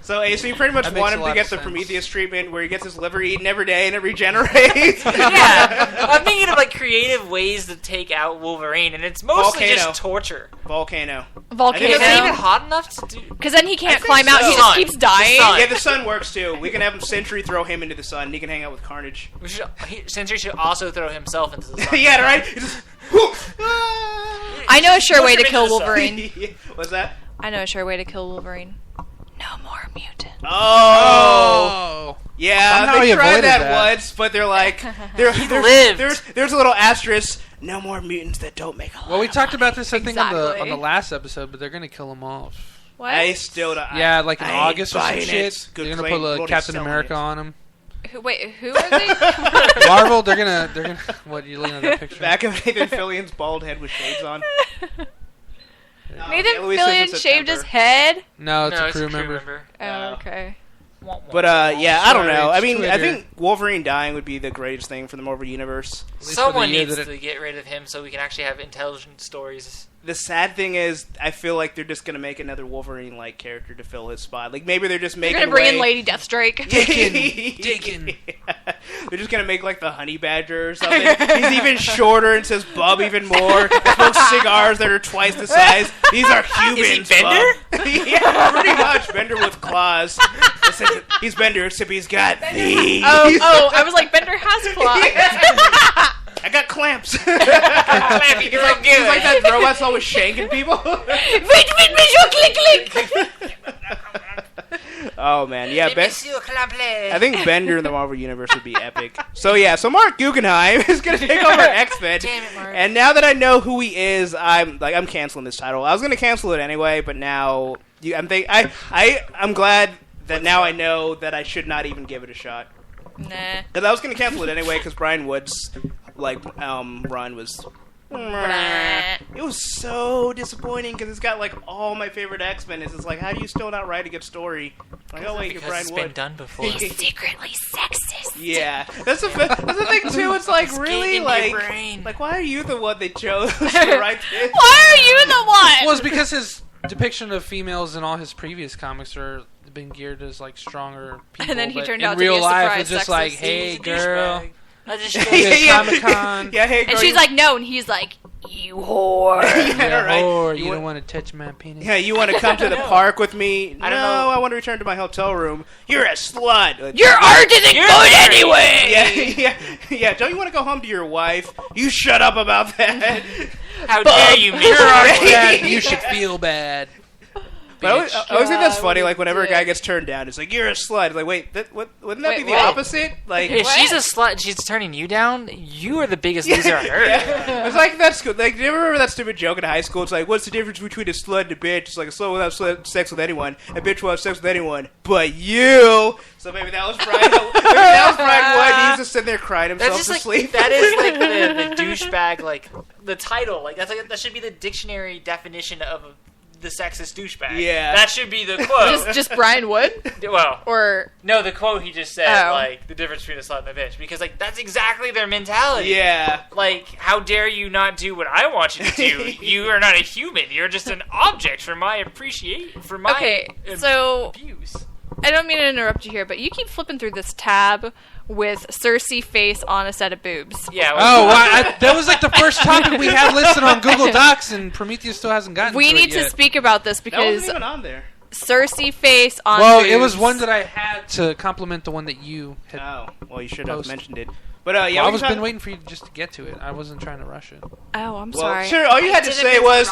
So you pretty much want him to get the Prometheus treatment where he gets his liver eaten every day and it regenerates. Yeah. I'm thinking of creative ways to take out Wolverine, and it's mostly just torture. Volcano. Is it even hot enough to do? Because then he can't climb out. He just keeps dying. Yeah, the sun works too. We can have him Sentry throw him into the sun, and he can hang out with Carnage. Sentry should also throw himself into the sun. Yeah, right? I know a sure way to kill Wolverine. What's that? I know a sure way to kill Wolverine. No more mutant. Oh. Yeah, somehow they tried that once, but they're like, there's a little asterisk. No more mutants that don't make a lot. Well, we talked about this, I think, on the last episode, but they're gonna kill them off. What? I still don't. Yeah, like in August or some shit. They're gonna put a Captain America on them. Wait, who are they? Marvel. They're gonna. What are you looking at that picture? Back of Nathan Fillion's bald head with shades on. Nathan Fillion shaved his head? No, it's a crew member. Oh, okay. But yeah, I don't know. I mean, I think Wolverine dying would be the greatest thing for the Marvel Universe. Someone needs to get rid of him so we can actually have intelligent stories. The sad thing is, I feel like they're just gonna make another Wolverine-like character to fill his spot. Like maybe they're just making. They're gonna bring in Lady Deathstrike. Diggin. Yeah. They're just gonna make like the Honey Badger or something. He's even shorter and says "bub" even more. Smokes cigars that are twice the size. These are humans. Is he Bender? Yeah, pretty much Bender with claws. He's Bender, except he's got these. Oh! I was like, Bender has claws. I got clamps. He's like that robot that's always shanking people. Wait, click. Oh man, yeah. I think Bender in the Marvel Universe would be epic. So yeah, so Mark Guggenheim is gonna take over X-Men. Damn it, Mark. And now that I know who he is, I'm canceling this title. I was gonna cancel it anyway, but now I'm glad that now I know that I should not even give it a shot. Nah. Because I was gonna cancel it anyway because Brian Wood's run was. It was so disappointing because it's got all my favorite X-Men. It's just like, how do you still not write a good story? Like, oh wait, you're Brian it's Wood. Been done before. He's secretly sexist. Yeah, that's the thing too. It's like really like why are you the one they chose to write this? Why are you the one? Well, it's because his depiction of females in all his previous comics are been geared as stronger people. And then he turned out to be a real life, surprise it's just sexist. like, hey girl. I just Comic-Con. Yeah, hey girl. And she's like, no, and he's like, you whore. Yeah, right. Whore. You don't want to touch my penis. Yeah, you want to come to the park with me? I don't know. I want to return to my hotel room. You're a slut. Your art isn't good anyway. Yeah. Don't you want to go home to your wife? You shut up about that. How dare you, Your art's bad. You should feel bad. But I always think that's funny. Like whenever a guy gets turned down, it's like you're a slut. Like wait, wouldn't that be the opposite? Like if she's a slut and she's turning you down, you are the biggest loser on earth. Yeah. It's like that's good. Like do you ever remember that stupid joke in high school? It's like what's the difference between a slut and a bitch? It's like a slut without sex with anyone, a bitch without sex with anyone, but you. So maybe that was Brian. Wood. He's just sitting there crying himself to sleep. That is like the douchebag. Like the title. Like that should be the dictionary definition of the sexist douchebag. Yeah. That should be the quote. Just Brian Wood? Well. Or... No, the quote he just said, the difference between a slut and a bitch. Because, that's exactly their mentality. Yeah. Like, how dare you not do what I want you to do? You are not a human. You're just an object for my appreciation, for my abuse. I don't mean to interrupt you here, but you keep flipping through this tab with Cersei face on a set of boobs. Yeah. That was the first topic we had listed on Google Docs, and Prometheus still hasn't gotten. We need to speak about this because that wasn't even on there. Cersei face on. Well, boobs. it was one that I had to complement the one that you had. Oh, well, you should have mentioned it. But yeah, I was been waiting for you just to get to it. I wasn't trying to rush it. Oh, I'm sorry. Sure, all you had to say was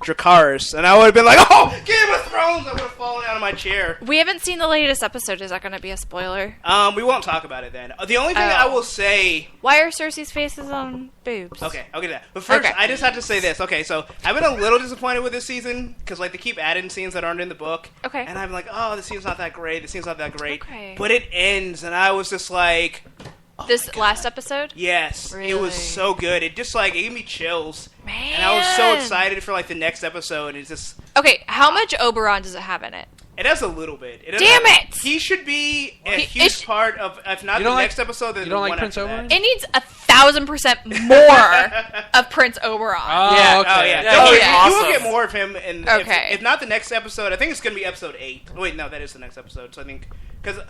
Dracarys, and I would have been like, "Oh, Game of Thrones!" I would have fallen out of my chair. We haven't seen the latest episode. Is that going to be a spoiler? We won't talk about it then. The only thing I will say... Why are Cersei's faces on boobs? Okay, I'll get to that. But first, I just have to say this. Okay, so I've been a little disappointed with this season, because they keep adding scenes that aren't in the book. Okay. And I'm like, oh, this scene's not that great, Okay. But it ends, and I was just like... Oh this last episode? Yes. Really? It was so good. It just it gave me chills. Man. And I was so excited for the next episode. It's just... Okay, how much Oberon does it have in it? It has a little bit. Damn it! He should be a huge part of, if not the next episode, then you don't the like one Prince after Oberyn? that. It needs 1,000% more of Prince Oberon. Oh, okay. Oh, yeah. Yeah. You will get more of him. And Okay. if not the next episode, I think it's going to be episode 8. Wait, no, that is the next episode. So I think...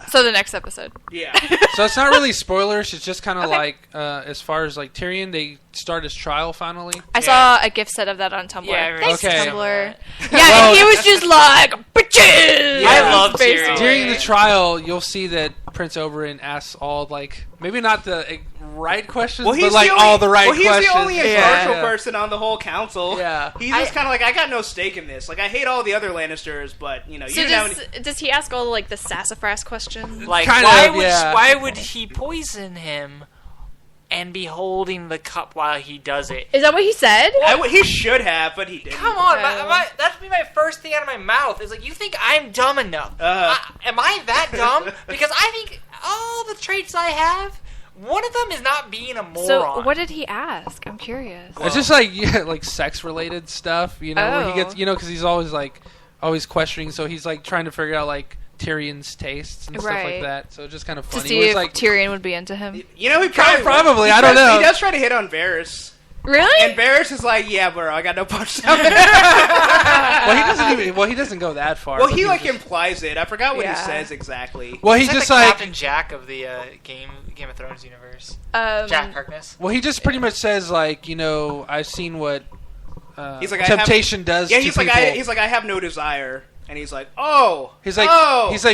So the next episode. Yeah. So it's not really spoilers. It's just kind of Okay. like, as far as like Tyrion, they start his trial finally. I saw a gift set of that on Tumblr. Yeah, Thanks, okay. Tumblr. Yeah, and he was just like, bitches! I love Basically. Tyrion. During the trial, you'll see that Prince Oberyn asks all, like, maybe not the right questions, but like all the right questions. Well, he's the only impartial Yeah. person on the whole council. Yeah. He's just kind of like, I got no stake in this. Like, I hate all the other Lannisters, but, you know, So you does he ask all like the sassafras questions? Like, Kind why of, would yeah. why would he poison him and be holding the cup while he does it? Is that what he said? he should have, but he didn't. Come on, Okay. that'd be my first thing out of my mouth. Is like, you think I'm dumb enough? Am I that dumb? Because I think all the traits I have, one of them is not being a moron. So what did he ask? I'm curious. It's just like like sex related stuff, you know, where he Oh. gets, you know, because he's always questioning, so he's like trying to figure out like Tyrion's tastes and stuff like Right. that. So it's just kind of To funny. see where if it's like, Tyrion would be into him. You know, he probably I don't know. He does try to hit on Varys. Really? And Varys is like, yeah, bro, I got no punch down there. well, he doesn't go that far. Well, but he was like just- implies it. I forgot what Yeah. he says exactly. Well, He's he just the like Captain Jack of the Game of Thrones universe. Um, Jack Harkness. Well, he just pretty much says like, you know, I've seen what He's like, temptation does Yeah, to he's people. like, he's like, I have no desire, and he's like, oh, He's like,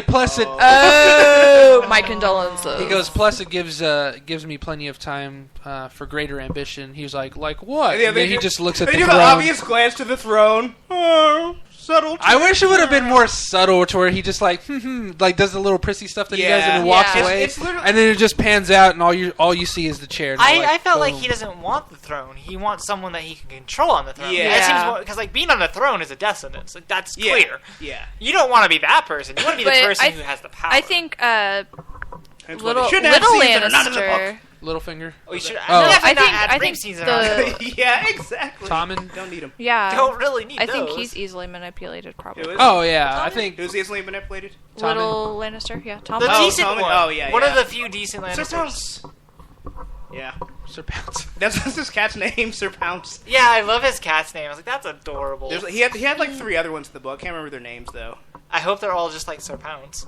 plus it. Oh, my condolences. He goes, plus it gives me plenty of time for greater ambition. He's like what? Yeah, And then he just looks at they the do throne. the obvious glance to the throne. Oh, subtle. I wish it would have been more subtle, to where he just like like does the little prissy stuff that he does and then walks Yeah. away, It's literally- and then it just pans out and all you see is the chair. And I felt like boom. he doesn't want the throne. He wants someone that he can control on the throne. Yeah. Yeah. Because like being on the throne is a death sentence. Like, that's Yeah. clear. Yeah. You don't want to be that person. You want to be the But person I who has the power. I think Hence why little they shouldn't have little scenes that are not in the Lannister. Littlefinger. we should. Oh. definitely I not add think rape scenes in our- the yeah, exactly. Tommen? Don't need him. yeah. don't really need I think those. he's easily manipulated, probably. Who is? Oh yeah, I think Who's easily manipulated? Little Lannister, yeah. Tom. the Oh, decent Tommen. one. Oh, yeah, One yeah. of the few decent Sir Lannisters. Pounce. Yeah, Sir Pounce. that's his cat's name, Sir Pounce. Yeah, I love his cat's name. I was like, that's adorable. He had like 3 other ones in the book. Can't remember their names though. I hope they're all just like Sir Pounce.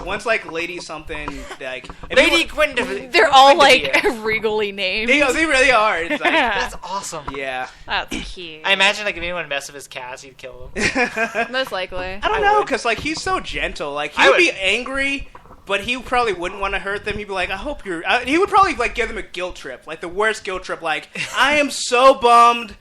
One's like Lady something, like and Lady Gwyndev. They're all like regally named. They really are. It's like, That's awesome. yeah. That's cute. I imagine like if anyone messed with his cats, he'd kill them. Most likely. I don't know, because like he's so gentle. Like he would be angry, but he probably wouldn't want to hurt them. He'd be like, "I hope you're." He would probably like give them a guilt trip, like the worst guilt trip. Like, I am so bummed.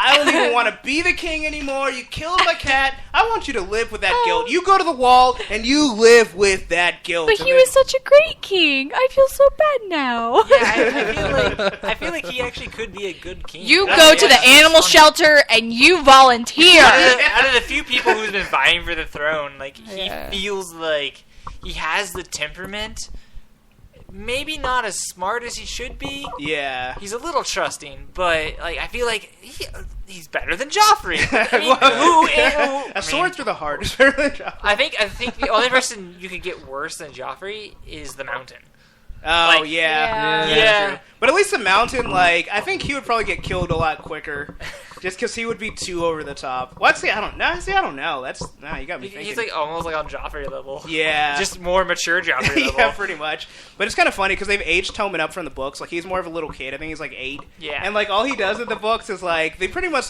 I don't even want to be the king anymore. You killed my cat. I want you to live with that guilt. You go to the wall and you live with that guilt. But And he then- was such a great king. I feel so bad now. I feel like he actually could be a good king. You That's- go to yeah, the that's animal funny. shelter and you volunteer. Out of the few people who's been vying for the throne, like he Yeah. feels like he has the temperament. Maybe not as smart as he should be. Yeah. He's a little trusting, but like I feel like he's better than Joffrey. I mean, A sword through the heart is better than Joffrey. I think the only person you could get worse than Joffrey is the Mountain. Oh, Like, yeah. Yeah. Yeah. True. But at least the Mountain, like, I think he would probably get killed a lot quicker. Just because he would be too over the top. Well, see, I don't know. See, I don't know. You got me thinking. He's like almost like on Joffrey level. Yeah. Just more mature Joffrey level. Yeah, pretty much. But it's kind of funny because they've aged Tommen up from the books. Like, he's more of a little kid. I think he's like 8. Yeah. And like all he does in the books is like it's pretty much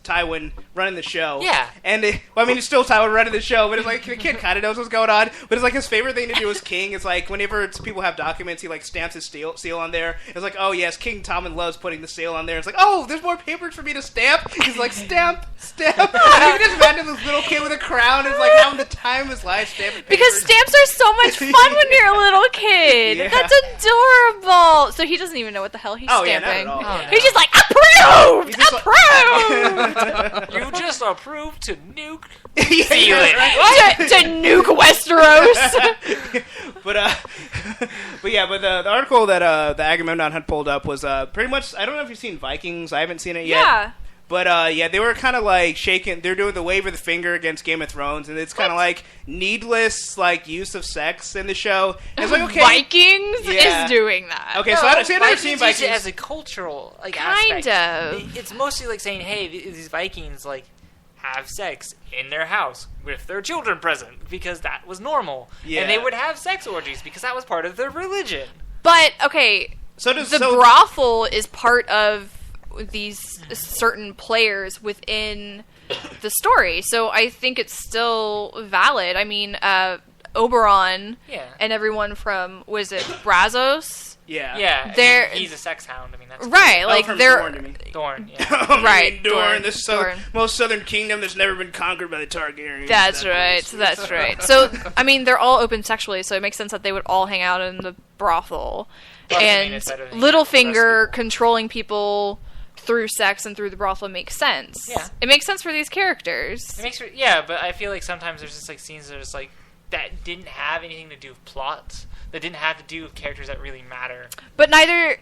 Tywin running the show. Yeah. And it's still Tywin running the show, but it's like the kid kind of knows what's going on. But it's like his favorite thing to do as king is like whenever people have documents, he like stamps his seal on there. It's like, oh yes, King Tommen loves putting the seal on there. It's like, oh, there's more papers for me to stamp. He's like, stamp. And you can just imagine this little kid with a crown is like having the time of his life stamping papers. Because stamps are so much fun when you're a little kid. Yeah. That's adorable. So he doesn't even know what the hell he's Oh, yeah, not stamping. at all. Oh, no. He's just like, approved! He's just like- Approved! You just approved to nuke Yeah, Feeling. right. to nuke Westeros. but the article that the Agamemnon had pulled up was pretty much. I don't know if you've seen Vikings. I haven't seen it yet. Yeah. But yeah, they were kind of like shaking. They're doing the wave of the finger against Game of Thrones, and it's kind of like needless like use of sex in the show. And it's like okay, Vikings is doing that. Okay, so I've never seen Vikings as a cultural kind aspect. It's mostly like saying, hey, these Vikings like have sex in their house with their children present because that was normal, and they would have sex orgies because that was part of their religion. But okay, the brothel is part of these certain players within the story, so I think it's still valid. I mean, Oberon and everyone from Brazos? Yeah. He's a sex hound. I mean, that's right. Like they're Dorne. Right, Dorne. The most southern kingdom that's never been conquered by the Targaryens. That's right. So I mean, they're all open sexually, so it makes sense that they would all hang out in the brothel. And Littlefinger controlling people through sex and through the brothel makes sense. Yeah. It makes sense for these characters. But I feel like sometimes there's just like scenes that are just like that didn't have anything to do with plot. That didn't have to do with characters that really matter. But I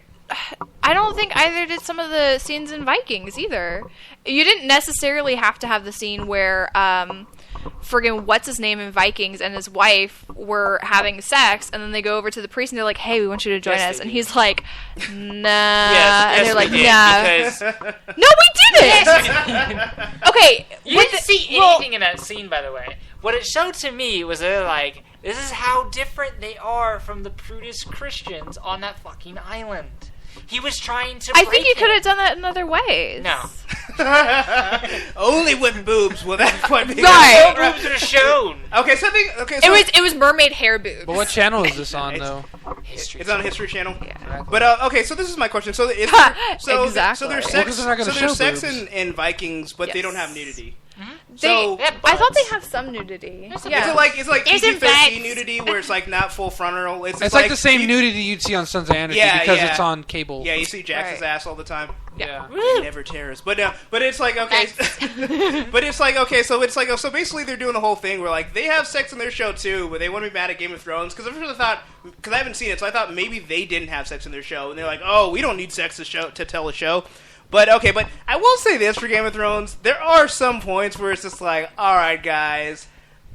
don't think either did some of the scenes in Vikings either. You didn't necessarily have to have the scene where friggin' what's his name in Vikings and his wife were having sex, and then they go over to the priest and they're like, hey, we want you to join us, and he's like, nah. And they're like, nah. No, we didn't. Okay, you didn't see anything in that scene, by the way. What it showed to me was they're like, this is how different they are from the prudish Christians on that fucking island. He was trying to. I think he could have done that in other ways. No. Only with boobs will that quite be right. No boobs are shown. Okay, so it was mermaid hair boobs. But what channel is this on though? It's on History Channel. Yeah. But okay, so this is my question. So there's sex in Vikings, but they don't have nudity. So I thought they have some nudity. Yeah. Is it like PG-13 nudity where it's like not full frontal? It's like the same nudity you'd see on Sons of Anarchy because it's on cable. Yeah, you see Jax's ass all the time. Yeah. He never tears. But it's like okay. But it's like okay, so it's like so basically they're doing the whole thing where like they have sex in their show too, but they want to be mad at Game of Thrones because I haven't seen it, so I thought maybe they didn't have sex in their show and they're like, oh, we don't need sex to tell a show. But I will say this for Game of Thrones, there are some points where it's just like, alright guys,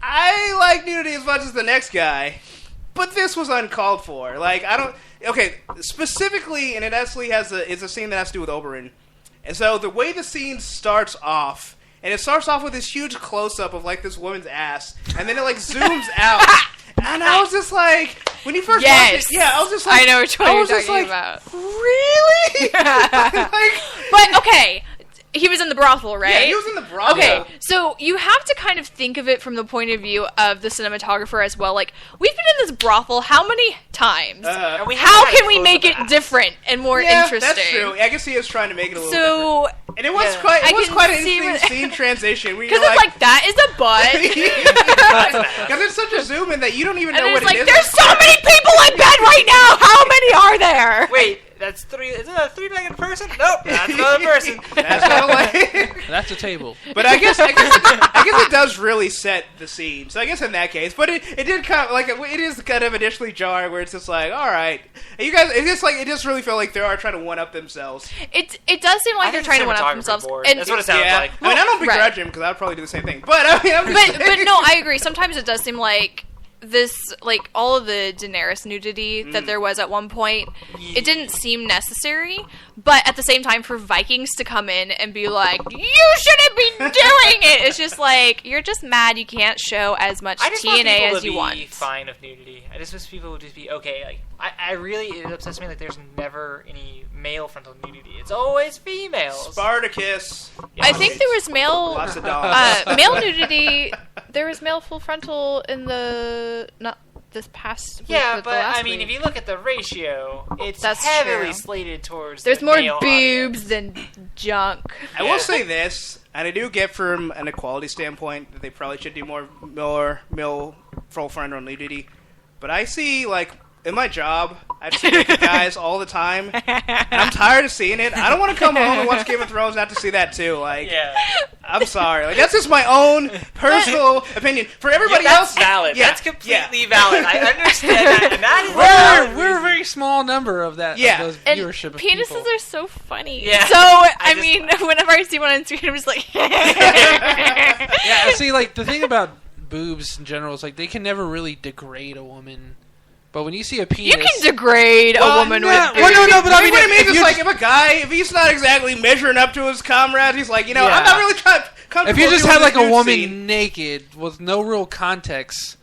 I like nudity as much as the next guy, but this was uncalled for. Like, specifically, and it actually it's a scene that has to do with Oberyn. And so the way the scene starts off, and it starts off with this huge close-up of like this woman's ass, and then it like zooms out. And I was just like, when you first watched it, I was just like, I know which one you're talking about. Really? But okay, he was in the brothel, right? Yeah, he was in the brothel. Okay, so you have to kind of think of it from the point of view of the cinematographer as well. Like, we've been in this brothel how many times? How can we make it different and more interesting? That's true. I guess he was trying to make it a little different. And it was quite an interesting scene transition. Because it's like, that is a butt. Because it's such a zoom in that you don't even know what it is. There's so many people in bed right now! How many are there? Wait, that's three. Is it a three-legged person? Nope, that's another person. That's not a leg. That's a table. But I guess it does really set the scene. So I guess in that case, but it did kind of like it is kind of initially jarring where it's just like, all right, you guys, it just really felt like they are trying to one up themselves. It does seem like they're trying to one up themselves. And that's what it sounds like. I mean, I don't begrudge him because I'd probably do the same thing. But I mean, but no, I agree. Sometimes it does seem like this, like all of the Daenerys nudity that there was at one point, it didn't seem necessary. But at the same time, for Vikings to come in and be like, "You shouldn't be doing it," it's just like you're just mad you can't show as much TNA as you want. I just want people to be fine with nudity. I just wish people would just be okay. Like I really, it upsets me like there's never any male frontal nudity. It's always females. Spartacus. I think there was male Lots of dogs. male nudity. There was male full frontal in not this past week, but last week. If you look at the ratio, that's heavily true. Slated towards there's the more male boobs audience. than junk. I will say this, and I do get from an equality standpoint that they probably should do more male full frontal nudity, but I see like in my job, I see naked guys all the time. I'm tired of seeing it. I don't want to come home and watch Game of Thrones and have to see that too. Like, I'm sorry. Like, that's just my own personal opinion. For everybody else, valid. Yeah, that's completely valid. I understand that. And that is we're a very small number of that. Yeah, of those viewership. And of penises are so funny. Yeah. So I mean, whenever I see one on screen, I'm just like, yeah. See, like the thing about boobs in general is like they can never really degrade a woman. But when you see a penis... You can degrade a woman with... Well, no, but I mean... What I mean is, like, if a guy, if he's not exactly measuring up to his comrades, he's like, I'm not really comfortable. If you just had, like, a woman scene naked with no real context,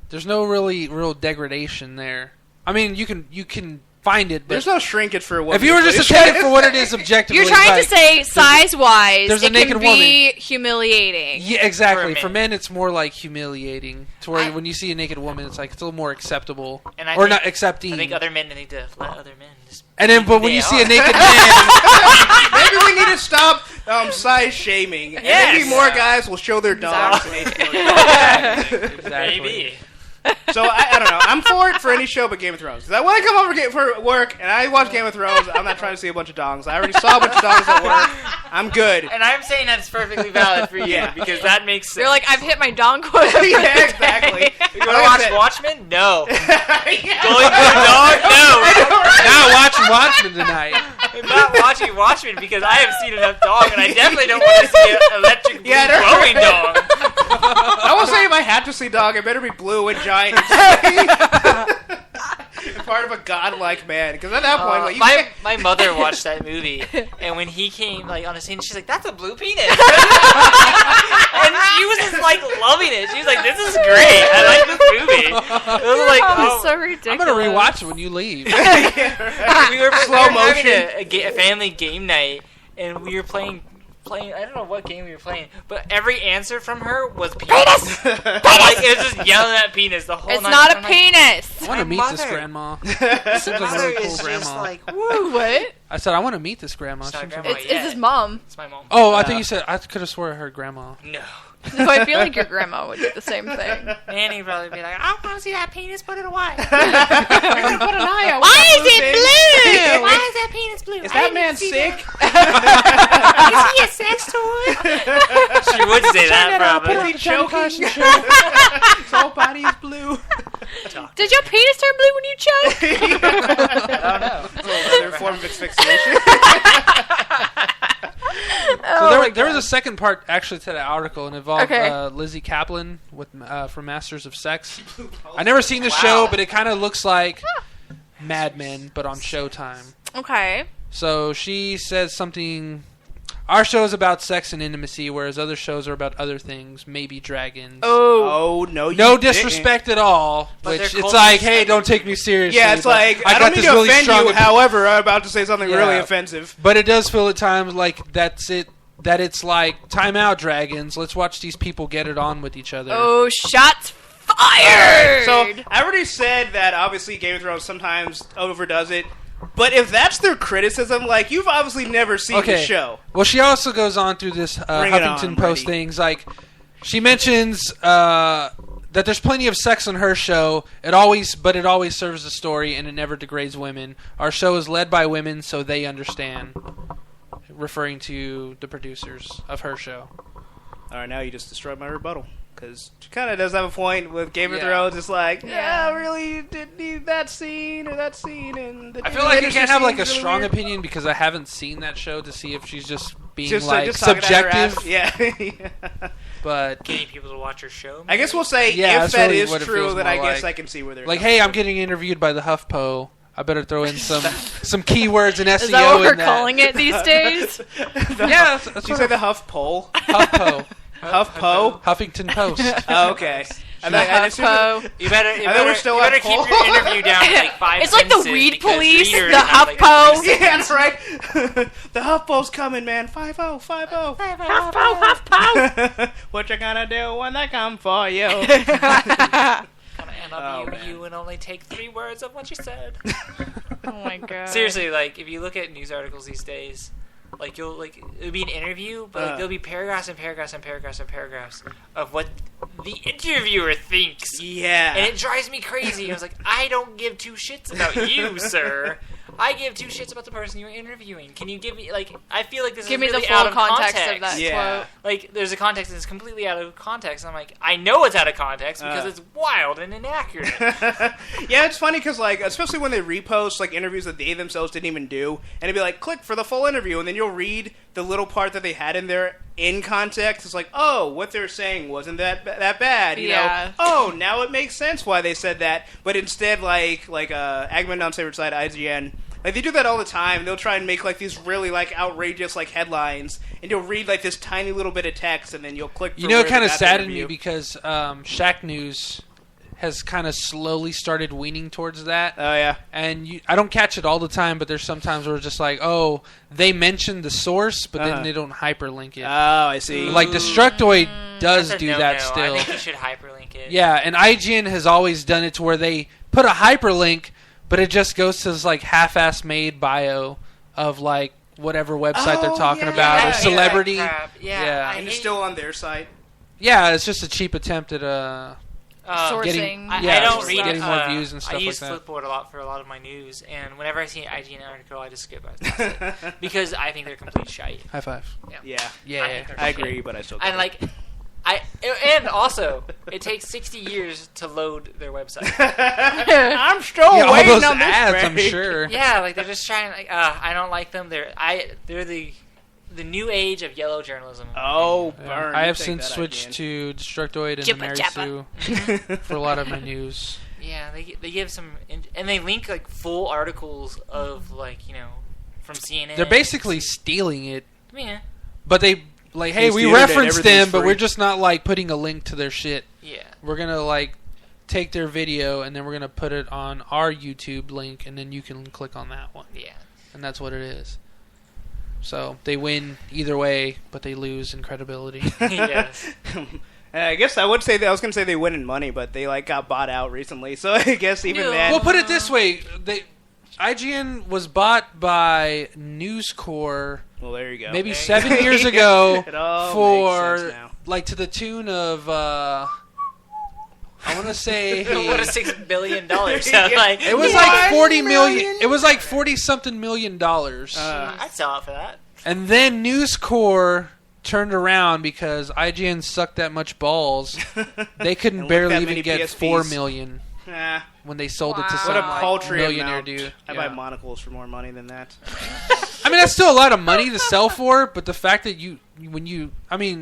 there's no real degradation there. I mean, you can find it, but... There's no shrinkage for a woman. If you were just to take it for what it is objectively... You're trying to say, size-wise, there's a naked can be humiliating. Yeah, exactly. For men, it's more like humiliating. To where when you see a naked woman, it's like it's a little more acceptable. Or not accepting. I think other men need to let other men just... And then, but when you see a naked man... Maybe we need to stop size shaming. Yes. And maybe more guys will show their dogs. Exactly. Maybe. So, I don't know. I'm for it for any show but Game of Thrones. When I come over for work and I watch Game of Thrones, I'm not trying to see a bunch of dongs. I already saw a bunch of dongs at work. I'm good. And I'm saying that's perfectly valid for you because that makes sense. You're like, I've hit my dong quota. Yeah, exactly. You want to watch Watchmen? No. Going for a dog? No. Not watching Watchmen tonight. I'm not watching Watchmen because I have seen enough dog, and I definitely don't want to see an electric blue glowing dog. I will say if I had to see dog, it better be blue and giant. Part of a godlike man, because at that point, like, my mother watched that movie, and when he came like on the scene, she's like, "That's a blue penis," and she was just like loving it. She was like, "This is great. I like this movie." It was like, oh, so ridiculous. I'm gonna rewatch it when you leave. We were slow motion, having a family game night, and we were playing. I don't know what game we were playing, but every answer from her was penis. Like it was just yelling at penis the whole night. It's not a penis. I want to meet this grandma. This seems like a really cool grandma. Like, woo, what? I said I want to meet this grandma. It's his mom. It's my mom. Oh, I think you said I could have swore I heard grandma. No. No, I feel like your grandma would do the same thing. Annie would probably be like, I want to see that penis, put it away. Put an eye out. Why is it blue? Why is that penis blue? Is that man sick? Is he a sex toy? She would say that, probably. Is he choking? His whole body is blue. Did your penis turn blue when you choked? I don't know. Another form of asphyxiation. So there was a second part actually to that article, and involved Lizzie Kaplan from Masters of Sex. I never seen the show, but it kind of looks like Mad Men, but on Showtime. Okay. So she says something. Our show is about sex and intimacy, whereas other shows are about other things, maybe dragons. Oh no! No disrespect at all. Which it's like, hey, don't take me seriously. Yeah, it's like I don't mean to offend you. However, I'm about to say something really offensive. But it does feel at times like that's it. That it's like, time out, dragons. Let's watch these people get it on with each other. Oh, shots fired! So I already said that obviously Game of Thrones sometimes overdoes it. But if that's their criticism, like, you've obviously never seen the show. Well, she also goes on through this Huffington Post things. Like, she mentions that there's plenty of sex on her show. It always serves a story, and it never degrades women. Our show is led by women, so they understand. Referring to the producers of her show. All right, now you just destroyed my rebuttal. Because she kind of does have a point with Game of Thrones. It's like, I really didn't need that scene or that scene. And I feel like I can't have like a strong opinion because I haven't seen that show to see if she's just being just subjective. Yeah. But getting people to watch her show. I guess we'll say if that is true, then I guess I can see where they're like, hey, I'm getting interviewed by the HuffPo. I better throw in some keywords in SEO. Is that what we're calling it these days? Yeah. Did you say the HuffPo? HuffPo. HuffPo? Huffington Post. Oh, okay. HuffPo. You better keep your interview down to like 5 It's like the weed police, the HuffPo. Yeah, that's right. The HuffPo's coming, man. 5-0, 5-0. HuffPo. What you gonna do when they come for you? I love you and only take 3 words of what you said. Oh my god. Seriously, like, if you look at news articles these days, Like it would be an interview, but there'll be paragraphs and paragraphs and paragraphs and paragraphs of what the interviewer thinks. Yeah. And it drives me crazy. I was like, I don't give two shits about you, sir. I give two shits about the person you're interviewing. Can you give me, I feel like this give is me really the full out of context of that quote. Like, there's a context that's completely out of context. And I'm like, I know it's out of context because it's wild and inaccurate. Yeah, it's funny because, especially when they repost, interviews that they themselves didn't even do, and it'd be like, click for the full interview, and then you'll read the little part that they had in there in context. It's like, oh, what they're saying wasn't that bad, you know? Oh, now it makes sense why they said that. But instead, Agman on Favorite Side, IGN, they do that all the time. They'll try and make these really outrageous headlines, and you'll read this tiny little bit of text, and then you'll click. You know, it kind of saddened me because Shack News has kind of slowly started weaning towards that. Oh yeah, and I don't catch it all the time, but there's sometimes where it's just oh, they mentioned the source, but then they don't hyperlink it. Oh, I see. Destructoid does do that still. I think you should hyperlink it. Yeah, and IGN has always done it to where they put a hyperlink, but it just goes to this half-ass made bio of whatever website they're talking about or celebrity. Yeah, and it's still on their site. Yeah, it's just a cheap attempt at sourcing. I don't read getting more views and stuff I use like that. Flipboard a lot for a lot of my news, and whenever I see an IGN article, I just skip it because I think they're complete shite. High five. Yeah. I agree, but I still. And and also, it takes 60 years to load their website. I'm still waiting all those on this ads, break. I'm sure. Yeah, they're just trying. I don't like them. They're the new age of yellow journalism. Oh, burn. I have since switched to Destructoid and Mary Sue for a lot of my news. Yeah, they give some, and they link full articles of from CNN. They're basically stealing it. Yeah. But they hey, we referenced them, but we're just not putting a link to their shit. Yeah. We're gonna take their video and then we're gonna put it on our YouTube link, and then you can click on that one. Yeah. And that's what it is. So they win either way, but they lose in credibility. Yes. I guess I was going to say they win in money, but they got bought out recently. So I guess even then. Well, put it this way: IGN was bought by News Corp. Well, there you go. Maybe 7 years ago it all for makes sense now. to the tune of I want to say what does $6 billion sound like? It was 40 million. It was 40-something million dollars. I'd sell it for that. And then News Corp turned around because IGN sucked that much balls. They couldn't barely even get PSPs. 4 million when they sold it to some millionaire dude. I buy monocles for more money than that. I mean, that's still a lot of money to sell for, but the fact that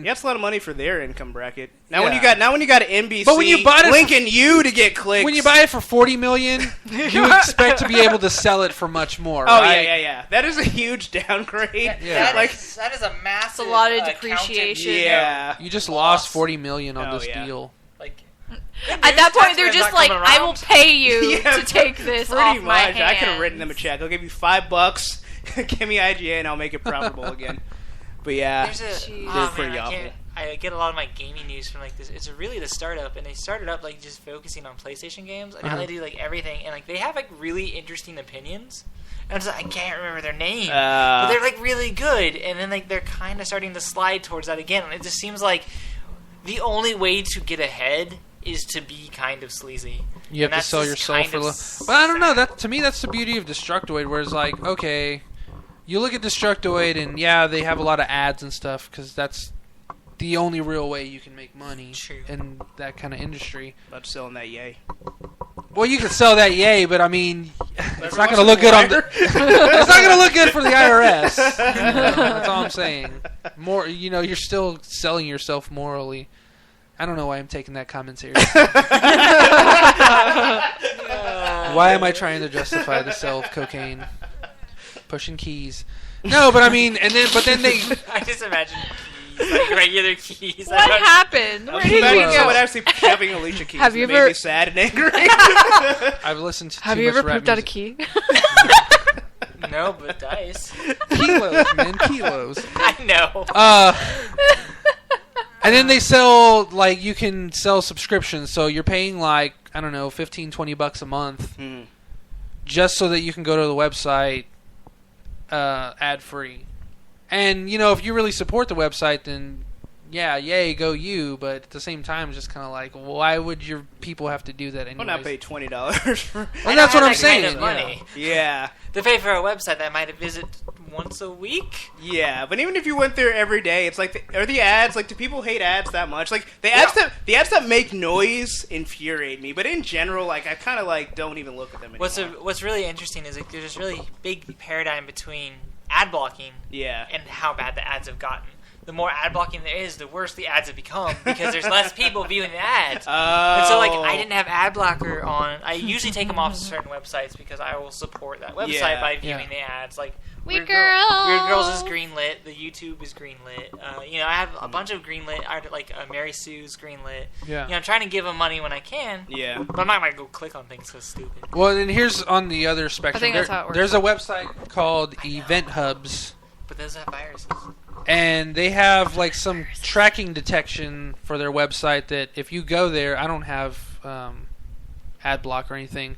that's a lot of money for their income bracket. Now when you got NBC, but when you bought it linking you to get clicks. When you buy it for $40 million, you expect to be able to sell it for much more. Oh right? yeah. That is a huge downgrade. That is a massive. A lot of depreciation. Yeah, you just lost $40 million on this deal. At that point, they're just I will pay you to take this off my hands. I could have written them a check. I'll give you $5. Give me IGN, I'll make it profitable again. But yeah, they're pretty awful. I get a lot of my gaming news from this. It's really the startup, and they started up just focusing on PlayStation games, and now they do everything, and they have really interesting opinions. And I can't remember their name, but they're really good, and then they're kind of starting to slide towards that again. And it just seems like the only way to get ahead is to be kind of sleazy. You have to sell your soul for But I don't know. That to me, that's the beauty of Destructoid. Where it's okay, you look at Destructoid, and they have a lot of ads and stuff because that's the only real way you can make money in that kind of industry. About selling that yay. Well, you can sell that yay, but I mean, it's not going to look good on the. It's not going to look good for the IRS. That's all I'm saying. More, you're still selling yourself morally. I don't know why I'm taking that comment seriously. Why am I trying to justify the sale of cocaine? Pushing keys. No, but I mean, but then they. I just imagine keys, regular keys. What happened? Where did you go? Someone actually shoving Alicia keys. Have you made me sad and angry. I've listened to. Have you ever pooped out a key? No, but dice. Kilos, man, kilos. I know. And then they sell, you can sell subscriptions, so you're paying, I don't know, $15-20 a month, just so that you can go to the website ad-free. And, you know, if you really support the website, then, yeah, yay, go you. But at the same time, it's just kind of like, why would your people have to do that anyway? Why not pay $20 for... Well, that's what I'm saying. Kind of money. Yeah. To pay for a website that I might visit once a week? Yeah, but even if you went there every day, it's like, are the ads, like, do people hate ads that much? Like, the ads that make noise infuriate me, but in general, like, I kind of, like, don't even look at them anymore. What's really interesting is, like, there's this really big paradigm between ad blocking and how bad the ads have gotten. The more ad blocking there is, the worse the ads have become because there's less people viewing the ads. And so, like, I didn't have ad blocker on. I usually take them off certain websites because I will support that website by viewing the ads. Like, Weird Girls is greenlit. The YouTube is greenlit. You know, I have a bunch of greenlit. Like Mary Sue's greenlit. Yeah. You know, I'm trying to give them money when I can. Yeah. But I'm not going to go click on things so stupid. Well, and here's on the other spectrum. I think that's how it works. There's a website called Event Hubs. But those have viruses. And they have like some tracking detection for their website that if you go there, I don't have ad block or anything,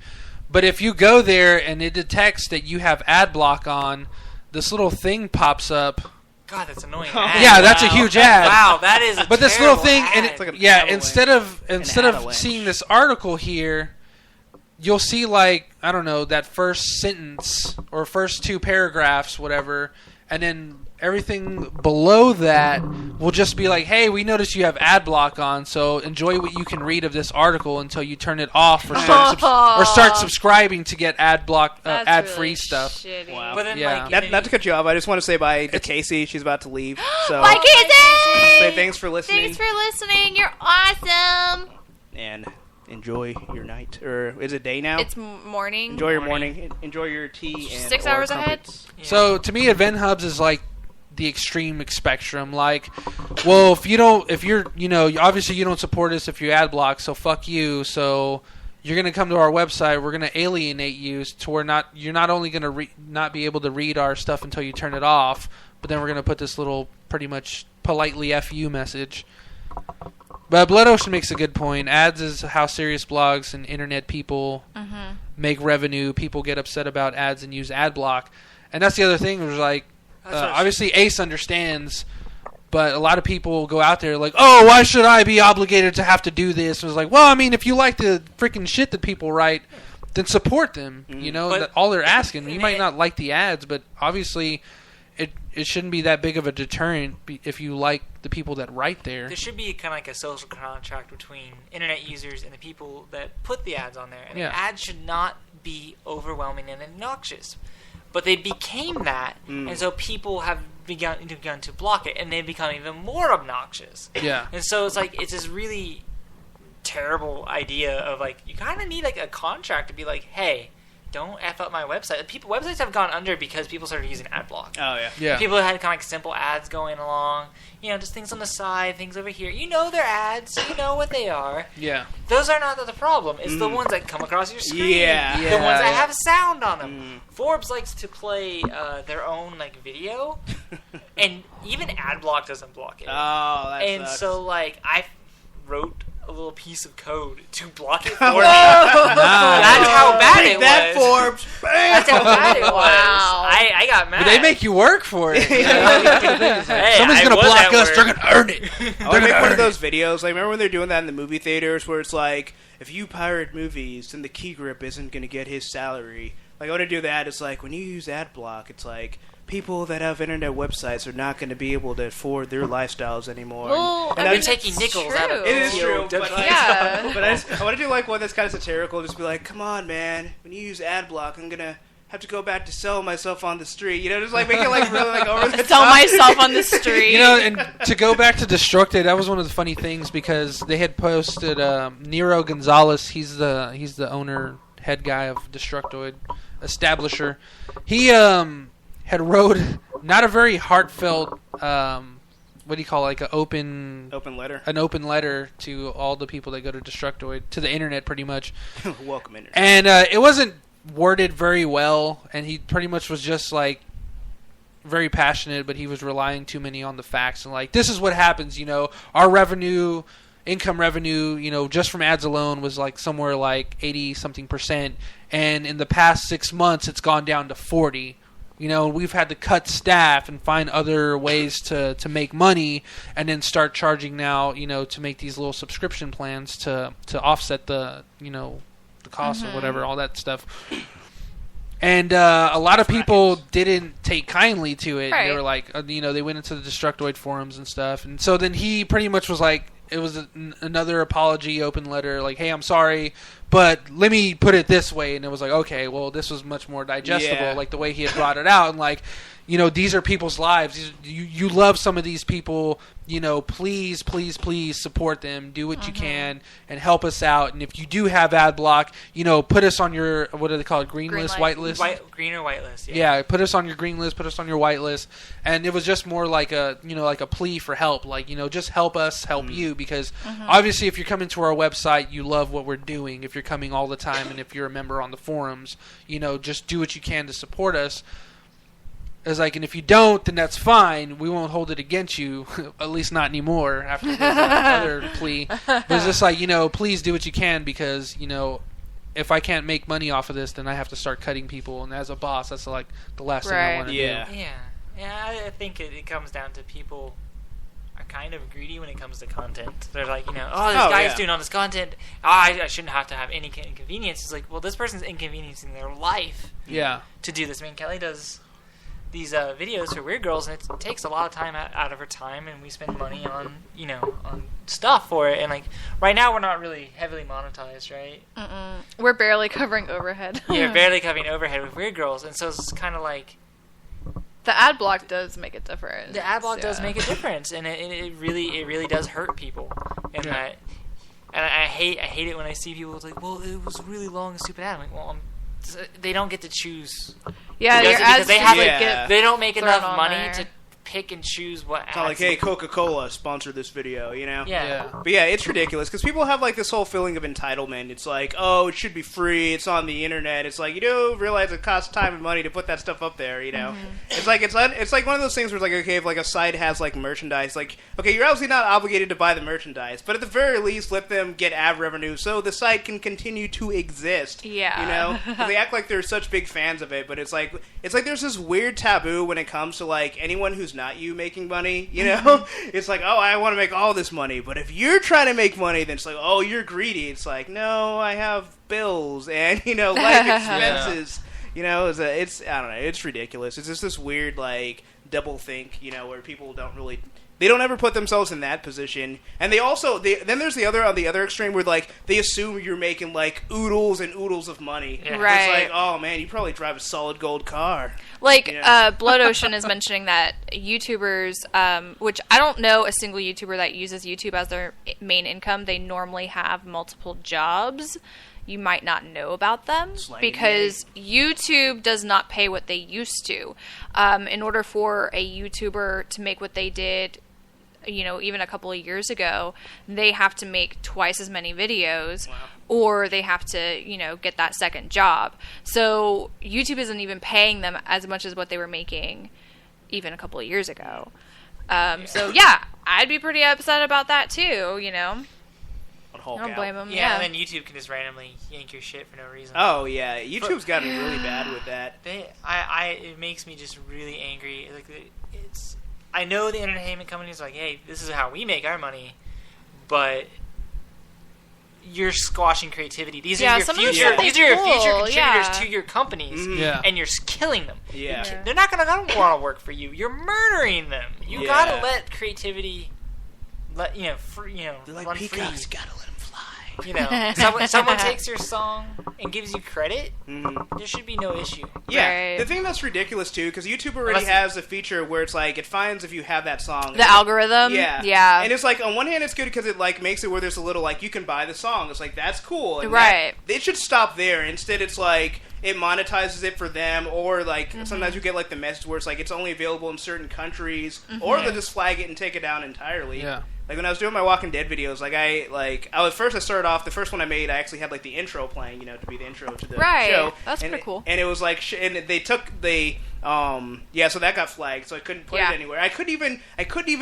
but if you go there and it detects that you have ad block on, this little thing pops up. God, that's annoying. Yeah, that's a huge ad. Wow, that is. But this little thing, ad. and It's like an instead of seeing this article here, you'll see like, I don't know, that first sentence or first two paragraphs, whatever, and then everything below that will just be like, hey, we noticed you have ad block on, so enjoy what you can read of this article until you turn it off or start subscribing to get ad block ad free stuff. Shitty. Wow. But then, Yeah. like, Not to cut you off, I just want to say bye to Casey. She's about to leave. So Bye, Casey! say thanks for listening. Thanks for listening. You're awesome. And enjoy your night. Or is it day now? It's morning. Enjoy your morning. Enjoy your tea. And 6 hours ahead. Yeah. So to me, Event Hubs is like the extreme spectrum. Like, well, if you're, you know, obviously you don't support us if you ad block, so fuck you. So you're gonna come to our website, we're gonna alienate you to where you're not only gonna not be able to read our stuff until you turn it off, but then we're gonna put this little pretty much politely F you message. But Blood Ocean makes a good point. Ads is how serious blogs and internet people make revenue. People get upset about ads and use ad block, and that's the other thing. Was like, obviously Ace understands, but a lot of people go out there like, oh, why should I be obligated to have to do this? And it's like, well, I mean, if you like the freaking shit that people write, then support them. You know, But all they're asking. You might not like the ads, but obviously it shouldn't be that big of a deterrent if you like the people that write there. There should be kind of like a social contract between internet users and the people that put the ads on there. And the ads should not be overwhelming and obnoxious. But they became that, and so people have begun to block it, and they've become even more obnoxious. Yeah. And so it's like, it's this really terrible idea of like, you kind of need like a contract to be like, hey, don't F up my website. Websites have gone under because people started using ad block. Oh, yeah. Yeah. People had kind of like simple ads going along, you know, just things on the side, things over here. You know they're ads, you know what they are. Yeah. Those are not the problem. It's the ones that come across your screen. Yeah. The ones that have sound on them. Forbes likes to play their own like video, and even ad block doesn't block it. Oh, that And sucks. so like I wrote a little piece of code to block it for me. That's how bad it that was. Forbes. That's how bad it was. Wow. I got mad. But they make you work for it. You know? Hey, Somebody's I going to was block at us. work. They're going to earn it. I want to make one of those videos. Like, remember when they're doing that in the movie theaters where it's like, if you pirate movies, then the key grip isn't going to get his salary. Like, I want to do that. It's like, when you use ad block, it's like, people that have internet websites are not going to be able to afford their lifestyles anymore. Well, And I I'm mean, taking it's nickels true. out of It is true, but, like, Yeah. but I want to do like one that's kind of satirical. Just be like, come on, man. When you use ad block, I'm gonna have to go back to sell myself on the street. You know, just like make it like really like over the Sell top. myself on the street. You know, and to go back to Destructed, that was one of the funny things because they had posted Nero Gonzalez. He's the owner, head guy of Destructoid, establisher. He had wrote not a very heartfelt, what do you call it, like an open letter to all the people that go to Destructoid, to the internet pretty much. Welcome, internet. And it wasn't worded very well, and he pretty much was just like very passionate, but he was relying too many on the facts and like, this is what happens, you know, our income revenue, you know, just from ads alone was like somewhere like 80 something %, and in the past 6 months it's gone down to 40. You know, we've had to cut staff and find other ways to make money, and then start charging now, you know, to make these little subscription plans to offset the, you know, the cost or whatever, all that stuff. And a lot of people didn't take kindly to it. Right. They were like, you know, they went into the Destructoid forums and stuff. And so then he pretty much was like, it was another apology, open letter, like, hey, I'm sorry, but let me put it this way. And it was like, okay, well, this was much more digestible, like the way he had brought it out. And like, you know, these are people's lives. You love some of these people. You know, please, please, please support them. Do what you can and help us out. And if you do have ad block, you know, put us on your, what do they call it, green list, white list? Green or white list, yeah, put us on your green list, put us on your white list. And it was just more like a, you know, like a plea for help. Like, you know, just help us help you, because obviously if you're coming to our website, you love what we're doing. If you're coming all the time and if you're a member on the forums, you know, just do what you can to support us. It's like, and if you don't, then that's fine. We won't hold it against you, at least not anymore after the other plea. But it's just like, you know, please do what you can, because, you know, if I can't make money off of this, then I have to start cutting people. And as a boss, that's like the last thing I want to do. Yeah, I think it comes down to people are kind of greedy when it comes to content. They're like, you know, oh, this guy's doing all this content. Oh, I shouldn't have to have any inconvenience. It's like, well, this person's inconveniencing their life to do this. I mean, Kelly does these videos for Weird Girls, and it takes a lot of time out of her time, and we spend money on, you know, on stuff for it. And like right now, we're not really heavily monetized, right? We're barely covering overhead. Yeah, barely covering overhead with Weird Girls, and so it's kind of like the ad block does make a difference. The ad block does make a difference, and it really does hurt people. And I hate it when I see people like, well, it was really long and stupid ad. I'm like, well, they don't get to choose. Yeah, because they don't make enough money to pick and choose what ads. It's not like, hey, Coca-Cola sponsored this video, you know? Yeah. But yeah, it's ridiculous, because people have like this whole feeling of entitlement. It's like, oh, it should be free, it's on the internet. It's like, you don't realize it costs time and money to put that stuff up there, you know? It's like one of those things where it's like, okay, if like a site has like merchandise, like, okay, you're obviously not obligated to buy the merchandise, but at the very least, let them get ad revenue so the site can continue to exist. Yeah. You know? 'Cause they act like they're such big fans of it, but it's like there's this weird taboo when it comes to like anyone who's not you making money, you know? It's like, oh, I want to make all this money, but if you're trying to make money, then it's like, oh, you're greedy. It's like, no, I have bills and, you know, life expenses. You know, it's I don't know, it's ridiculous. It's just this weird like double think, you know, where people they don't ever put themselves in that position, and then there's the other on the other extreme where like they assume you're making like oodles and oodles of money. Yeah. Right. It's like, oh man, you probably drive a solid gold car. Like, Blood Ocean is mentioning that YouTubers, which I don't know a single YouTuber that uses YouTube as their main income. They normally have multiple jobs. You might not know about them because YouTube does not pay what they used to. In order for a YouTuber to make what they did, you know, even a couple of years ago, they have to make twice as many videos, or they have to, you know, get that second job. So YouTube isn't even paying them as much as what they were making even a couple of years ago. So yeah, I'd be pretty upset about that too, you know. I don't blame them. Yeah, and then YouTube can just randomly yank your shit for no reason. Oh yeah, YouTube's gotten really bad with that. It makes me just really angry. Like I know the entertainment companies are like, hey, this is how we make our money, but you're squashing creativity. These are your future contributors to your companies, and you're killing them. Yeah. They're not gonna want to work for you. You're murdering them. You gotta let creativity, run peacocks, free. gotta let them fly. You know, someone takes your song and gives you credit, there should be no issue. Yeah, Right. the thing that's ridiculous too, because YouTube already has a feature where it's like it finds if you have that song. The algorithm. Yeah. And it's like on one hand it's good because it like makes it where there's a little like you can buy the song. It's like that's cool. And they should stop there. Instead, it's like it monetizes it for them, or like sometimes you get like the message where it's like it's only available in certain countries, or they'll just flag it and take it down entirely. Yeah. Like when I was doing my Walking Dead videos, I started off, the first one I made, I actually had like the intro playing, you know, to be the intro to the show. That's pretty cool. And it was like, and they took so that got flagged, so I couldn't put it anywhere. I couldn't even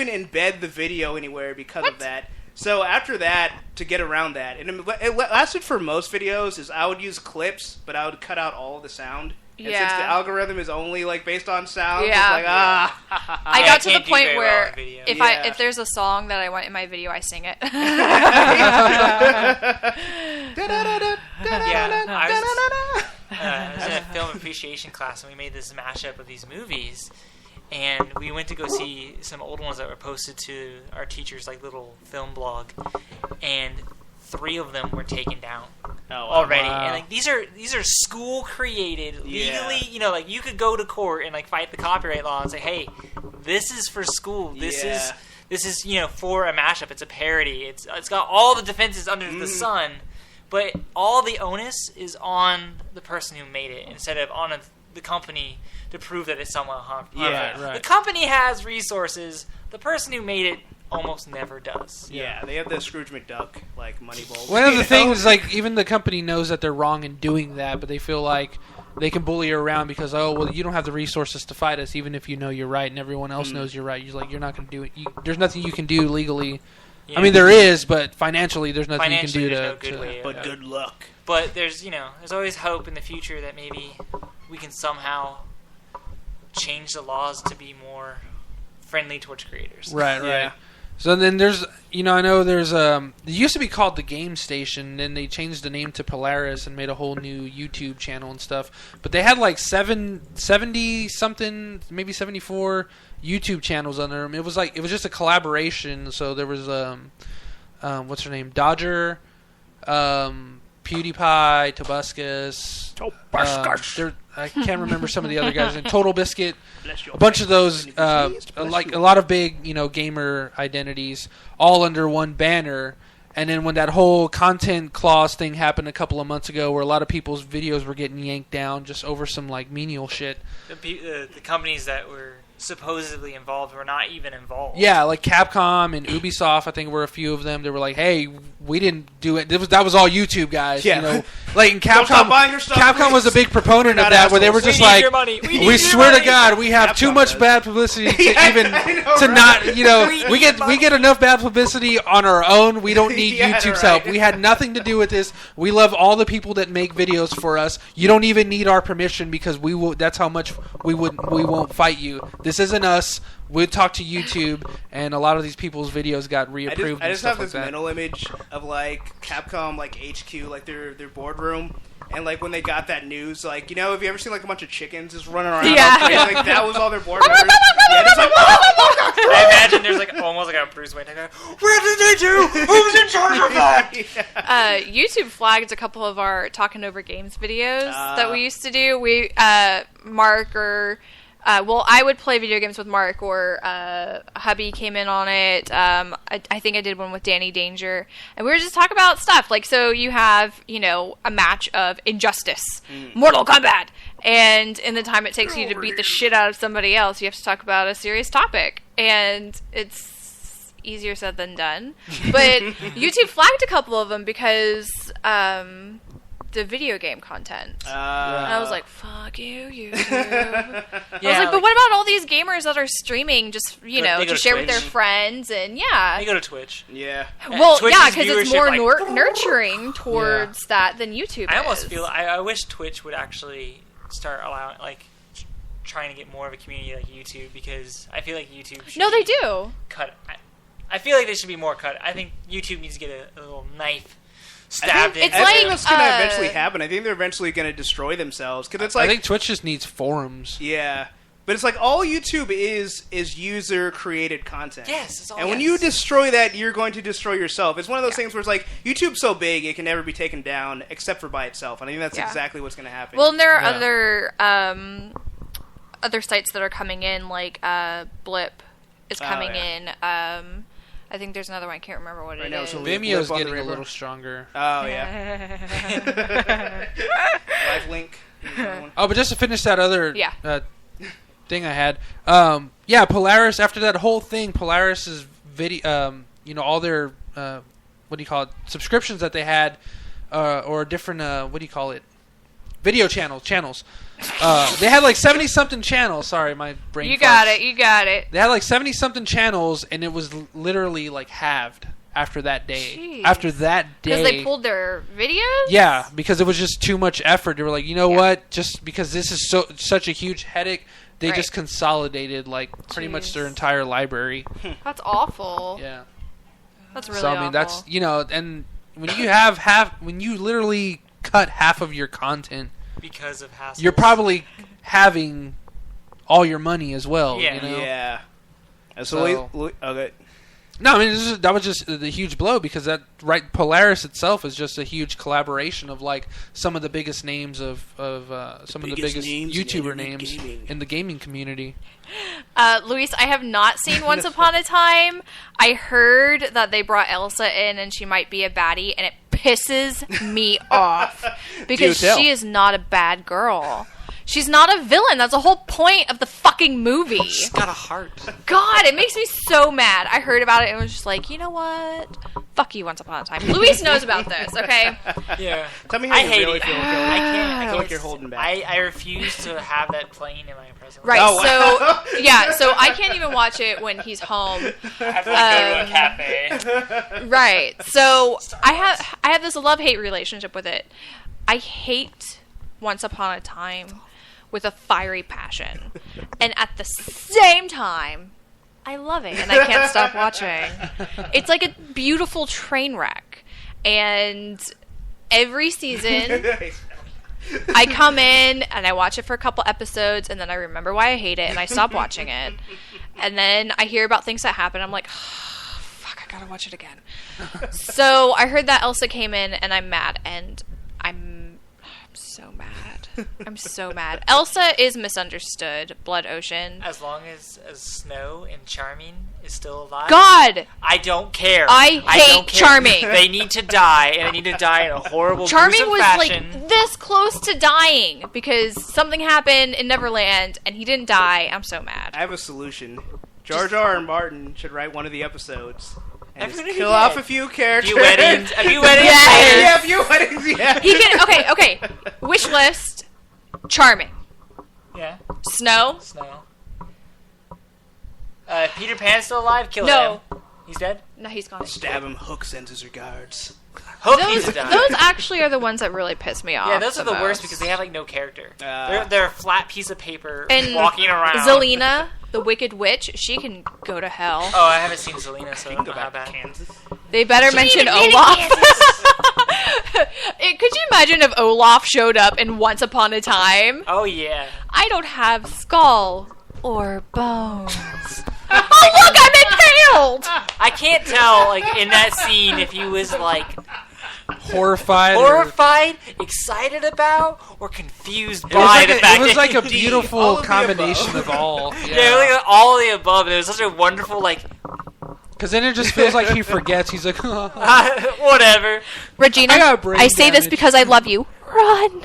embed the video anywhere because of that. So after that, to get around that, and it lasted for most videos, is I would use clips, but I would cut out all of the sound. And since the algorithm is only like based on sound, it's like I got to the point where if there's a song that I want in my video, I sing it. I was in a film appreciation class, and we made this mashup of these movies. And we went to go see some old ones that were posted to our teacher's like little film blog, and 3 of them were taken down already. Wow. And like these are school created legally. You know, like you could go to court and like fight the copyright law and say, hey, this is for school. This is you know, for a mashup. It's a parody. It's got all the defenses under the sun, but all the onus is on the person who made it instead of on the company to prove that it's somewhat harmful. Yeah, right. The company has resources. The person who made it almost never does. Yeah, they have the Scrooge McDuck, like, Moneyball. One of the things, like, even the company knows that they're wrong in doing that, but they feel like they can bully you around because, you don't have the resources to fight us, even if you know you're right and everyone else knows you're right. You're like, you're not going to do it. There's nothing you can do legally. Yeah. I mean, there is, but financially, there's nothing you can do But good luck. But there's always hope in the future that maybe we can somehow change the laws to be more friendly towards creators. Right. So then there's, I know there's it used to be called the Game Station, then they changed the name to Polaris and made a whole new YouTube channel and stuff. But they had like 70 something, maybe 74 YouTube channels under them. It was just a collaboration. So there was what's her name, Dodger, PewDiePie, Tobuscus. I can't remember some of the other guys. And Total Biscuit, a bunch of those, like a lot of big, gamer identities, all under one banner. And then when that whole content clause thing happened a couple of months ago, where a lot of people's videos were getting yanked down just over some like menial shit, the companies that were supposedly involved were not even involved. Yeah, like Capcom and Ubisoft, I think were a few of them. They were like, "Hey, we didn't do it. That was all YouTube guys." Yeah. Like in Capcom, Capcom was a big proponent of that, where they were just like, "We swear to God, we have too much bad publicity to not. We get enough bad publicity on our own. We don't need YouTube's help. We had nothing to do with this. We love all the people that make videos for us. You don't even need our permission because we will. That's how much we won't fight you. This isn't us. We'd talk to YouTube, and a lot of these people's videos got reapproved. I just have this like mental image of like Capcom, like HQ, like their boardroom, and like when they got that news, like have you ever seen like a bunch of chickens just running around? Yeah. Like that was all their board members. Just like, I imagine there's like almost like a Bruce Wayne. Where did they do? Who's in charge of that? YouTube flagged a couple of our Talking Over Games videos that we used to do. We Mark or. I would play video games with Mark, or hubby came in on it. I think I did one with Danny Danger, and we were just talking about stuff. Like, so you have, a match of Injustice, Mortal Kombat, and in the time it takes you to beat the shit out of somebody else, you have to talk about a serious topic, and it's easier said than done. But YouTube flagged a couple of them because the video game content. And I was like, fuck you, YouTube. I was like, but what about all these gamers that are streaming just, to share with their friends? And they go to Twitch. Yeah. Well, because it's more nurturing towards that than YouTube I almost feel, I wish Twitch would actually start allowing, trying to get more of a community like YouTube, because I feel like YouTube should they do. Cut. I feel like they should be more cut. I think YouTube needs to get a little knife stabbed in. It's I think that's going to eventually happen. I think they're eventually going to destroy themselves. Cause it's like, I think Twitch just needs forums. Yeah. But it's like all YouTube is user-created content. Yes. It's all and when you destroy that, you're going to destroy yourself. It's one of those things where it's like, YouTube's so big, it can never be taken down except for by itself. And I think that's exactly what's going to happen. Well, and there are other sites that are coming in, like Blip is coming in. I think there's another one. I can't remember what it is. Vimeo's getting a little stronger. Oh, yeah. Live Link. Oh, but just to finish that other thing I had. Polaris, after that whole thing, Polaris's video, all their, subscriptions that they had, or different, video channels. They had like 70-something channels. Sorry, my brain. You got it. They had like 70-something channels, and it was literally like halved. after that day. Jeez. After that day. Because they pulled their videos? Yeah, because it was just too much effort. They were like, you know what? Just because this is such a huge headache, they just consolidated pretty much their entire library. That's awful. Yeah. That's really awful. So I mean, that's and when you when you literally cut half of your content because of hassles, you're probably having all your money as well. Yeah. You know? Yeah. So okay. No, I mean that was just the huge blow because Polaris itself is just a huge collaboration of some of the biggest names of some of the biggest YouTuber names in the gaming community. Luis, I have not seen Once Upon a Time. I heard that they brought Elsa in and she might be a baddie, and it pisses me off because she is not a bad girl. She's not a villain. That's the whole point of the fucking movie. She's got a heart. God, it makes me so mad. I heard about it and was just like, you know what? Fuck you, Once Upon a Time. Luis knows about this, okay? Yeah. Tell me how you really feel. I feel like you're holding back. I refuse to have that playing in my presence. Right, so I can't even watch it when he's home. I have to go to a cafe. Right. So I have this love-hate relationship with it. I hate Once Upon a Time with a fiery passion. And at the same time, I love it and I can't stop watching. It's like a beautiful train wreck. And every season I come in and I watch it for a couple episodes and then I remember why I hate it and I stop watching it. And then I hear about things that happen. I'm like, oh, fuck, I gotta watch it again. So I heard that Elsa came in and I'm mad and I'm so mad. I'm so mad. Elsa is misunderstood. Blood Ocean. As long as Snow and Charming is still alive. God! I don't care. I hate Charming. They need to die, and they need to die in a horrible, Charming was fashion. this close to dying because something happened in Neverland and he didn't die. I'm so mad. I have a solution. Jar Jar and Martin should write one of the episodes. And just Everybody kill dead. off a few characters. A few weddings. Yes. Yeah, a few weddings, yeah. He can. Okay. Wish list. Charming. Yeah. Snow. Peter Pan's still alive? Kill No. him. He's dead? No, he's gone. Stab him. Hook sends his regards. Hook needs to die. Those actually are the ones that really piss me off. Yeah, those are the worst most. because they have no character. They're a flat piece of paper and walking around. Zelina, the Wicked Witch, she can go to hell. Oh, I haven't seen Zelina, so I don't know how bad. Kansas. They better mention Olaf. Could you imagine if Olaf showed up in Once Upon a Time? Oh, yeah. I don't have skull or bones. Oh, look, I'm impaled! I can't tell, in that scene if he was, horrified, excited about, or confused by the fact it was that like a beautiful combination of all. Yeah, all of the above. It was such a wonderful, because then it just feels like he forgets. He's like, whatever. Regina, I say this because I love you. Run!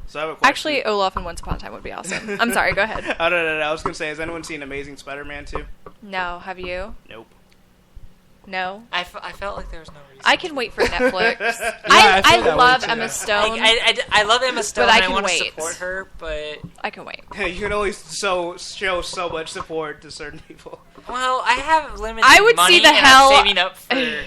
So I have a question. Actually, Olaf in Once Upon a Time would be awesome. I'm sorry, go ahead. Oh, no. I was going to say, has anyone seen Amazing Spider-Man 2? No, have you? Nope. No? I felt like there was no reason. I can wait for Netflix. I I feel love that way too. Emma Stone. I love Emma Stone, But I and I can want to wait. support her, but... I can wait. You can only show so much support to certain people. Well, I have limited I would money, see the and hell- I'm saving up for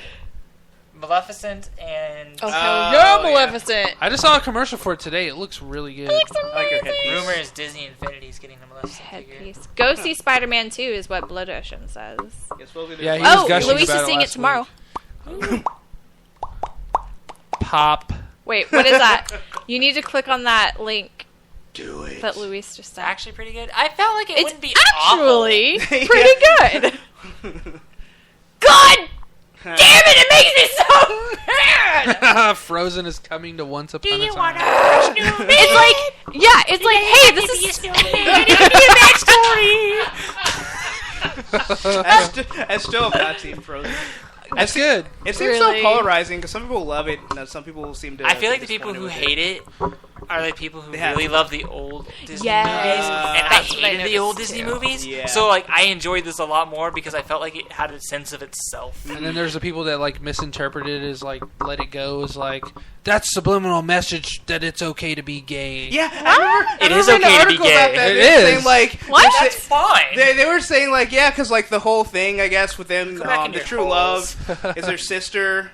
Maleficent and... Oh, Oh, you're yeah. Maleficent. I just saw a commercial for it today. It looks really good. I like your headpiece. Rumor is Disney Infinity's getting the Maleficent figure. Headpiece. Go see Spider-Man 2 is what Blood Ocean says. Yeah, he was gushing Luis about is seeing it last tomorrow. week. Pop. Wait, what is that? You need to click on that link Do it. that Luis just It's sent. actually pretty good. I felt like it It's wouldn't be actually Yeah. pretty good. God damn it! It makes me so mad. Frozen is coming to Once Upon a Time. It's like, hey, this is. I still have not seen Frozen. That's good. It seems so polarizing because some people love it and some people seem to. I feel like the people who hate it are like people who really love the old Disney movies, and I hated the old Disney movies. Yeah. So like I enjoyed this a lot more because I felt like it had a sense of itself. And then there's the people that like misinterpret it as like "Let It Go" as like that's subliminal message that it's okay to be gay. Yeah, I remember is okay to be gay. It is. Saying, like, what? That's fine. They were saying like because like the whole thing I guess with them the true love is their sister.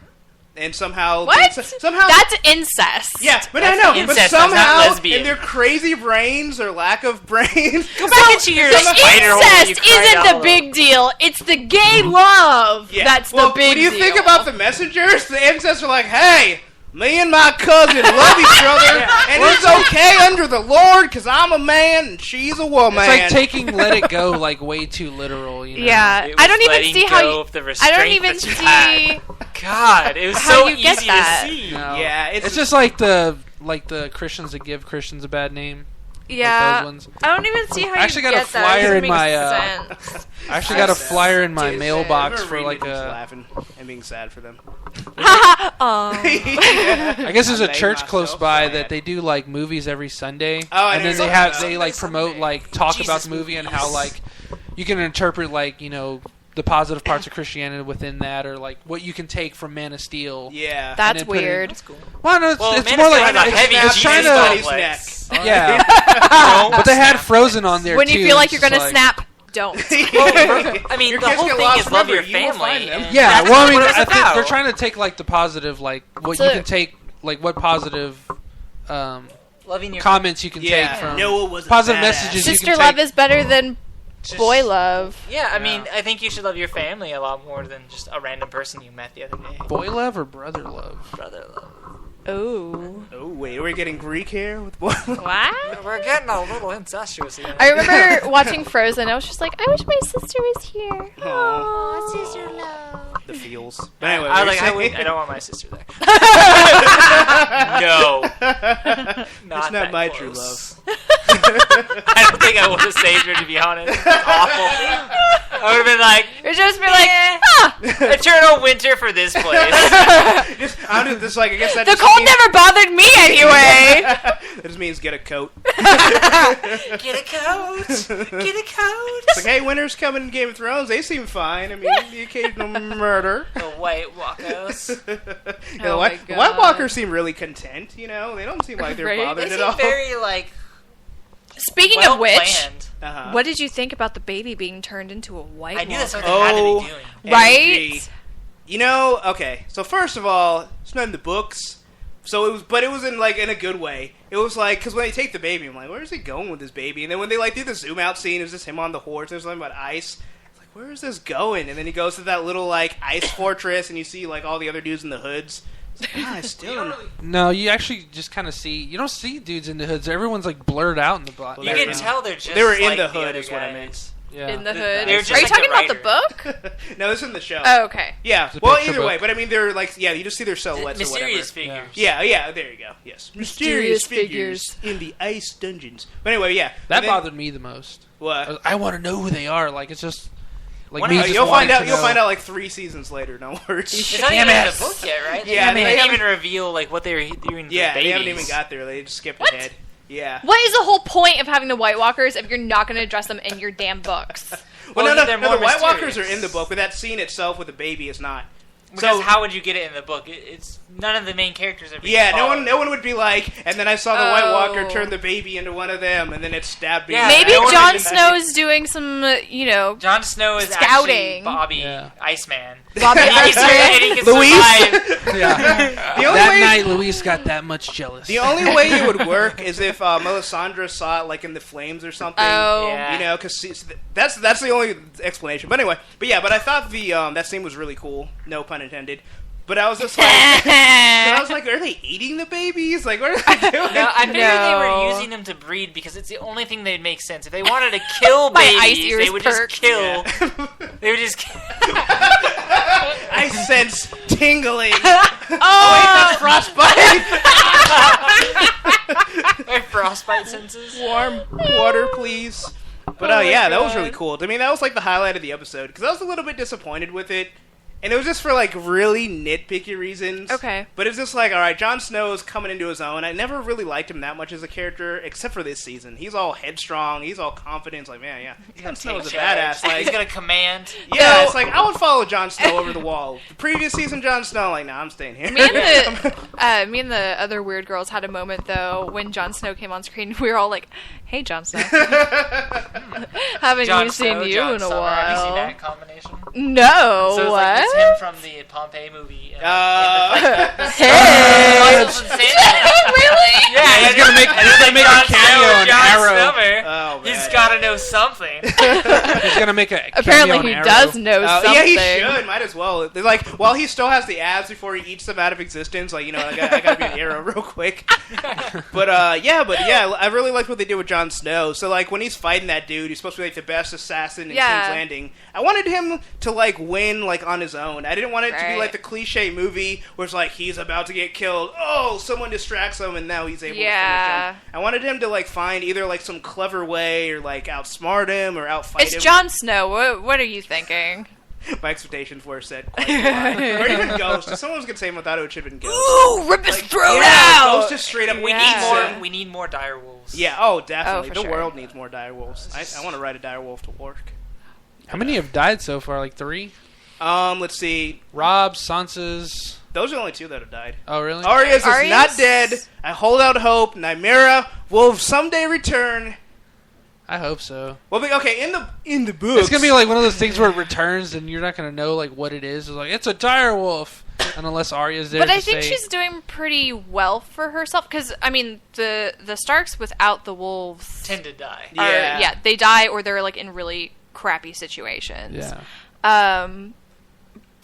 And somehow, somehow that's incest. Yeah, but that's I know. Incest, but somehow, in their crazy brains or lack of brains, go back into your spider hole. Incest isn't the big deal. It's the gay love that's the big deal. When you think about the messengers, the incest are like, hey. Me and my cousin love each other, and it's okay under the Lord because I'm a man and she's a woman. It's like taking "Let It Go" like way too literal. You know? Yeah, I don't even see how you. I don't even see. God, it was so easy to see. No. Yeah, it's just like the Christians that give Christians a bad name. Yeah, like those ones. I don't even see how you actually got a flyer in my. I actually got a flyer in my mailbox for like a. Laughing and being sad for them. I guess there's a church close by that they do like movies every Sunday, and then they like promote like talk about the movie and how like you can interpret like the positive parts of Christianity within that, or like what you can take from Man of Steel. Yeah, that's weird. That's cool. Well, no, it's Man more of like it's trying to. Yeah, but they had Frozen on there when too. you feel like you're gonna snap. Don't. I mean, the whole thing is love your family. Yeah, well, I mean, I think they're trying to take like the positive, like what you can take, like what positive comments you can take from positive messages. Sister love is better than boy love. Yeah, I mean, I think you should love your family a lot more than just a random person you met the other day. Boy love or brother love? Brother love. Oh, wait, we're getting Greek here with boy love? What? We're getting a little incestuous here. I remember watching Frozen. I was just like, I wish my sister was here. Oh, sister love. The feels. But anyway, I don't want my sister there. No, not that my true love. I don't think I would have saved her, to be honest. That's awful. I would have been like, eternal winter for this place. I guess that the cold never bothered me anyway. That just means get a coat. Get a coat. Get a coat. It's like, hey, winter's coming in Game of Thrones. They seem fine. I mean, the occasional murder. The White Walkers. The White Walkers seem really content. They don't seem like they're bothered at all. Very like. Speaking of which, planned. What did you think about the baby being turned into a White Walker? I knew that's what they had to be doing. Right? Okay. So first of all, it's not in the books. So it was in in a good way. It was like because when they take the baby, I'm like, where is he going with this baby? And then when they do the zoom out scene, it was just him on the horse. There's something about ice. It's like, where is this going? And then he goes to that little ice fortress, and you see all the other dudes in the hoods. No, you actually just kind of see. You don't see dudes in the hoods. Everyone's blurred out in the black. You can tell they're just. They were in the hood, is what I meant. Yeah. In the hood. Are you talking about the book? No, it's in the show. Oh, okay. Yeah. Well, either way, but I mean, they're you just see their silhouettes. Mysterious or whatever. figures. Yeah. There you go. Yes. Mysterious figures in the ice dungeons. But anyway, yeah. That bothered me the most. What? I want to know who they are. It's just. You'll find out. You'll find out 3 seasons later. No worries. It's not even in the book yet, right? Yeah, they didn't even reveal what they were doing. Yeah, they haven't even got there. They just skipped ahead. Yeah. What is the whole point of having the White Walkers if you're not going to address them in your damn books? Well, no. The White Walkers are in the book, but that scene itself with the baby is not. Because how would you get it in the book? It's none of the main characters are. No one would be like. And then I saw the White Walker turn the baby into one of them, and then it stabbed me. Yeah, maybe Jon Snow's doing some, Jon Snow is scouting. Actually Bobby Iceman. Bobby Iceman. Luis. That night, Luis got that much jealous. The only way it would work is if Melisandre saw it in the flames or something. Oh, yeah. Because that's the only explanation. But anyway, I thought the that scene was really cool. No pun intended. But I was just are they eating the babies? What are they doing? No, I figured they were using them to breed because it's the only thing that make sense. If they wanted to kill babies, they would just kill. Yeah. They would just kill. I sense tingling. Wait, that's frostbite. My frostbite senses. Warm water, please. But that was really cool. I mean, that was the highlight of the episode because I was a little bit disappointed with it. And it was just for, like, really nitpicky reasons. Okay. But it's just like, all right, Jon Snow is coming into his own. I never really liked him that much as a character, except for this season. He's all headstrong. He's all confident. It's like, man, yeah, Jon Snow is a badass. Like, he's going to command. Yeah, it's like, I would follow Jon Snow over the wall. The previous season, Jon Snow, like, nah, I'm staying here. Me and the other weird girls had a moment, though, when Jon Snow came on screen. We were all like, hey, Jon Snow. Haven't you seen you in a while? Have you seen that combination? No, so what? It's him from the Pompeii movie. Hey! Really? Yeah, he's gonna make a cameo on Arrow. Oh, he's got to know something. He's gonna make a cameo Apparently, on he Arrow. does know something. Yeah, he should. Might as well. They're like, while he still has the abs before he eats them out of existence, like, you know, I gotta be an Arrow real quick. But yeah, I really liked what they did with Jon Snow. So, like, when he's fighting that dude, he's supposed to be like the best assassin in King's Landing. I wanted him to like win like on his own. I didn't want it to be like the cliche movie where it's like he's about to get killed. Oh, someone distracts him and now he's able to finish him. I wanted him to like find either like some clever way or like outsmart him or outfight him. It's Jon Snow. What are you thinking? My expectations were set quite high. Or even Ghost. If someone was gonna say him, I thought it should have been Ghost. Ooh, rip his throat out! Ghost just straight up. We need more dire wolves. Yeah. Oh, definitely. Oh, the world needs more dire wolves. I want to ride a dire wolf to work. How many have died so far? Like 3? Let's see. Robb, Sansa's. Those are the only 2 that have died. Oh, really? Arya's is not dead. I hold out hope. Nymeria will someday return. I hope so. Well, okay, in the books, it's gonna be like one of those things where it returns and you're not gonna know like what it is. It's like it's a dire wolf, and unless Arya's there. But I think she's doing pretty well for herself because I mean the Starks without the wolves tend to die. They die or they're like in really crappy situations. Yeah.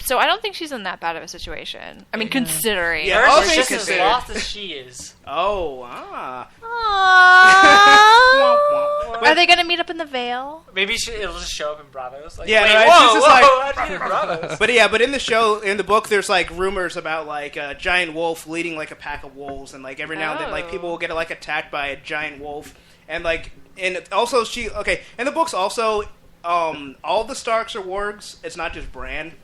So I don't think she's in that bad of a situation. I mean, considering. Yeah, all things just as lost as she is. Are they gonna meet up in the Vale? Maybe it'll just show up in Bravos. Like, yeah, wait, no, whoa, it's just how'd you get in Bravos? But in the show, in the book, there's like rumors about like a giant wolf leading like a pack of wolves, and like every now and then, like people will get like attacked by a giant wolf, and like, and also in the books also, all the Starks are wargs. It's not just Bran.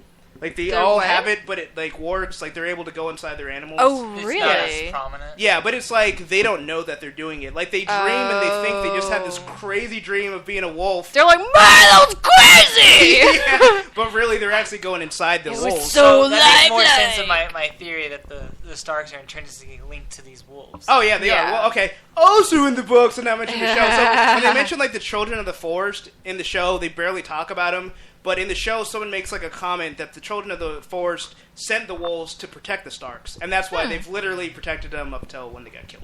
Like, they all have it, but it, like, wargs, like, they're able to go inside their animals. Oh, really? It's not as prominent. Yeah, but it's like, they don't know that they're doing it. Like, they dream and they think they just have this crazy dream of being a wolf. They're like, man, that was crazy! Yeah, but really, they're actually going inside the wolves. So that makes more sense of my theory that the Starks are intrinsically linked to these wolves. Oh, yeah, they are. Well, okay. Also in the books, and not mentioned the show. So, when they mention, like, the Children of the Forest in the show, they barely talk about them. But in the show, someone makes like a comment that the Children of the Forest sent the wolves to protect the Starks, and that's why they've literally protected them up until when they got killed.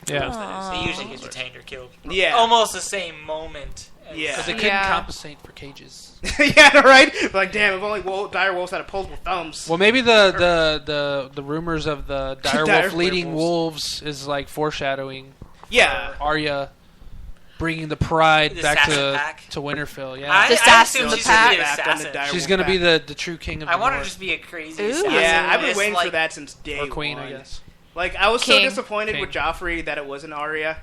Yeah, they usually get detained or killed. Yeah, almost the same moment. Yeah, because they couldn't compensate for cages. Yeah, right. But like, damn, if only dire wolves had opposable thumbs. Well, maybe the rumors of the dire wolf leading wolves is like foreshadowing. Yeah, Arya bringing the pride back to Winterfell. Yeah, I assume she's going to be the assassin. She's going to be the true king of the North. I want her to North. just be a crazy assassin. Yeah, I've been waiting for that since day one. Or queen, I guess. Like, I was so disappointed with Joffrey that it wasn't Arya.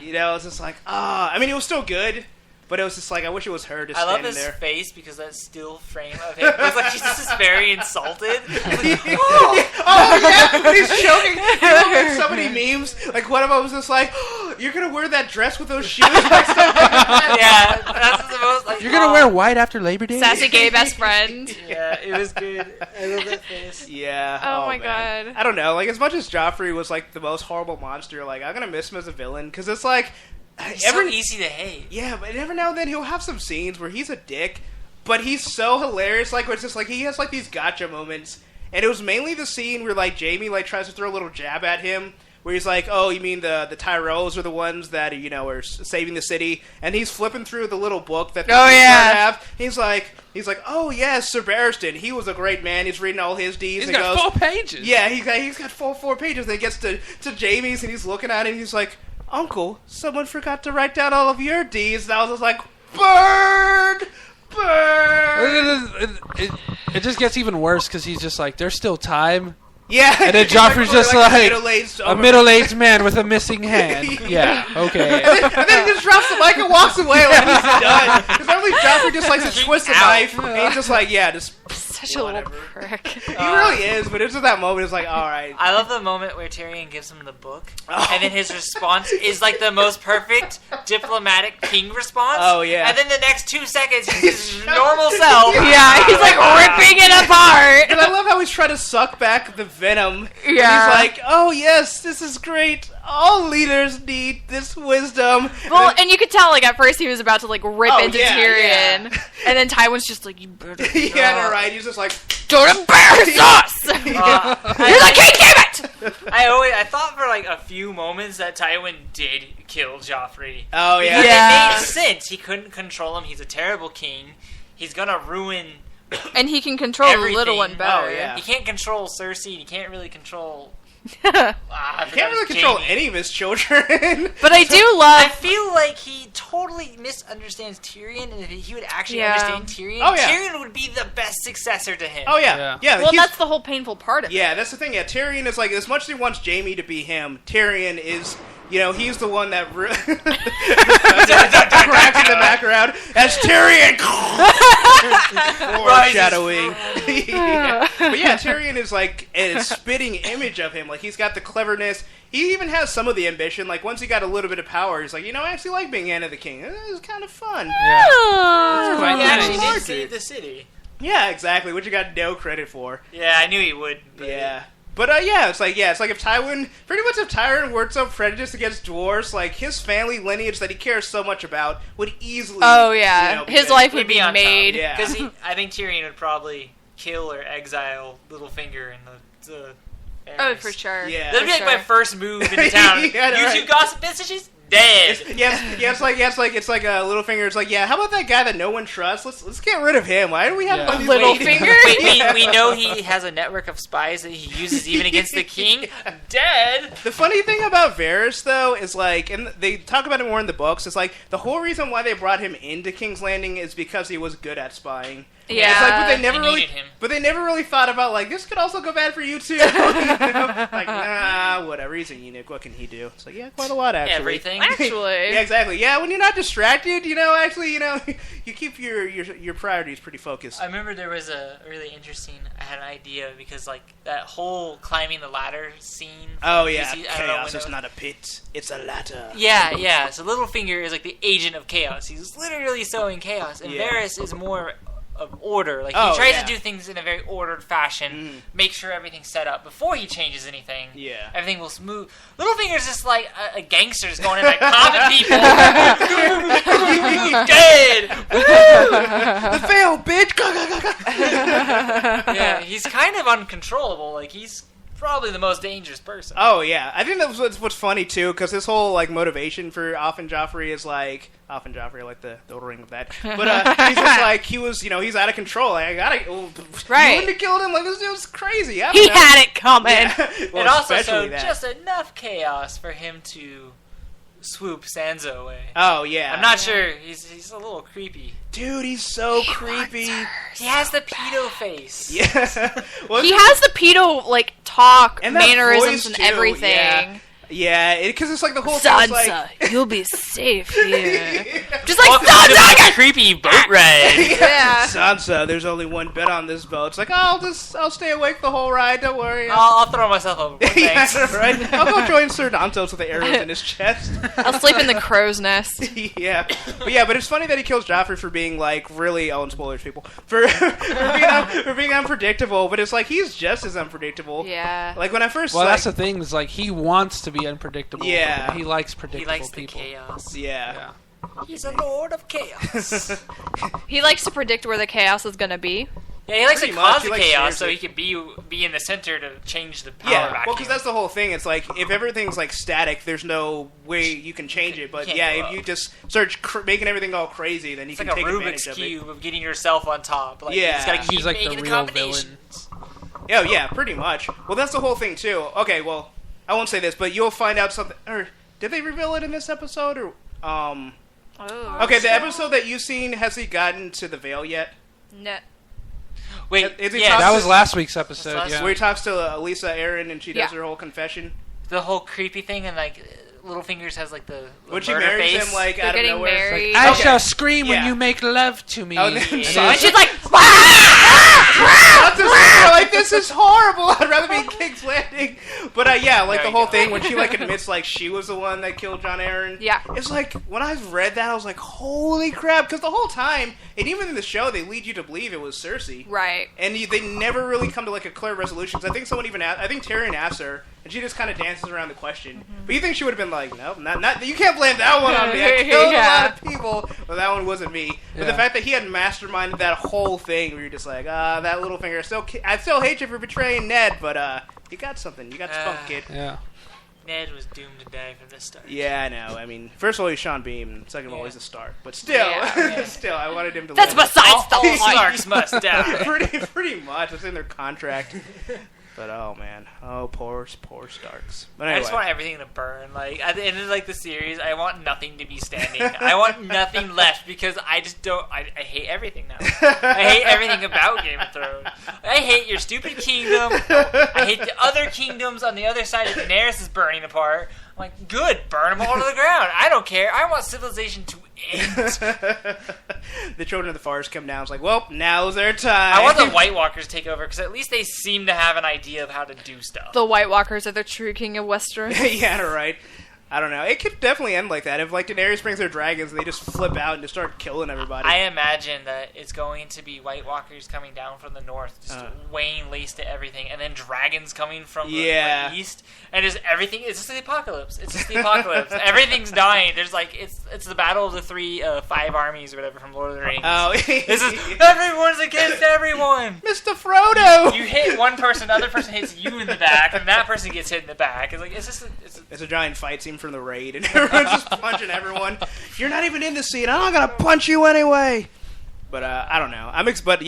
You know, it's just like, I mean, it was still good, but it was just like, I wish it was her just standing there. I love his face because that still frame of him looks like he's just very insulted. Oh, yeah, he's choking. You know, when somebody memes, like one of them was just like, you're going to wear that dress with those shoes? Yeah, that's the most like, you're going to wear white after Labor Day? Sassy gay best friend. Yeah, it was good. I love that face. Yeah. Oh my god. I don't know. Like, as much as Joffrey was like the most horrible monster, like, I'm going to miss him as a villain because it's like, he's so easy to hate. Yeah, but every now and then he'll have some scenes where he's a dick, but he's so hilarious. Like, where it's just like he has like these gotcha moments, and it was mainly the scene where like Jaime like tries to throw a little jab at him, where he's like, "Oh, you mean the Tyrells are the ones that are saving the city?" And he's flipping through the little book that have. He's like, "Oh yes, Sir Barristan. He was a great man. He's reading all his deeds." He's got 4 pages. Yeah, he's got four pages. And he gets to Jaime's and he's looking at it and he's like, "Uncle, someone forgot to write down all of your deeds." And I was just like, "Bird! It just gets even worse because he's just like, there's still time. Yeah. And then Joffrey's just like a middle-aged man with a missing hand. Yeah, okay. And then he just drops the mic and walks away like he's done. Because normally Joffrey just likes to twist the knife. And he's just like, just such a little prick. He really is, but it's just that moment. It's like, all right. I love the moment where Tyrion gives him the book, and then his response is like the most perfect diplomatic king response. Oh yeah. And then the next 2 seconds, he's his normal self. Yeah, he's like ripping it apart. And I love how he's trying to suck back the venom. Yeah. And he's like, oh yes, this is great. All leaders need this wisdom. Well, and you could tell, like, at first he was about to, like, rip into Tyrion. Yeah. And then Tywin's just like, you better yeah, no, right. He's just like, don't embarrass us! You're the king, damn it! I thought for, like, a few moments that Tywin did kill Joffrey. Oh, yeah. It made sense. He couldn't control him. He's a terrible king. He's gonna ruin and he can control everything. the little one better. Oh, yeah. He can't control Cersei. He can't really control... He can't really control any of his children. But I do love... I feel like he totally misunderstands Tyrion, and if he would actually understand Tyrion, Tyrion would be the best successor to him. Oh, yeah. Well, that's the whole painful part of it. Yeah, that's the thing. Yeah, Tyrion is like, as much as he wants Jaime to be him, Tyrion is... You know, he's the one that cracks in the background as Tyrion foreshadowing. Yeah. But yeah, Tyrion is like a spitting image of him. Like, he's got the cleverness. He even has some of the ambition. Like, once he got a little bit of power, he's like, you know, I actually like being Hand of the King. This is kind of fun. Yeah. He actually did save the city. Yeah, exactly. Which you got no credit for. Yeah, I knew he would. But yeah. But it's like if Tywin were so prejudiced against dwarves, like his family lineage that he cares so much about would easily. Oh yeah, his life would be made. Yeah, because I think Tyrion would probably kill or exile Littlefinger in the Oh, for sure. Yeah, that'd be like my first move into town. You two gossip bitches. Dead. It's like Littlefinger. It's like, how about that guy that no one trusts? Let's get rid of him. Why do we have Littlefinger? We know he has a network of spies that he uses even against the king. Dead. The funny thing about Varys, though, is like, and they talk about it more in the books. It's like the whole reason why they brought him into King's Landing is because he was good at spying. Yeah, it's like, but they never really thought about like this could also go bad for you too. You know? Like, nah, whatever. He's a eunuch. What can he do? It's like, quite a lot actually. Everything. Actually. Yeah, exactly. Yeah, when you're not distracted, you keep your priorities pretty focused. I remember there was a really interesting. I had an idea because like that whole climbing the ladder scene. Oh yeah, chaos is not a pit; it's a ladder. Yeah. So Littlefinger is like the agent of chaos. He's literally sowing chaos, and Varys is more of order. Like he tries to do things in a very ordered fashion, make sure everything's set up before he changes anything. Yeah, everything will smooth. Littlefinger's just like a gangster just going in like common people. Dead. The fail, bitch. Yeah, he's kind of uncontrollable. Like he's probably the most dangerous person. Oh yeah, I think that's what's funny too, because his whole like motivation for Offen Joffrey is like Joffrey, like the ring of that. But he's just like he's out of control. Like, you wouldn't have killed him. Like this dude's crazy. He had it coming. Yeah. Well, and also just enough chaos for him to swoop Sansa away. Oh yeah, I'm not sure. He's a little creepy. Dude, he's so creepy. He has the pedo face. Yeah. Well, he has the pedo like talk, and mannerisms, and everything. Yeah, because it's like the whole Sansa, thing. Like, you'll be safe here. Just like Sansa, creepy boat ride. Yeah. Sansa, there's only one bed on this boat. It's like, I'll stay awake the whole ride. Don't worry. I'll throw myself over. Thanks. Right. I'll go join Sir Dantos with the arrows in his chest. I'll sleep in the crow's nest. Yeah, but it's funny that he kills Joffrey for being like really. Oh, and spoilers, people, for being unpredictable. But it's like he's just as unpredictable. Yeah. Like when I first. Well, that's the thing. Is like he wants to be unpredictable. Yeah. He likes predictable people. He likes the chaos. Yeah. He's a lord of chaos. He likes to predict where the chaos is going to be. Yeah, he likes to cause the chaos so he can be in the center to change the power vacuum. Well, because that's the whole thing. It's like, if everything's like static, there's no way you can change it. But if you just start making everything all crazy, then you can take advantage of it. It's like a Rubik's Cube of getting yourself on top. Like, yeah. You just gotta keep like making the the real combinations. Oh, yeah, pretty much. Well, that's the whole thing, too. Okay, well, I won't say this, but you'll find out something. Or did they reveal it in this episode? Or okay, the episode that you've seen, has he gotten to the Vale yet? No. Wait, that was last week's episode. Where he talks to Elisa Aaron and she does her whole confession. The whole creepy thing, and like Littlefingers has like the when she marries him like out of nowhere. Married. Like, I shall scream when you make love to me. Oh, and she's like, they're like, this is horrible. I'd rather be in King's Landing. But the whole thing when she admits she was the one that killed John Aaron. Yeah. It's like when I read that I was like, holy crap! Because the whole time, and even in the show, they lead you to believe it was Cersei. Right. And they never really come to a clear resolution. Because I think someone I think Tyrion asked her, and she just kind of dances around the question. Mm-hmm. But you think she would have been like, nope, not you can't blame that one on me. I killed a lot of people, but that one wasn't me. But the fact that he had masterminded that whole thing, where you're just like, that little finger. I still hate you for betraying Ned, but you got something. You got spunk, kid. Yeah. Ned was doomed to die from the start. Yeah, I know. I mean, first of all, he's Sean Bean, and second of all, he's a Stark. But still, still, I wanted him to. That's live. besides the point. Starks must die. pretty much. It's in their contract. But oh man, poor Starks. But anyway. I just want everything to burn. Like at the end of the series, I want nothing to be standing. I want nothing left because I just don't. I hate everything now. I hate everything about Game of Thrones. I hate your stupid kingdom. I hate the other kingdoms on the other side. Of Daenerys is burning apart. I'm like, good, burn them all to the ground. I don't care. I want civilization to end. The Children of the Forest come down. It's like, well, now's their time. I want the White Walkers to take over because at least they seem to have an idea of how to do stuff. The White Walkers are the true king of Westeros. Yeah, right. I don't know. It could definitely end like that. If Daenerys brings their dragons and they just flip out and just start killing everybody. I imagine that it's going to be White Walkers coming down from the north, just weighing laced to everything, and then dragons coming from the east, and just everything. It's just the apocalypse. It's just the apocalypse. Everything's dying. There's it's the battle of the five armies or whatever from Lord of the Rings. Oh, this is everyone's against everyone. Mr. Frodo. You hit one person, the other person hits you in the back, and that person gets hit in the back. It's a giant fight scene from the raid, and everyone's just punching everyone. You're not even in the scene. I'm not gonna punch you anyway. But I don't know. But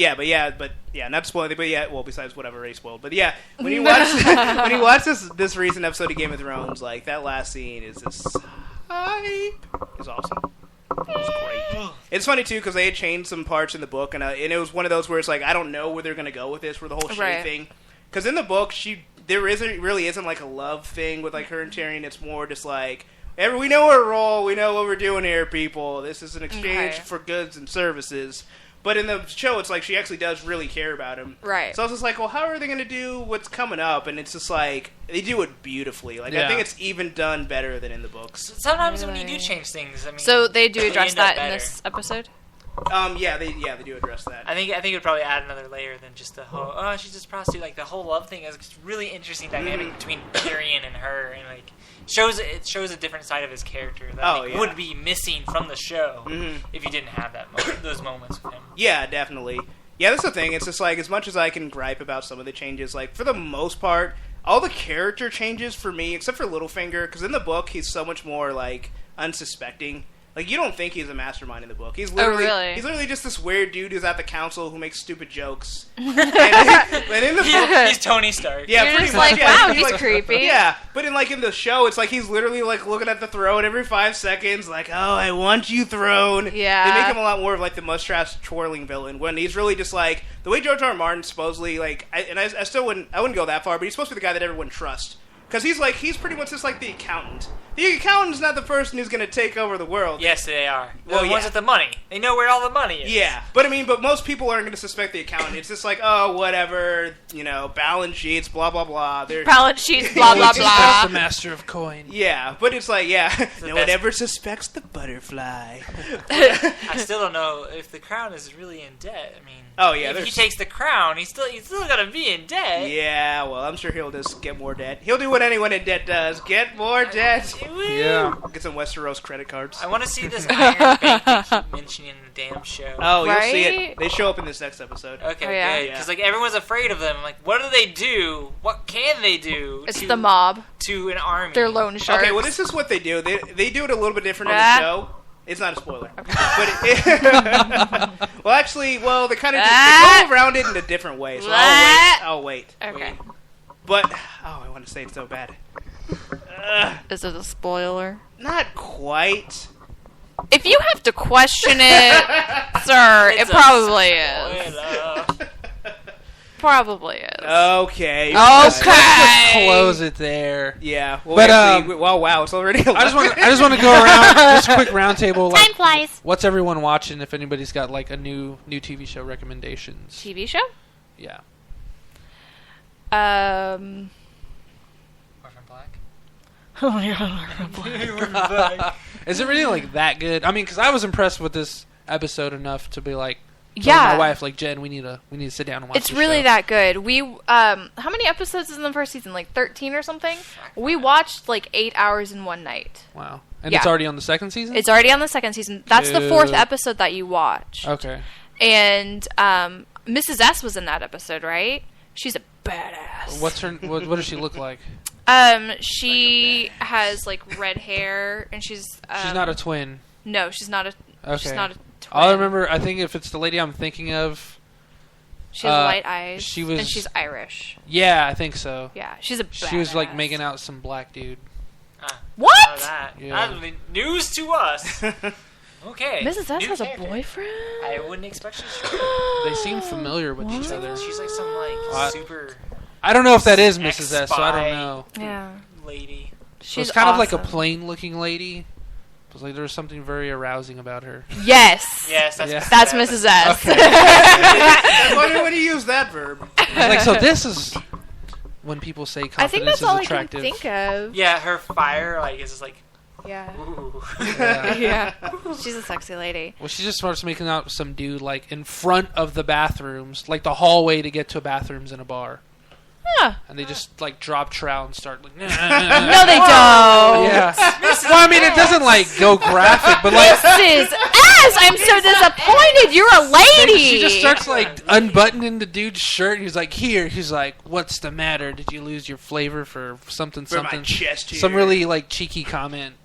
not spoiling. But yeah, well, besides whatever already spoiled. But yeah, when you watch this recent episode of Game of Thrones, that last scene is just hype. It's awesome. It's great. It's funny too because they had changed some parts in the book, and it was one of those where it's like I don't know where they're gonna go with this, for the whole Shay thing. Because in the book, there really isn't a love thing with her and Tyrion. It's more just we know our role, we know what we're doing here, people. This is an exchange for goods and services. But in the show, it's she actually does really care about him. Right. So I was just well, how are they going to do what's coming up? And it's just they do it beautifully. I think it's even done better than in the books. Sometimes when you do change things, so they do address that in this episode? They do address that. I think it would probably add another layer than just the whole she's just a prostitute. The whole love thing is a really interesting dynamic between Tyrion and her, and shows a different side of his character that would be missing from the show if you didn't have those moments with him. Yeah, definitely. Yeah, that's the thing. It's just as much as I can gripe about some of the changes, for the most part, all the character changes for me, except for Littlefinger, because in the book he's so much more unsuspecting. You don't think he's a mastermind in the book. He's literally, he's literally just this weird dude who's at the council who makes stupid jokes. and in the book, he's Tony Stark. Yeah, You're pretty just much. Wow, he's creepy. Yeah, but in the show, it's he's literally looking at the throne every 5 seconds, oh, I want you throne. Yeah. They make him a lot more of the mustache twirling villain when he's really just the way George R. R. Martin supposedly I still wouldn't go that far, but he's supposed to be the guy that everyone trusts. Because he's pretty much just the accountant. The accountant's not the person who's going to take over the world. Yes, they are. They're the ones with the money. They know where all the money is. Yeah, but most people aren't going to suspect the accountant. It's just oh, whatever, balance sheets, blah, blah, blah. Balance sheets, blah, blah, blah. That's the master of coin. Yeah, but it's no one ever suspects the butterfly. I still don't know if the crown is really in debt. If he takes the crown, he's still going to be in debt. Yeah, well, I'm sure he'll just get more debt. He'll do what anyone in debt does. Get more debt. Yeah. Get some Westeros credit cards. I want to see this Iron Bank they keep mentioning in the damn show. Oh, you'll see it. They show up in this next episode. Okay, good. Because everyone's afraid of them. What do they do? What can they do? It's the mob. To an army. They're loan sharks. Okay, well, this is what they do. They do it a little bit different in the show. It's not a spoiler. Okay. But they kind of they go around it in a different way. So I'll wait. Okay. But I want to say it so bad. Is it a spoiler? Not quite. If you have to question it, sir, it probably is. Probably is. Okay. Let's just close it there. Yeah. Well, wow, it's already. I just want to go around just a quick roundtable. Time flies. What's everyone watching? If anybody's got a new TV show recommendations. TV show? Yeah. Orphan Black. Oh yeah. Is it really like that good? I mean, because I was impressed with this episode enough to be like, yeah, my wife, like, Jen, we need to sit down and watch. It's really show. that good. We how many episodes is in the first season? Like 13 or something. We watched like 8 hours in one night. Wow. And it's already on the second season? It's already on the second season. That's the fourth episode that you watched. Okay. And Mrs. S was in that episode, right? She's a badass. What's her? What does she look like? She has like red hair, and she's not a twin. No, she's not a. Okay. She's not a twin. All I remember, I think if it's the lady I'm thinking of, she has light eyes. And she's Irish. Yeah, I think so. Yeah, she's a badass. She was like making out some black dude. What? That's news to us. Okay. Mrs. S has a boyfriend? I wouldn't expect she's sure. They seem familiar with each other. She's like some like super. I don't know if that is Mrs. S, so I don't know. Yeah. Lady. She's kind of like a awesome. plain-looking lady. It was like there was something very arousing about her. Yes. Yes, that's Mrs. S. Okay. When you use that verb. Like, so this is when people say confidence I think that's all attractive. I can think of. Yeah, her fire like is just like. Yeah. Ooh. Yeah. She's a sexy lady. Well, she just starts making out with some dude like in front of the bathrooms, like the hallway to get to bathrooms in a bar. Huh. And they just like drop trout and start like. No, they don't. Yeah. Well, I mean, it doesn't like go graphic, but like. Mrs. S, I'm so disappointed. You're a lady. She just starts like unbuttoning the dude's shirt, and he's like, "Here." He's like, "What's the matter? Did you lose your flavor for something? For something?" my chest here. Some really like cheeky comment,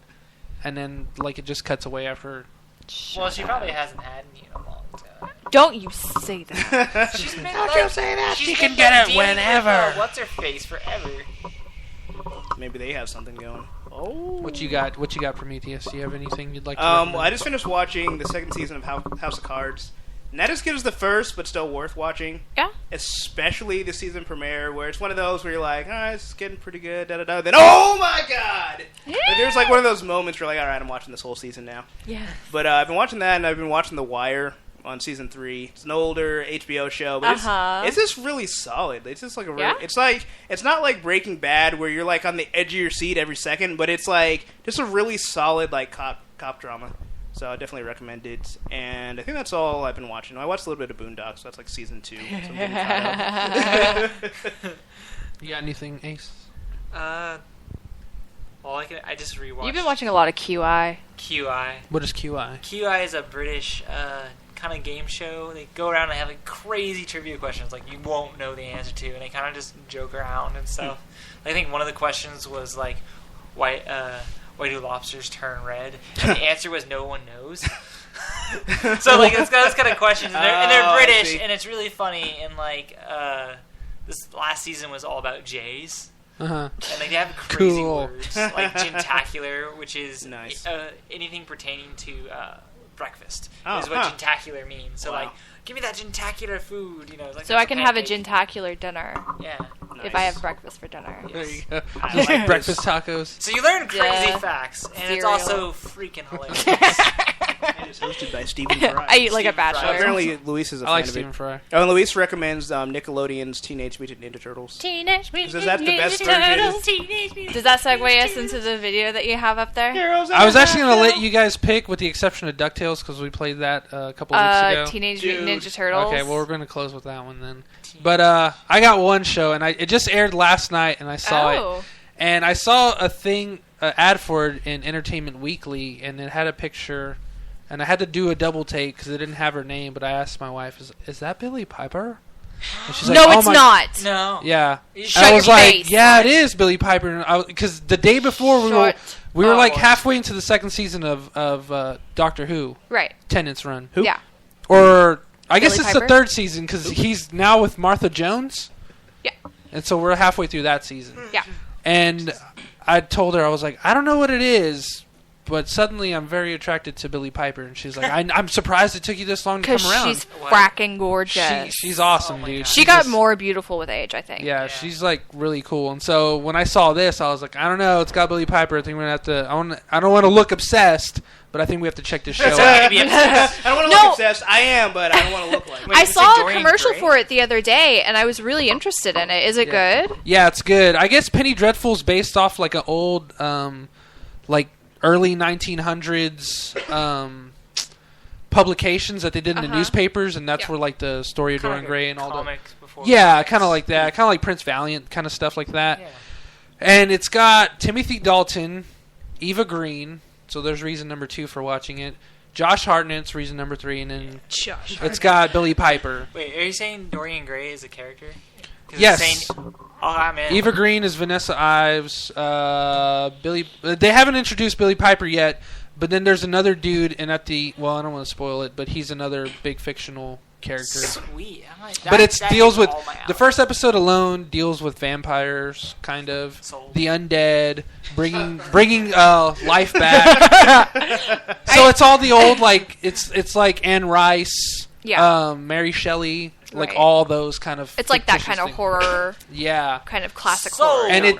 and then like it just cuts away after. Well, she probably hasn't had any in a long time. Don't you say that. She's been Don't you say that. She can get it whenever. What's her face forever? Maybe they have something going. Oh. What you got? What you got, Prometheus? Do you have anything you'd like to Well, I just finished watching the second season of House of Cards. Not as good as the first, but still worth watching. Yeah. Especially the season premiere, where it's one of those where you're like, "Alright, this is getting pretty good." Da da da. Then, oh my god! Yeah. Like, there's like one of those moments where you're like, "All right, I'm watching this whole season now." Yeah. But I've been watching that, and I've been watching The Wire on season 3. It's an older HBO show, but it's just really solid. It's just like it's not like Breaking Bad where you're like on the edge of your seat every second, but it's like just a really solid like cop drama. So I definitely recommend it. And I think that's all I've been watching. I watched a little bit of Boondocks, so that's like season 2. So I'm getting caught up. You got anything, Ace? I just rewatched. You've been watching a lot of QI. QI. What is QI? QI is a British kind of game show. They go around and have like crazy trivia questions like you won't know the answer to, and they kind of just joke around and stuff. I think one of the questions was like, why do lobsters turn red? And the answer was no one knows. So like it's those kind of questions, and they're British, and it's really funny. And like this last season was all about J's. Uh-huh. And like, they have crazy Cool. words like gentacular, which is nice. Anything pertaining to breakfast Oh, is what gentacular means. So like, give me that gentacular food, you know. Like So I can have a gentacular dinner Yeah. if I have breakfast for dinner. There Yes. you go. I Just like breakfast tacos. So you learn crazy Yeah. facts, and it's Cereal. also freaking hilarious. And it's hosted by Stephen Fry. I eat like a Steve Fry. bachelor. Apparently, Luis is a I fan like of Stephen it. Fry. Oh, and Luis recommends Nickelodeon's Teenage Mutant Ninja Turtles. Teenage Mutant Is that the best Ninja version? Turtles. Does that segue us into the video that you have up there? I was actually going to let you guys pick, with the exception of DuckTales, because we played that a couple of weeks ago. Teenage Mutant Ninja Turtles. Okay, well, we're going to close with that one then. But I got one show, and it just aired last night, and I saw it. And I saw a thing, ad for it in Entertainment Weekly, and it had a picture, and I had to do a double take because it didn't have her name, but I asked my wife, is that Billie Piper? And she's like, No, "Oh it's my-" not. No. Yeah. Shut I was your like, face. yeah, it is Billie Piper. Because the day before we were like halfway into the second season of Doctor Who. Right. Tennant's run. Who? Yeah. Or I guess Billie it's Piper? the third season because he's now with Martha Jones. Yeah. And so we're halfway through that season. Yeah. And I told her, I was like, I don't know what it is, but suddenly I'm very attracted to Billie Piper, and she's like, I'm surprised it took you this long to come around. She's fracking gorgeous. She's awesome, dude. She got more beautiful with age, I think. Yeah, she's like really cool. And so when I saw this, I was like, I don't know, it's got Billie Piper. I think we're gonna have to. I don't want to look obsessed, but I think we have to check this show out. I don't want to look obsessed. I am, but I don't want to look like. I saw a commercial for it the other day, and I was really interested in it. Is it good? Yeah, it's good. I guess Penny Dreadful's based off like an old, like early 1900s publications that they did in the newspapers, and that's where like the story of Dorian Gray and all comics before. Yeah, kind of like that. Kind of like Prince Valiant kind of stuff like that. Yeah. And it's got Timothy Dalton, Eva Green. So there's reason number 2 for watching it. Josh Hartnett's reason number 3, and then it's got Billie Piper. Wait, are you saying Dorian Gray is a character? Yes. Man. Eva Green is Vanessa Ives. They haven't introduced Billie Piper yet, but then there's another dude, and I don't want to spoil it, but he's another big fictional character. Sweet. But it deals with the first episode alone deals with vampires, kind of the undead, bringing life back. So it's all the old it's like Anne Rice, Mary Shelley. Like all those kind of... It's like that kind of horror. Yeah. Kind of classic horror. And it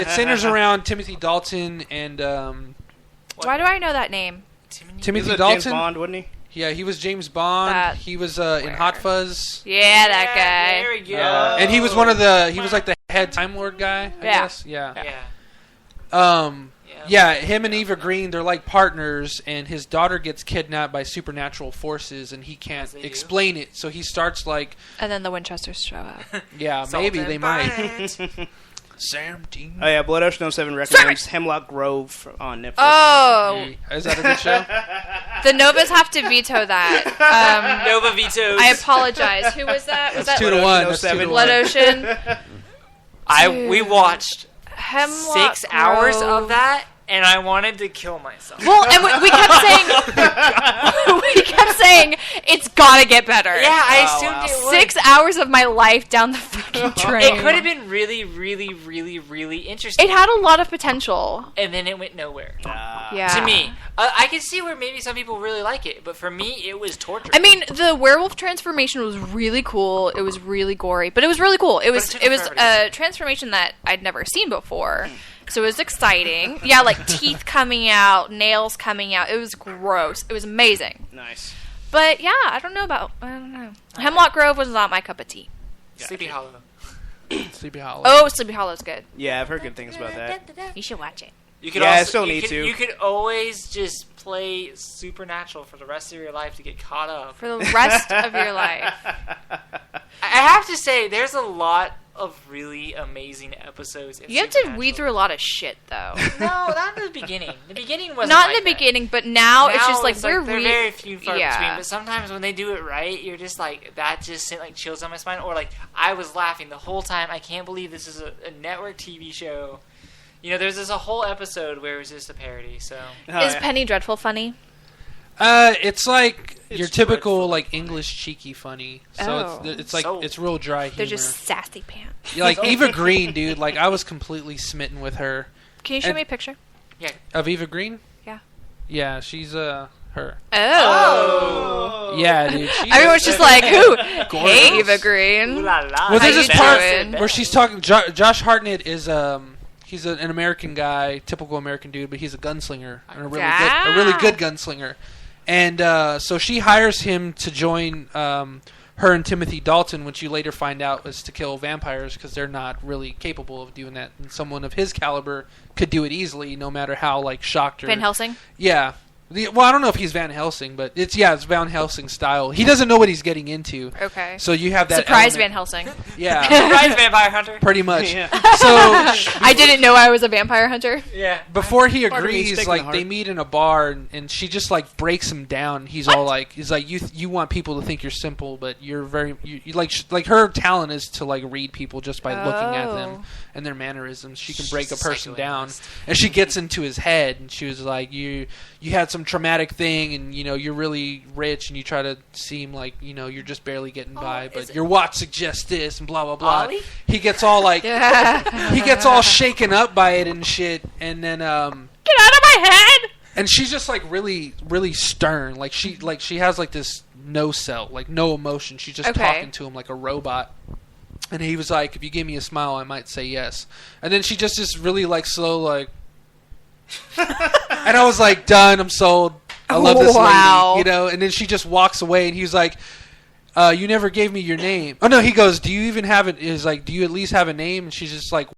centers around Timothy Dalton and... Why do I know that name? Timothy Dalton? James Bond, wasn't he? Yeah, he was James Bond. He was in Hot Fuzz. Yeah, that guy. There we go. And he was one of the... He was like the head Time Lord guy, I guess. Yeah. Yeah, him and Eva Green, they're like partners, and his daughter gets kidnapped by supernatural forces, and he can't explain it. So he starts like... And then the Winchesters show up. Yeah, maybe they might. Sam Dean. Oh, yeah, Blood Ocean 07 recommends Hemlock Grove on Netflix. Oh! Is that a good show? The Novas have to veto that. Nova vetoes. I apologize. Who was that? Was that 2-1. Blood Ocean? We watched Hemlock 6 hours Grove. of that, and I wanted to kill myself. Well, and we kept saying it's gotta get better. Yeah, I assumed it would. 6 hours of my life down the fucking drain. It could have been really, really, really, really interesting. It had a lot of potential, and then it went nowhere. Yeah. To me, I can see where maybe some people really like it, but for me, it was torture. I mean, the werewolf transformation was really cool. It was really gory, but it was really cool. It was a transformation that I'd never seen before. So it was exciting. Yeah, like teeth coming out, nails coming out. It was gross. It was amazing. Nice. But yeah, I don't know. Hemlock Grove was not my cup of tea. Sleepy Hollow. Sleepy Hollow. Oh, Sleepy Hollow's good. Yeah, I've heard good things about that. You should watch it. I still need to. You could always just play Supernatural for the rest of your life to get caught up. For the rest of your life. I have to say, there's a lot of really amazing episodes. You have to weed through a lot of shit, though. No, not in the beginning. The beginning wasn't not like in the that. beginning, but now it's just like there are very few far between. But sometimes when they do it right, you're just like that. Just sent like chills on my spine. Or like I was laughing the whole time. I can't believe this is a network TV show. You know, there's a whole episode where it was just a parody. So is Penny Dreadful funny? It's like your typical like English cheeky funny. So it's like it's real dry humor. They're just sassy pants. Yeah, like Eva Green, dude. Like I was completely smitten with her. Can you show me a picture? Yeah. Of Eva Green? Yeah. Yeah, she's her. Oh. Yeah, dude. Everyone's just like, who? Hey, Eva Green. Well, there's this part where she's talking. Josh Hartnett is he's an American guy, typical American dude, but he's a gunslinger and a really good gunslinger. And so she hires him to join her and Timothy Dalton, which you later find out was to kill vampires because they're not really capable of doing that. And someone of his caliber could do it easily, no matter how like shocked or... Van Helsing? Yeah. Well, I don't know if he's Van Helsing, but it's Van Helsing style. He doesn't know what he's getting into. Okay. So you have that surprise element. Van Helsing. Yeah. Surprise vampire hunter. Pretty much. Yeah. So I didn't know I was a vampire hunter. Yeah. Before he agrees, like they meet in a bar, and she just like breaks him down. He's all like, you want people to think you're simple, but you're very you like her talent is to like read people just by looking at them and their mannerisms. She can break a person down, and she gets into his head, and she was like, you had some traumatic thing, and you're really rich, and you try to seem like you're just barely getting by, but your watch suggests this, and blah blah blah. Ollie? He gets all like he gets all shaken up by it and shit, and then Get out of my head! And she's just like really, really stern. Like she has like this no sell, like no emotion. She's just talking to him like a robot. And he was like, if you give me a smile, I might say yes. And then she just is really like slow, like. And I was like, done. I'm sold. I love this lady, you know. And then she just walks away, and he was like, "You never gave me your name." Oh no, he goes, "Do you even have it?" Is like, "Do you at least have a name?" And she's just like,